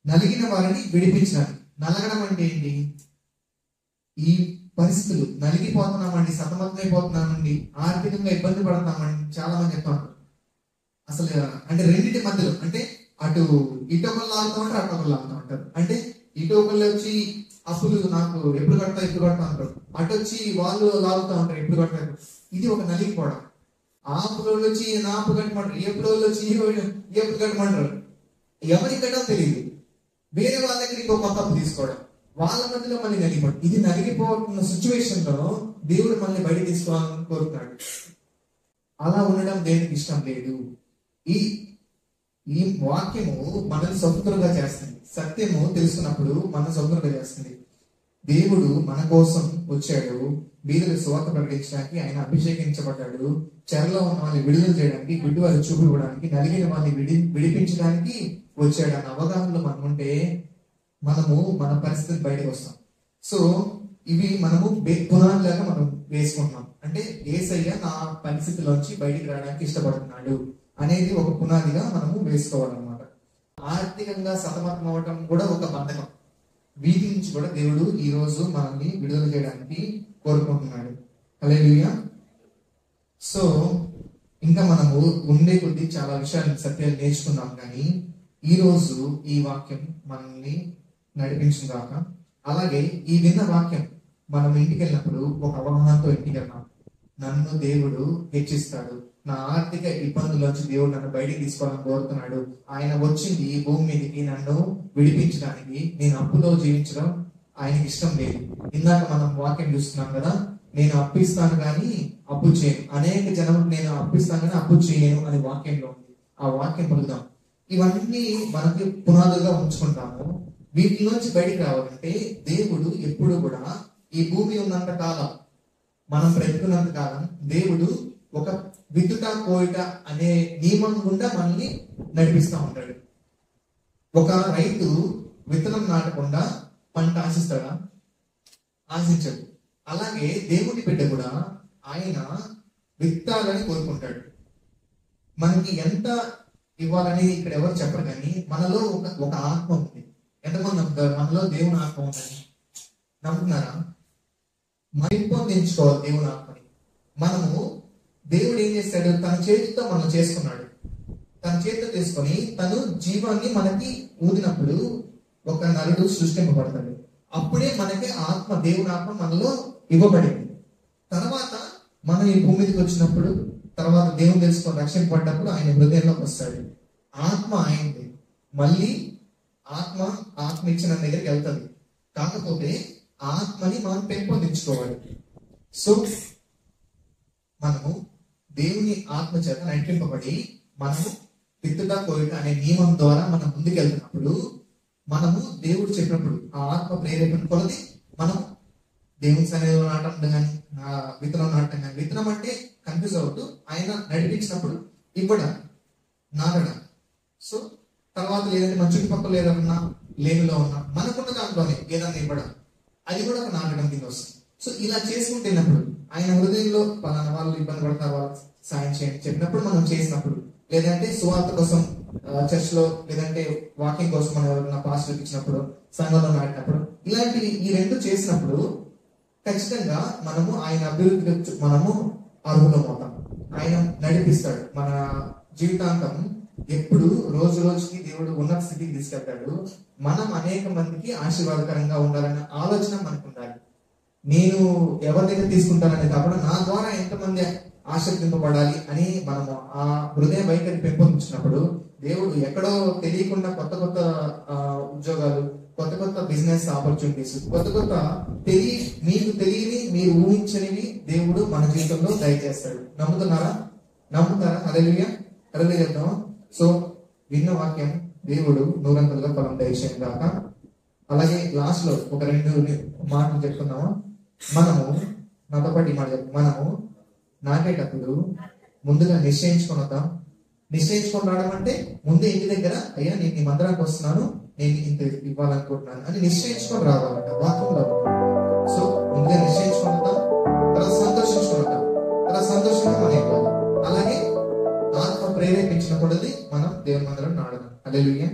నలిగిన వారిని విడిపించడానికి. నలగడం అంటే ఏంటి? ఈ పరిస్థితులు నలిగిపోతున్నామండి, సతమతమైపోతున్నామండి, ఆర్థికంగా ఇబ్బంది పడుతున్నామండి చాలా మంది చెప్తారు. అసలు అంటే రెండింటి మధ్యలో, అంటే అటు ఇటొకళ్ళు లాగుతూ ఉంటారు, అటొకళ్ళు లాగుతూ ఉంటారు. అంటే ఇటొకళ్ళు వచ్చి అప్పులు నాకు ఎప్పుడు కడతా అంటారు, అటు వచ్చి వాళ్ళు లాగుతూ ఉంటారు ఎప్పుడు కడతారు. ఇది ఒక నలిగిపోవడం. ఆపులో వచ్చి నాపు కట్టమంటారు, ఎప్పుడో వచ్చి ఎప్పుడు కట్టమంటారు. ఎవరికటో తెలియదు. వేరే వాళ్ళ దగ్గర ఇంకో కొత్త అప్పు తీసుకోవడం, వాళ్ళ మధ్యలో మళ్ళీ నలిగిపోవడం. ఇది నలిగిపోతున్న సిచ్యువేషన్ లో దేవుడు మళ్ళీ బయట తీసుకోవాలని కోరుతాడు. అలా ఉండడం దేవునికి ఇష్టం లేదు. ఈ వాక్యము మనల్ని స్వతంత్రంగా చేస్తుంది. సత్యము తెలుసుకున్నప్పుడు మన స్వతంత్రంగా చేస్తుంది. దేవుడు మన కోసం వచ్చాడు, బీదలకు సువార్త ప్రకటించడానికి ఆయన అభిషేకించబడ్డాడు, చెరలో ఉన్న వాళ్ళని విడుదల చేయడానికి, గుడ్డి వారి చూపు ఇవ్వడానికి, నలిగిన వాళ్ళని విడిపించడానికి వచ్చాడు అన్న అవగాహనలో మనం ఉంటే మనము మన పరిస్థితి బయటకు వస్తాం. సో ఇవి మనము పునాదిలాగా మనం వేసుకుంటున్నాం. అంటే యేసయ్య నా పరిస్థితిలోంచి బయటికి రావడానికి ఇష్టపడుతున్నాడు అనేది ఒక పునాదిగా మనము వేసుకోవాలన్నమాట. ఆర్థికంగా సతమతం అవటం కూడా ఒక బంధకం. వీటి నుంచి కూడా దేవుడు ఈ రోజు మనల్ని విడుదల చేయడానికి కోరుకుంటున్నాడు. హల్లెలూయా. సో ఇంకా మనము ఉండే కొద్దీ చాలా విషయాలు సత్యాలు నేర్చుకున్నాం. కానీ ఈరోజు ఈ వాక్యం మనల్ని నడిపించిన దాక, అలాగే ఈ విన్న వాక్యం మనం ఇంటికి వెళ్ళినప్పుడు ఒక అవగాహనతో ఇంటికి వెళ్దాం. నన్ను దేవుడు హెచ్చిస్తాడు, నా ఆర్థిక ఇబ్బందుల్లోంచి దేవుడు నన్ను బయటికి తీసుకోవాలని కోరుతున్నాడు. ఆయన వచ్చింది ఈ భూమి మీదకి నన్ను విడిపించడానికి. నేను అప్పులో జీవించడం ఆయనకి ఇష్టం లేదు. ఇందాక మనం వాక్యం చూస్తున్నాం కదా, నేను అప్పిస్తాను కానీ అప్పు చేయను, అనేక జనములు నేను అప్పిస్తాను కానీ అప్పు చేయను అని వాక్యంలో ఉంది. ఆ వాక్యం పొందుదాం. ఇవన్నీ మనకి పునాదులుగా ఉంచుకుంటాము. వీటిలోంచి బయటికి రావాలంటే దేవుడు ఎప్పుడు కూడా ఈ భూమి ఉన్నంత కాలం, మనం బ్రతుకున్నంత కాలం దేవుడు ఒక విత్తుట కోయుట అనే నియమం గుండా మనల్ని నడిపిస్తూ ఉంటాడు. ఒక రైతు విత్తనం నాటకుండా పంట ఆశిస్తాడా? ఆశించడు. అలాగే దేవుని బిడ్డ కూడా ఆయన విత్తాలని కోరుకుంటాడు. మనకి ఎంత ఇవ్వాలని ఇక్కడ ఎవరు చెప్పరు, కానీ మనలో ఒక ఆత్మ ఉంది. ఎంతమంది నమ్ముతారు మనలో దేవుని ఆత్మ ఉందని? నమ్ముతున్నారా? పెంపొందించుకోవాలి దేవుని ఆత్మని. మనము దేవుడు ఏం చేస్తాడు? తన చేతితో మనం చేసుకున్నాడు. తన చేతితో తీసుకొని తను జీవాన్ని మనకి ఊదినప్పుడు ఒక నరుడు సృష్టింపబడతాడు. అప్పుడే మనకి ఆత్మ, దేవుని ఆత్మ మనలో ఇవ్వబడింది. తర్వాత మనం ఈ భూమి మీదకి వచ్చినప్పుడు, తర్వాత దేవుని తెలుసుకొని రక్షింపబడ్డప్పుడు ఆయన హృదయంలోకి వస్తాడు. ఆత్మ ఆయనది. మళ్ళీ ఆత్మ ఇచ్చిన దగ్గరికి వెళ్తుంది. కాకపోతే ఆత్మని మనం పెంపొందించుకోవాలి. సో మనము దేవుని ఆత్మ చేత నడిపింపబడి మనము విత్తుట కోయుట అనే నియమం ద్వారా మనం ముందుకు వెళ్తున్నప్పుడు, మనము దేవుడు చెప్పినప్పుడు ఆ ఆత్మ ప్రేరేపణ కొలది మనం దేవుని సన్నిధిలో నాటడం కానీ విత్తనం నాటడం కానీ. విత్తనం అంటే కన్ఫ్యూజ్ అవుతూ ఆయన నడిపించినప్పుడు ఇవ్వడం, నాటడం. సో తర్వాత లేదంటే మన చుట్టుపక్కల ఏదన్నా లేనిలో ఉన్నా మనకున్న దాంట్లోనే ఏదన్నా ఇవ్వడం, అది కూడా ఒక నాటడం కింద వస్తుంది. సో ఇలా చేసుకుంటున్నప్పుడు ఆయన హృదయంలో పలానా వాళ్ళు ఇబ్బంది పడతారు, వాళ్ళు సాయం చేయండి చెప్పినప్పుడు మనం చేసినప్పుడు, లేదంటే సువార్త కోసం చర్చ్ లో, లేదంటే వాకింగ్ కోసం మనం ఎవరైనా పాస్టర్ ఇచ్చినప్పుడు, సంఘంలో నాటినప్పుడు, ఇలాంటివి ఈ రెండు చేసినప్పుడు ఖచ్చితంగా మనము ఆయన అభివృద్ధికి మనము అర్హులం అవుతాం. ఆయన నడిపిస్తాడు మన జీవితాంతం. ఎప్పుడు రోజు రోజుకి దేవుడు ఉన్నత స్థితికి తీసుకెళ్తాడు. మనం అనేక మందికి ఆశీర్వాదకరంగా ఉండాలన్న ఆలోచన మనకు ఉండాలి. నేను ఎవరి దగ్గర తీసుకుంటానని కాకుండా నా ద్వారా ఎంతమంది ఆశీర్వదింపబడాలి అని మనము ఆ హృదయ వైఖరి పెంపొందించినప్పుడు దేవుడు ఎక్కడో తెలియకుండా కొత్త కొత్త ఉద్యోగాలు, కొత్త కొత్త బిజినెస్ ఆపర్చునిటీస్, కొత్త కొత్త మీకు తెలియని, మీరు ఊహించనివి దేవుడు మన జీవితంలో దయచేస్తాడు. నమ్ముతారా? హల్లెలూయా చెప్తాం. సో విన్న వాక్యం దేవుడు 100 ఫలం దయచేయను గాక. అలాగే లాస్ట్ లో ఒక 2 మాటలు చెప్తున్నాము. మనము నాతో పాటు ఈ మాట మనము నాటేటప్పుడు ముందుగా నిశ్చయించుకొని వద్దాం. నిశ్చయించుకొని రావడం అంటే ముందే ఇంటి దగ్గర, అయ్యా నేను ఈ మందిరానికి వస్తున్నాను, నేను ఇంత ఇవ్వాలనుకుంటున్నాను అని నిశ్చయించుకొని రావాలంట వాక్యంలో. సో ముందుగా నిశ్చయించుకొని వద్దాం, తర్వాత సంతోషించుకొని వద్దాం, తర్వాత సంతోషంగా మనం ఇవ్వాలి. అలాగే ఆత్మ ప్రేరేపించిన కొద్దీ మనం దేవుని మందిరం నాడదాం. హల్లెలూయా.